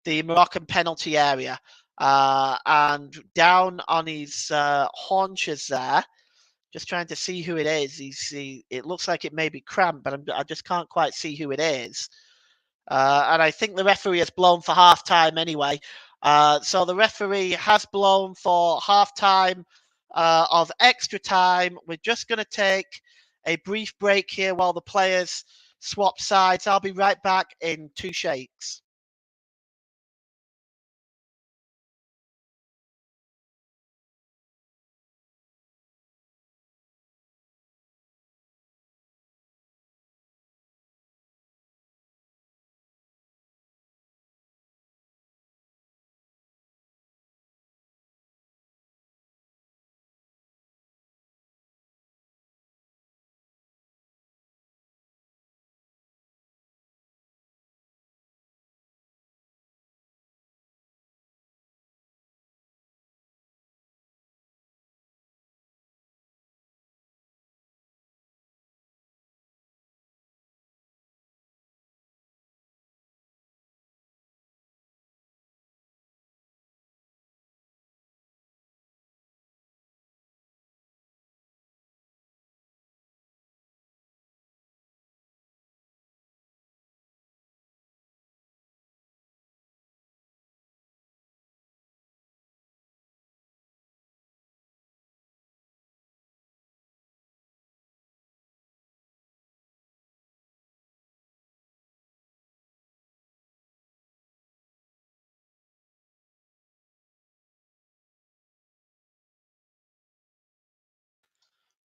Moroccan penalty area. And down on his haunches there. Just trying to see who it is. It looks like it may be Cramp, but I just can't quite see who it is. And I think the referee has blown for half-time anyway. So the referee has blown for half-time of extra time. We're just going to take a brief break here while the players swap sides. I'll be right back in 2 shakes.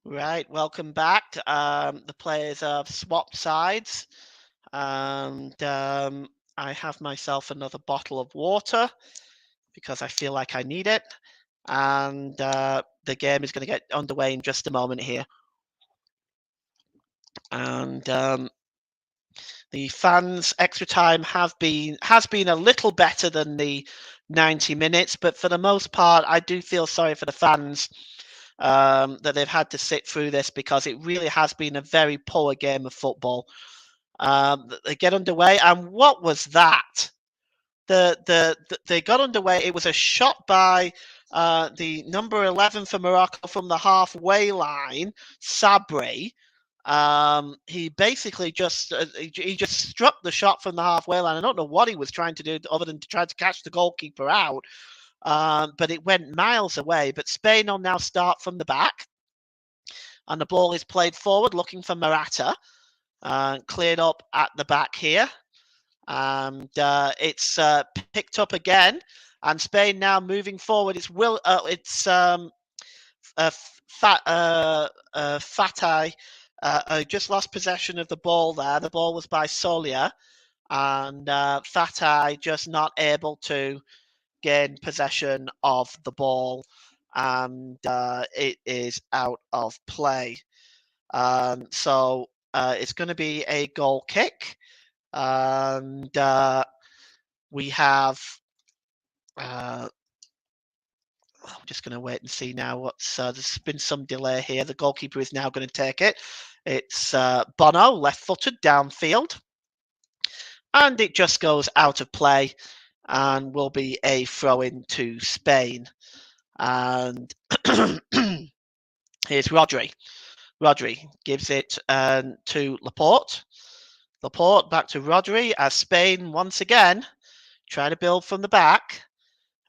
Right, welcome back. The players have swapped sides, and I have myself another bottle of water because I feel like I need it. and the game is going to get underway in just a moment here. And the fans' extra time has been a little better than the 90 minutes, but for the most part, I do feel sorry for the fans that they've had to sit through this, because it really has been a very poor game of football. They get underway, and what was that? They got underway. It was a shot by the number 11 for Morocco from the halfway line, Sabri. He basically just he just struck the shot from the halfway line. I don't know what he was trying to do other than to try to catch the goalkeeper out, but it went miles away. But Spain will now start from the back, and the ball is played forward, looking for Morata, cleared up at the back here. And it's picked up again, and Spain now moving forward. It's Fatai just lost possession of the ball there. The ball was by Solia, and Fatai just not able to gain possession of the ball, and it is out of play. So it's going to be a goal kick. And we have I'm just going to wait and see now what's there's been some delay here. The goalkeeper is now going to take it. It's Bono, left-footed, downfield, and it just goes out of play and will be a throw-in to Spain. And here's Rodri. Rodri gives it to Laporte. Laporte back to Rodri, as Spain once again try to build from the back.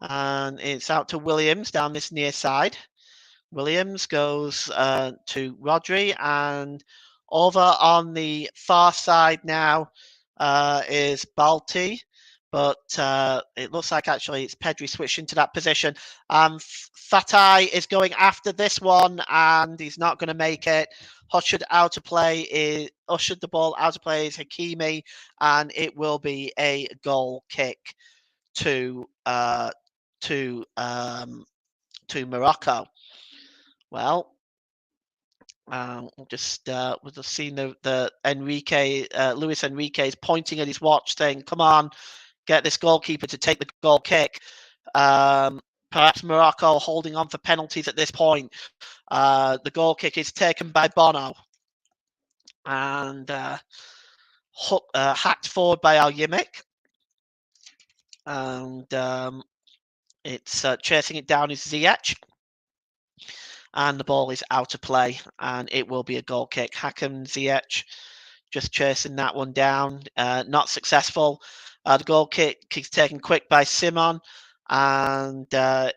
And it's out to Williams down this near side. Williams goes to Rodri, and over on the far side now is Balti. But it looks like actually it's Pedri switched into that position. Fatai is going after this one, and he's not going to make it. Ushered the ball out of play is Hakimi, and it will be a goal kick to Morocco. Well, we'll just seen the Enrique Luis Enrique is pointing at his watch, saying, "Come on, get this goalkeeper to take the goal kick." Perhaps Morocco holding on for penalties at this point. The goal kick is taken by Bono, and hacked forward by Al Yimik. And it's chasing it down is Ziyech. And the ball is out of play, and it will be a goal kick. Hakim Ziyech just chasing that one down. Not successful. The goal kick is taken quick by Simon, and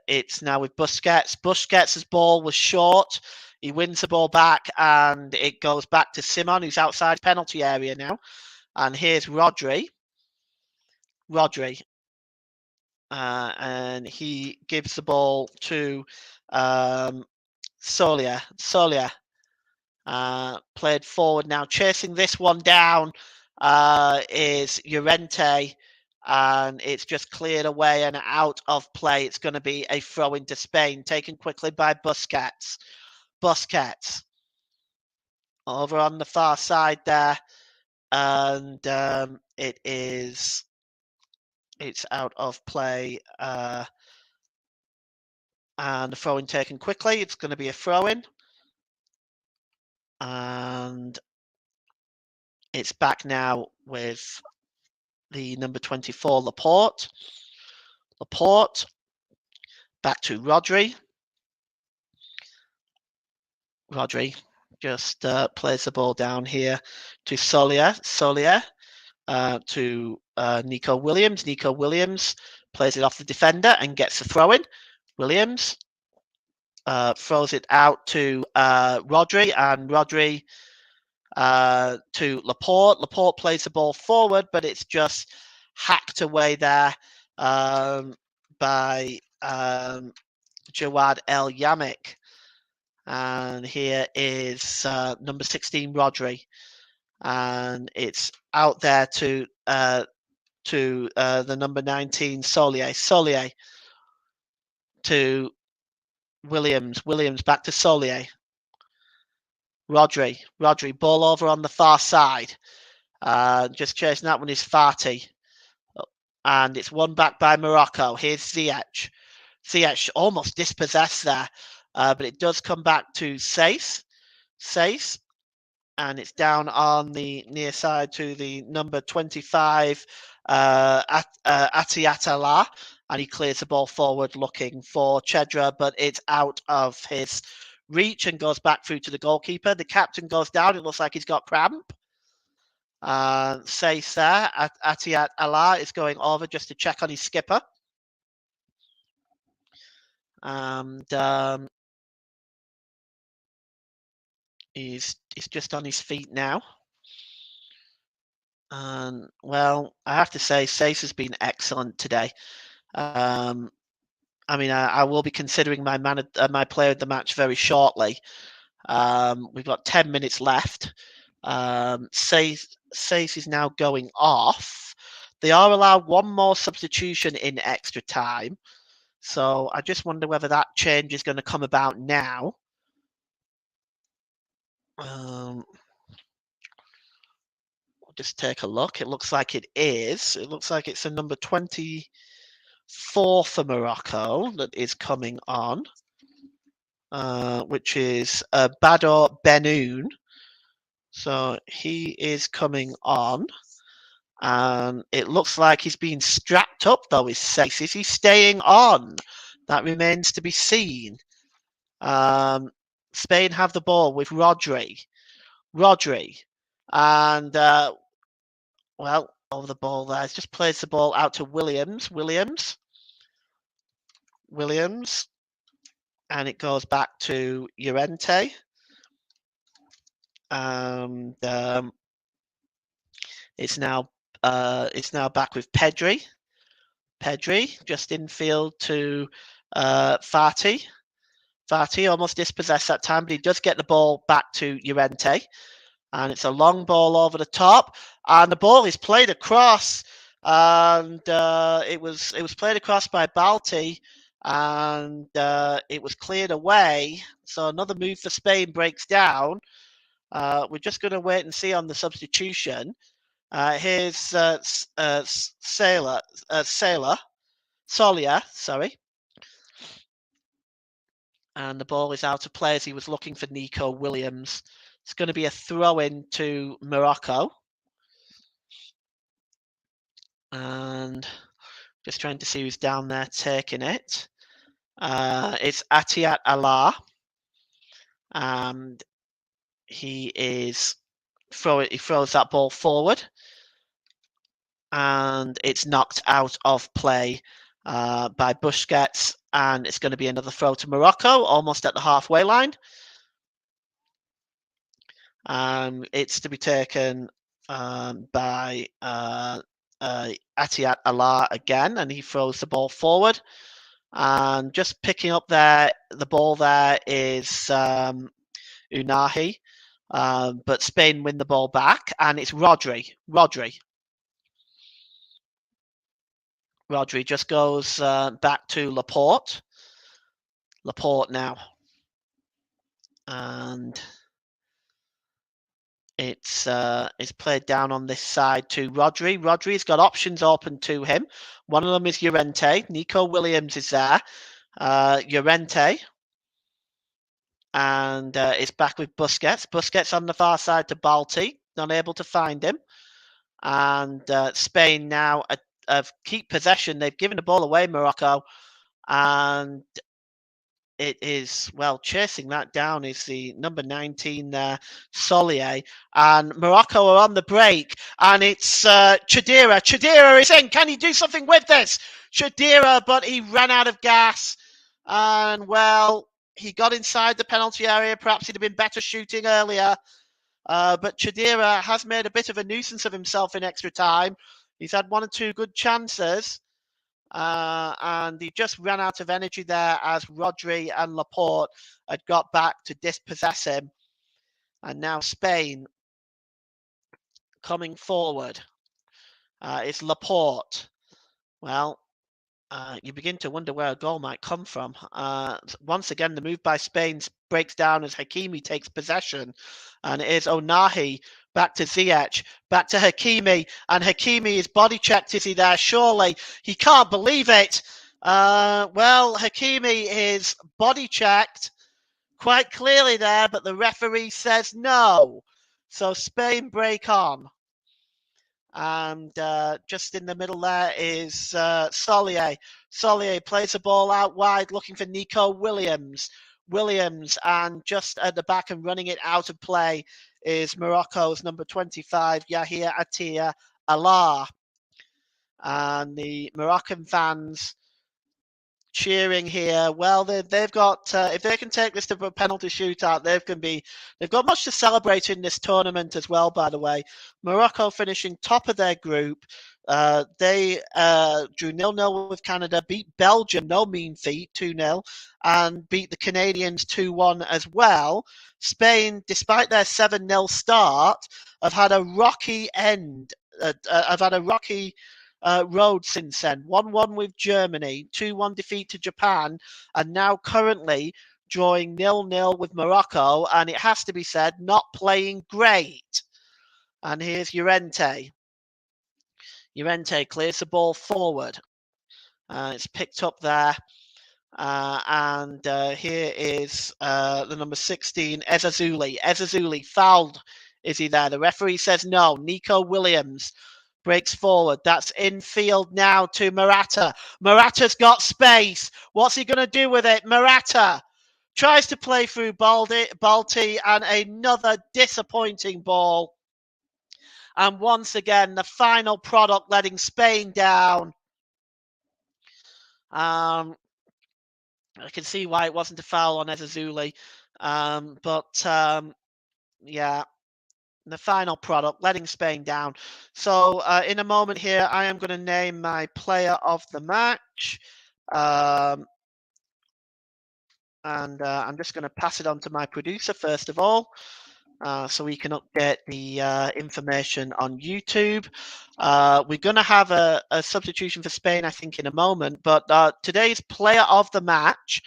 it's now with Busquets. Busquets' ball was short. He wins the ball back, and it goes back to Simon, who's outside penalty area now. And here's Rodri. And he gives the ball to Solia. Played forward now. Chasing this one down is Llorente, and it's just cleared away and out of play. It's going to be a throw into Spain, taken quickly by Busquets. Over on the far side there, and it's out of play. And the throw-in taken quickly. It's going to be a throw-in. And it's back now with the number 24, Laporte. Back to Rodri. Rodri just plays the ball down here to Solia. To Nico Williams. Nico Williams plays it off the defender and gets the throw-in. Williams throws it out to Rodri, and Rodri to Laporte. Laporte plays the ball forward, but it's just hacked away there by Jawad El Yamik. And here is number 16, Rodri, and it's out there to the number 19, Solier to Williams back to Solier. Rodri, ball over on the far side. Just chasing that one is Fati. And it's won back by Morocco. Here's Ziyech. Ziyech almost dispossessed there, but it does come back to Sace. And it's down on the near side to the number 25, Atiatala, and he clears the ball forward looking for Chedra, but it's out of his reach and goes back through to the goalkeeper. The captain goes down. It looks like he's got cramp. Sace there, Atiatala is going over just to check on his skipper. And he's just on his feet now. And well, I have to say, Sace has been excellent today. I mean, I will be considering my player of the match very shortly. We've got 10 minutes left. Sace is now going off. They are allowed one more substitution in extra time. So I just wonder whether that change is going to come about now. We'll just take a look. It looks like it is. It looks like it's a number 24 for Morocco that is coming on, which is Bador Benoun. So he is coming on. And it looks like he's being strapped up, though, is Sace. Is he staying on? That remains to be seen. Spain have the ball with Rodri. And, well, over the ball there. He's just plays the ball out to Williams. And it goes back to Llorente. And it's now back with Pedri. Just infield to Fati. Fati almost dispossessed that time, but he does get the ball back to Llorente. And it's a long ball over the top. And the ball is played across. And it was played across by Balti. And it was cleared away. So another move for Spain breaks down. We're just going to wait and see on the substitution. Here's Solier, sorry. And the ball is out of play as he was looking for Nico Williams. It's going to be a throw-in to Morocco. And just trying to see who's down there taking it. It's Atiat Allah. And he throws that ball forward. And it's knocked out of play by Busquets, and it's going to be another throw to Morocco, almost at the halfway line. It's to be taken by Atiat Allah again, and he throws the ball forward. And just picking up the ball there is Unahi, but Spain win the ball back, and it's Rodri. Rodri just goes back to Laporte. Laporte now. And it's played down on this side to Rodri. Rodri's got options open to him. One of them is Llorente. Nico Williams is there. Llorente. And it's back with Busquets. Busquets on the far side to Balti. Not able to find him. And Spain now keep possession. They've given the ball away, Morocco. And it is, well, chasing that down is the number 19 there, Solier. And Morocco are on the break. And it's Chedira. Chedira is in. Can he do something with this? Chedira, but he ran out of gas. And, well, he got inside the penalty area. Perhaps he'd have been better shooting earlier. But Chedira has made a bit of a nuisance of himself in extra time. He's had one or two good chances. And he just ran out of energy there as Rodri and Laporte had got back to dispossess him. And now Spain coming forward. It's Laporte. Well, you begin to wonder where a goal might come from. Once again, the move by Spain breaks down as Hakimi takes possession. And it is Onahi back to Ziyech, back to Hakimi. And Hakimi is body checked. Is he there? Surely. He can't believe it. Well, Hakimi is body checked quite clearly there, but the referee says no. So Spain break on. And just in the middle there is Solier. Solier plays the ball out wide, looking for Nico Williams. And just at the back and running it out of play is Morocco's number 25, Yahia Attia Allah. And the Moroccan fans cheering here. Well, they've got if they can take this to a penalty shootout, they've got much to celebrate in this tournament as well. By the way, Morocco finishing top of their group. They drew 0-0 with Canada, beat Belgium, no mean feat, 2-0, and beat the Canadians 2-1 as well. Spain, despite their 7-0 start, have had a rocky end. Road since then. 1-1 with Germany, 2-1 defeat to Japan, and now currently drawing 0-0 with Morocco, and it has to be said, not playing great. And here's Llorente. Llorente clears the ball forward. It's picked up there. And here is the number 16, Ezazuli. Ezazuli fouled. Is he there? The referee says no. Nico Williams breaks forward. That's infield now to Morata. Morata's got space. What's he going to do with it? Morata tries to play through Balti, and another disappointing ball. And once again, the final product letting Spain down. I can see why it wasn't a foul on Ezazuli. Yeah. The final product, letting Spain down. So in a moment here, I am going to name my player of the match. And I'm just going to pass it on to my producer first of all, so we can update the information on YouTube. We're going to have a substitution for Spain, I think, in a moment. But today's player of the match,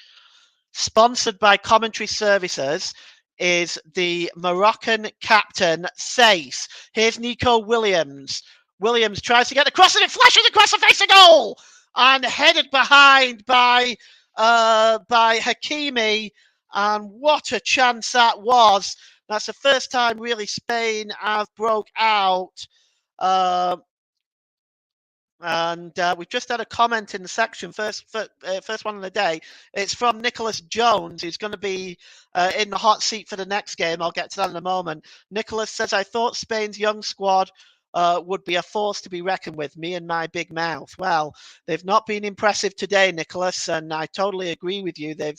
sponsored by Commentary Services, is the Moroccan captain, Saïs. Here's Nico Williams. Williams tries to get the cross, and it flashes across the face of goal, and headed behind by Hakimi. And what a chance that was. That's the first time really Spain have broke out. And we've just had a comment in the section, first one of the day. It's from Nicholas Jones, who's going to be in the hot seat for the next game. I'll get to that in a moment. Nicholas says, I thought Spain's young squad would be a force to be reckoned with, me and my big mouth. Well, they've not been impressive today, Nicholas, and I totally agree with you. They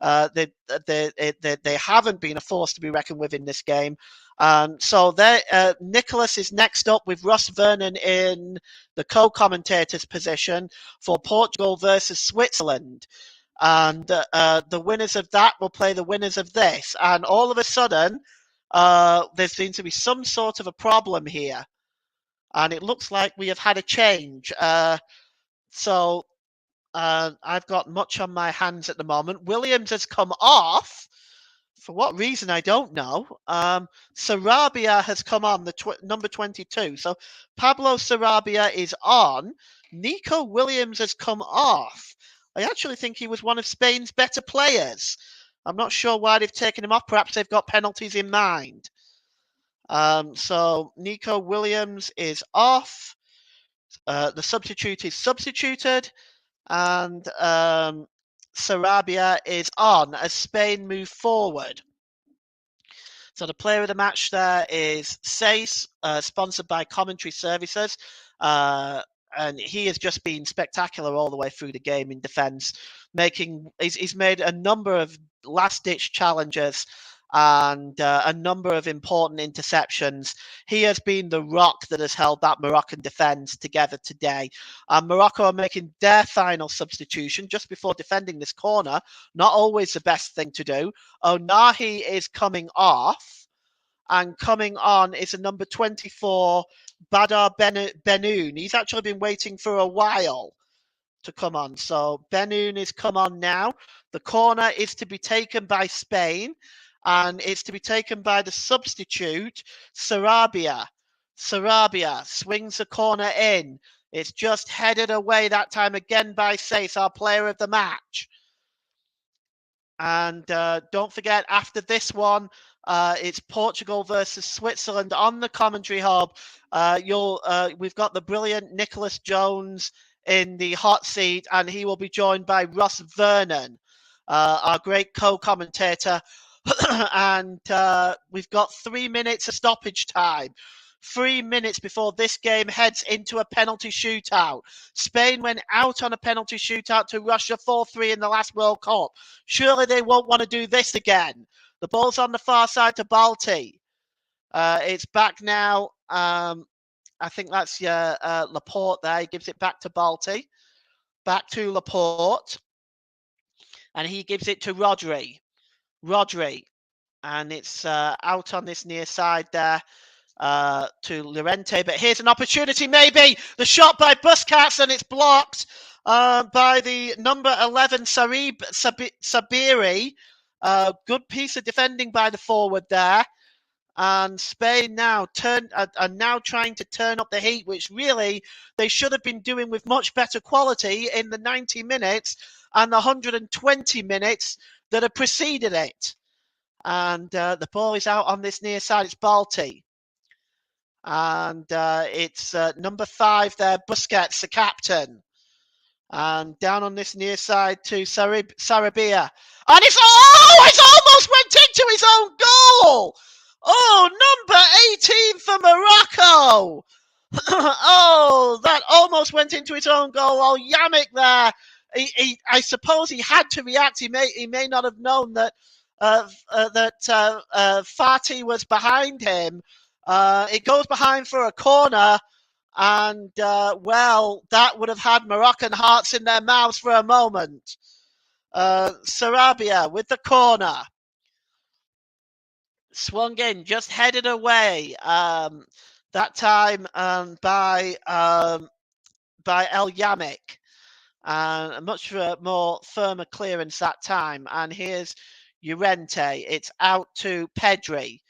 haven't been a force to be reckoned with in this game. So Nicholas is next up with Russ Vernon in the co-commentator's position for Portugal versus Switzerland. And the winners of that will play the winners of this. And all of a sudden, there seems to be some sort of a problem here. And it looks like we have had a change. So I've got much on my hands at the moment. Williams has come off. For what reason, I don't know. Sarabia has come on, the number 22. So Pablo Sarabia is on. Nico Williams has come off. I actually think he was one of Spain's better players. I'm not sure why they've taken him off. Perhaps they've got penalties in mind. So Nico Williams is off. The substitute is substituted. And Sarabia is on as Spain move forward. So the player of the match there is Saïs, sponsored by Commentary Services. And he has just been spectacular all the way through the game in defence. He's made a number of last-ditch challenges and a number of important interceptions. He has been the rock that has held that Moroccan defence together today. Morocco are making their final substitution just before defending this corner. Not always the best thing to do. Onahi is coming off, and coming on is a number 24, Badar Benoun. He's actually been waiting for a while to come on. So Benoon is come on now. The corner is to be taken by Spain, and it's to be taken by the substitute, Sarabia. Sarabia swings the corner in. It's just headed away that time again by Sace, our player of the match. And don't forget, after this one, it's Portugal versus Switzerland on the commentary hub. We've got the brilliant Nicholas Jones in the hot seat, and he will be joined by Ross Vernon, our great co-commentator. And we've got 3 minutes of stoppage time. 3 minutes before this game heads into a penalty shootout. Spain went out on a penalty shootout to Russia 4-3 in the last World Cup. Surely they won't want to do this again. The ball's on the far side to Balti. It's back now. I think that's Laporte there. He gives it back to Balti. Back to Laporte. And he gives it to Rodri. Rodri. And it's out on this near side there. To Llorente, but here's an opportunity, maybe the shot by Busquets, and it's blocked by the number 11 Sabiri. Good piece of defending by the forward there, and Spain now are now trying to turn up the heat, which really they should have been doing with much better quality in the 90 minutes and the 120 minutes that have preceded it. And the ball is out on this near side. It's Balti. And it's number 5 there, Busquets, the captain. And down on this near side to Sarabia. And it's almost went into his own goal. Oh, number 18 for Morocco. Oh, that almost went into his own goal. Oh, Yamik there. I suppose he had to react. He may not have known that Fati was behind him. It goes behind for a corner, and well, that would have had Moroccan hearts in their mouths for a moment. Sarabia with the corner. Swung in, just headed away. That time by El Yamik. A much more firmer clearance that time. And here's Llorente. It's out to Pedri.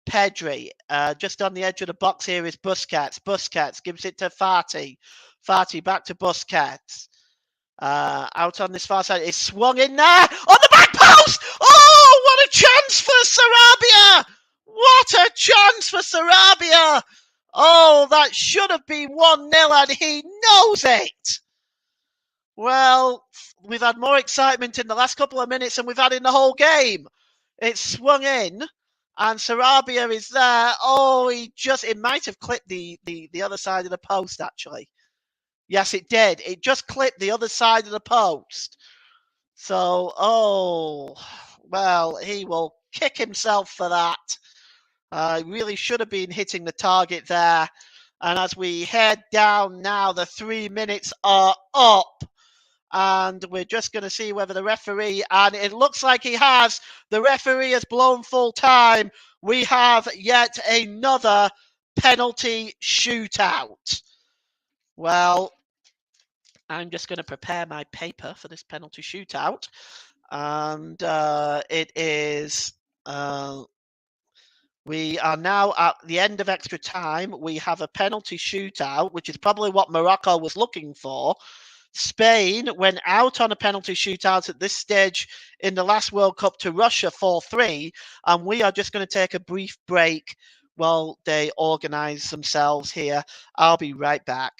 Pedri, just on the edge of the box here is Busquets. Busquets gives it to Fati. Fati back to Busquets. Out on this far side. It's swung in there on the back post. Oh, what a chance for Sarabia. What a chance for Sarabia. Oh, that should have been 1-0 and he knows it. Well, we've had more excitement in the last couple of minutes than we've had in the whole game. It's swung in. And Sarabia is there. Oh, it might have clipped the other side of the post, actually. Yes, it did. It just clipped the other side of the post. So, well, he will kick himself for that. Really should have been hitting the target there. And as we head down now, the 3 minutes are up. And we're just going to see whether the referee, and it looks like he has, the referee has blown full time. We have yet another penalty shootout. Well, I'm just going to prepare my paper for this penalty shootout. And it is, we are now at the end of extra time. We have a penalty shootout, which is probably what Morocco was looking for. Spain went out on a penalty shootout at this stage in the last World Cup to Russia 4-3, and we are just going to take a brief break while they organise themselves here. I'll be right back.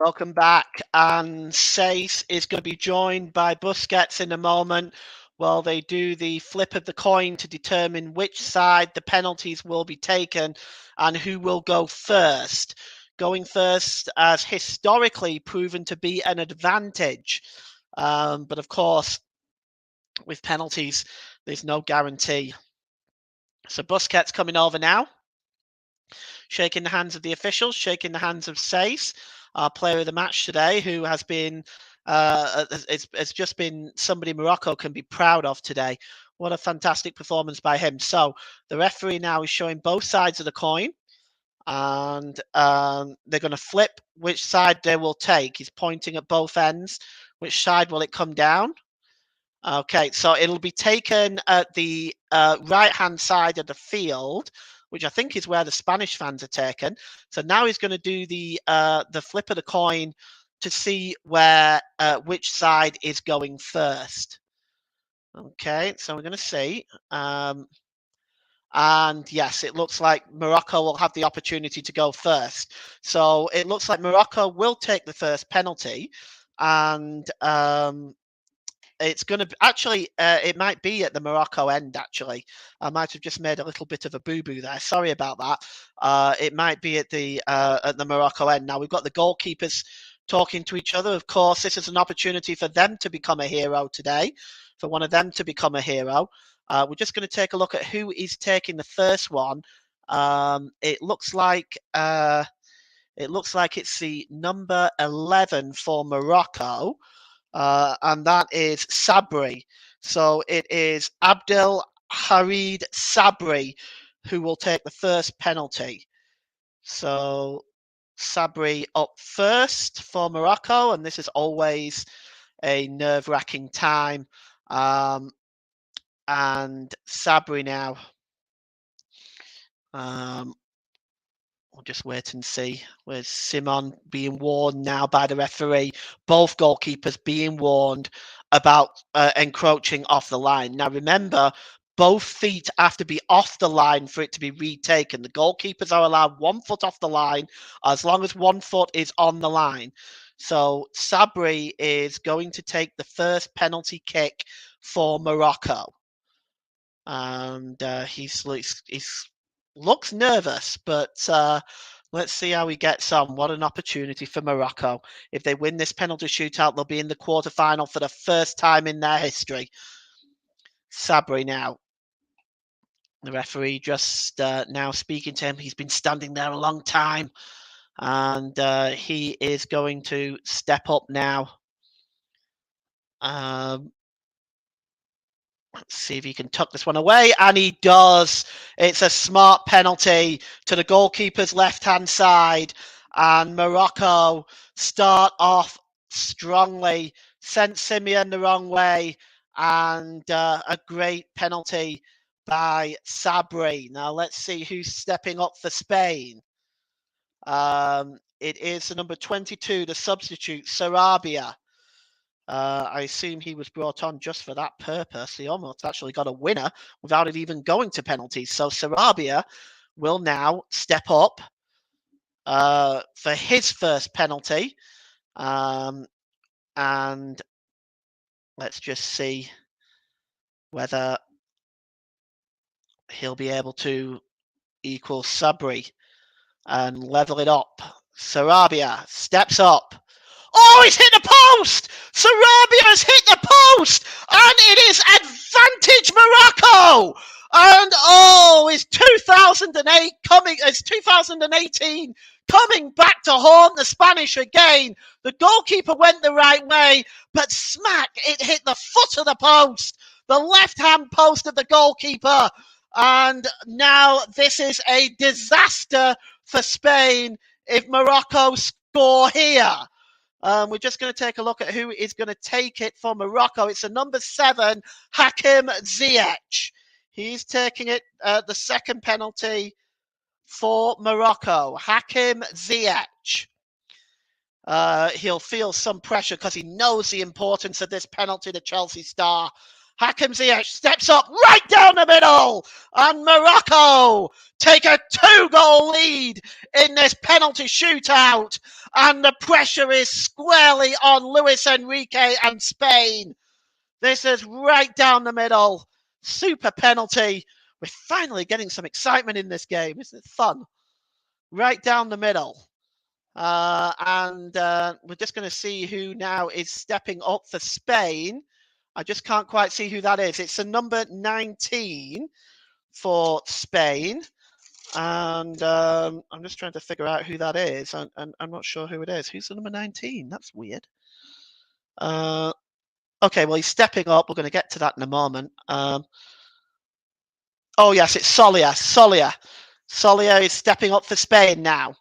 Welcome back. And Sace is going to be joined by Busquets in a moment while they do the flip of the coin to determine which side the penalties will be taken and who will go first. Going first has historically proven to be an advantage. But of course, with penalties, there's no guarantee. So Busquets coming over now, shaking the hands of the officials, shaking the hands of Sace, our player of the match today, who has been, it's just been somebody Morocco can be proud of today. What a fantastic performance by him. So the referee now is showing both sides of the coin, and they're going to flip which side they will take. He's pointing at both ends. Which side will it come down? Okay, so it'll be taken at the right-hand side of the field, which I think is where the Spanish fans are taken. So now he's going to do the flip of the coin to see where which side is going first. Okay, so we're going to see. And yes, it looks like Morocco will have the opportunity to go first. So it looks like Morocco will take the first penalty, and it's going to actually, it might be at the Morocco end, actually. I might have just made a little bit of a boo-boo there. Sorry about that. It might be at the Morocco end. Now, we've got the goalkeepers talking to each other. Of course, this is an opportunity for them to become a hero today, for one of them to become a hero. We're just going to take a look at who is taking the first one. It looks like it's the number 11 for Morocco. And that is Sabri. So it is Abdel Harid Sabri who will take the first penalty. So Sabri up first for Morocco, and this is always a nerve-wracking time. And Sabri now. We'll just wait and see. Where's Simon being warned now by the referee? Both goalkeepers being warned about encroaching off the line. Now remember, both feet have to be off the line for it to be retaken. The goalkeepers are allowed 1 foot off the line as long as 1 foot is on the line. So Sabri is going to take the first penalty kick for Morocco. And he's looks nervous, but let's see how he gets on. What an opportunity for Morocco. If they win this penalty shootout, they'll be in the quarterfinal for the first time in their history. Sabri now. The referee just now speaking to him. He's been standing there a long time, and he is going to step up now. Let's see if he can tuck this one away, and he does. It's a smart penalty to the goalkeeper's left-hand side, and Morocco start off strongly, sent Simeon the wrong way, and a great penalty by Sabri. Now let's see who's stepping up for Spain. It is the number 22, the substitute, Sarabia. I assume he was brought on just for that purpose. He almost actually got a winner without it even going to penalties. So Sarabia will now step up for his first penalty. And let's just see whether he'll be able to equal Sabri and level it up. Sarabia steps up. Oh, he's hit the post! Sarabia has hit the post! And it is advantage Morocco! And oh, it's 2018 coming back to haunt the Spanish again. The goalkeeper went the right way, but smack, it hit the foot of the post, the left-hand post of the goalkeeper. And now this is a disaster for Spain if Morocco score here. We're just going to take a look at who is going to take it for Morocco. It's a number 7, Hakim Ziyech. He's taking it, the second penalty for Morocco. Hakim Ziyech. He'll feel some pressure because he knows the importance of this penalty, the Chelsea star. Hakim Ziyech steps up right down the middle, and Morocco take a 2-goal lead in this penalty shootout, and the pressure is squarely on Luis Enrique and Spain. This is right down the middle. Super penalty. We're finally getting some excitement in this game. Isn't it fun? Right down the middle. And we're just going to see who now is stepping up for Spain. I just can't quite see who that is. It's a number 19 for Spain. And I'm just trying to figure out who that is. And I'm not sure who it is. Who's the number 19? That's weird. Okay, well, he's stepping up. We're going to get to that in a moment. Oh, yes, it's Solia. Solia is stepping up for Spain now.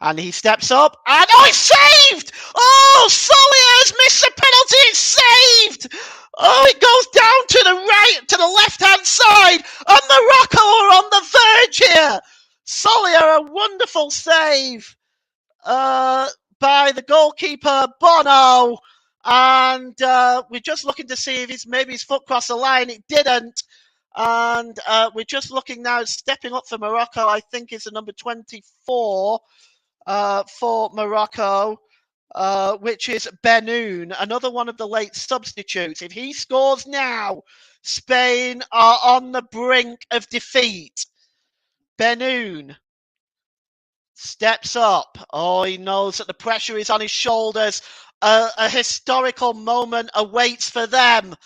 And he steps up. And, oh, it's saved! Oh, Solia has missed the penalty. It's saved! Oh, it goes down to the right, to the left-hand side. And Morocco are on the verge here. Solia, a wonderful save by the goalkeeper, Bono. And we're just looking to see if maybe his foot crossed the line. It didn't. And we're just looking now, stepping up for Morocco, I think is the number 24 for Morocco, which is Benoun, another one of the late substitutes. If he scores now, Spain are on the brink of defeat. Benoun steps up. Oh, he knows that the pressure is on his shoulders. A historical moment awaits for them.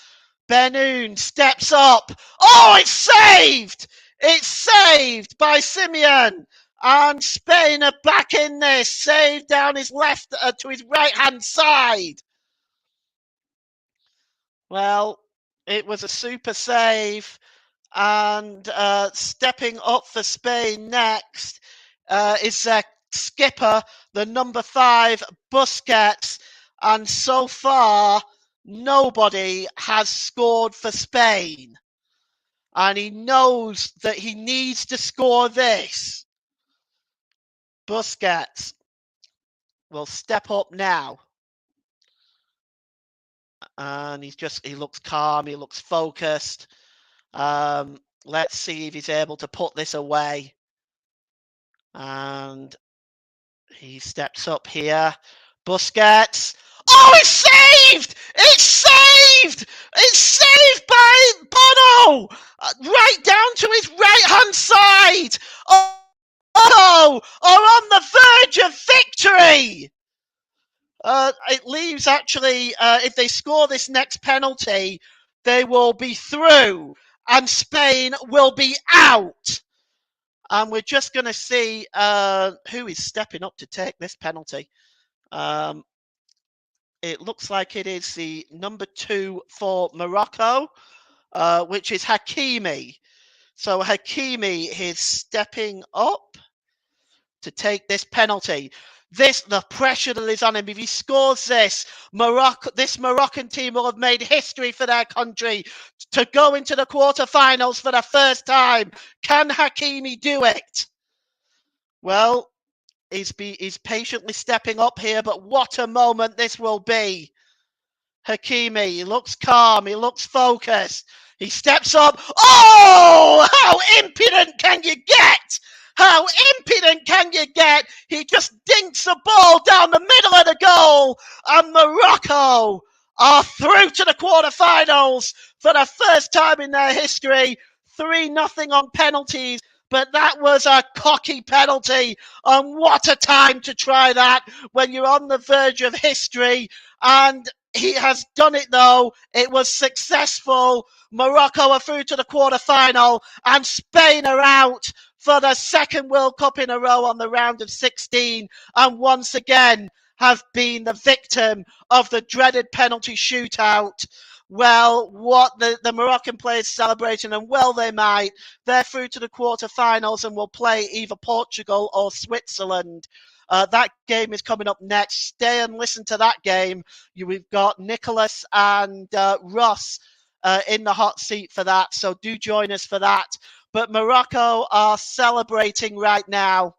Benoun steps up. Oh, it's saved! It's saved by Simeon. And Spain are back in this. Saved down his left to his right-hand side. Well, it was a super save. And stepping up for Spain next is their skipper, the number 5, Busquets. And so far, nobody has scored for Spain. And he knows that he needs to score this. Busquets will step up now. And he looks calm, he looks focused. Let's see if he's able to put this away. And he steps up here. Busquets. Oh, it's saved! It's saved! It's saved by Bono! Right down to his right-hand side! Oh, are on the verge of victory! It leaves, actually, if they score this next penalty, they will be through, and Spain will be out. And we're just going to see who is stepping up to take this penalty. It looks like it is the number 2 for Morocco, which is Hakimi. So Hakimi is stepping up to take this penalty. The pressure that is on him, if he scores this Moroccan team will have made history for their country to go into the quarterfinals for the first time. Can Hakimi do it? Well, he's patiently stepping up here, but what a moment this will be. Hakimi, he looks calm, he looks focused. He steps up. Oh, how impudent can you get? How impudent can you get? He just dinks the ball down the middle of the goal, and Morocco are through to the quarterfinals for the first time in their history. 3-0 on penalties, but that was a cocky penalty, and what a time to try that when you're on the verge of history. And he has done it, though. It was successful. Morocco are through to the quarterfinal, and Spain are out for the second World Cup in a row on the round of 16, and once again have been the victim of the dreaded penalty shootout. Well, what the Moroccan players celebrating, and well they might. They're through to the quarterfinals and will play either Portugal or Switzerland. That game is coming up next. Stay and listen to that game. We've got Nicholas and Ross in the hot seat for that, so do join us for that. But Morocco are celebrating right now,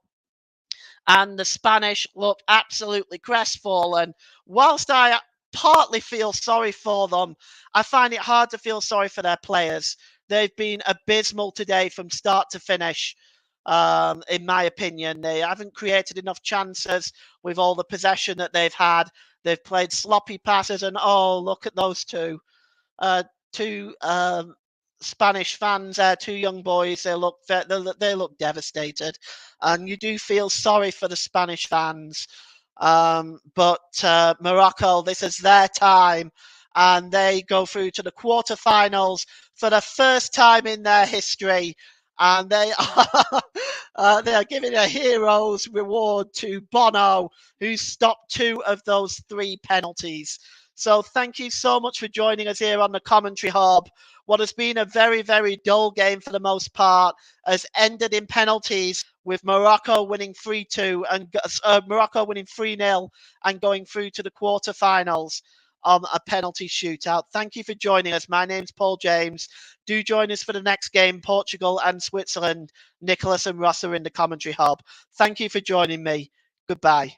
and the Spanish look absolutely crestfallen. Whilst I partly feel sorry for them. I find it hard to feel sorry for their players. They've been abysmal today from start to finish. In my opinion, they haven't created enough chances with all the possession that they've had. They've played sloppy passes, and oh, look at those two Spanish fans there, two young boys. They look devastated, and you do feel sorry for the Spanish fans. But Morocco, this is their time, and they go through to the quarterfinals for the first time in their history. And they are giving a hero's reward to Bono, who stopped 2 of those 3 penalties. So thank you so much for joining us here on the Commentary Hub. What has been a very, very dull game for the most part has ended in penalties, with Morocco winning 3-2 and Morocco winning 3-0 and going through to the quarterfinals on a penalty shootout. Thank you for joining us. My name's Paul James. Do join us for the next game, Portugal and Switzerland. Nicholas and Ross are in the Commentary Hub. Thank you for joining me. Goodbye.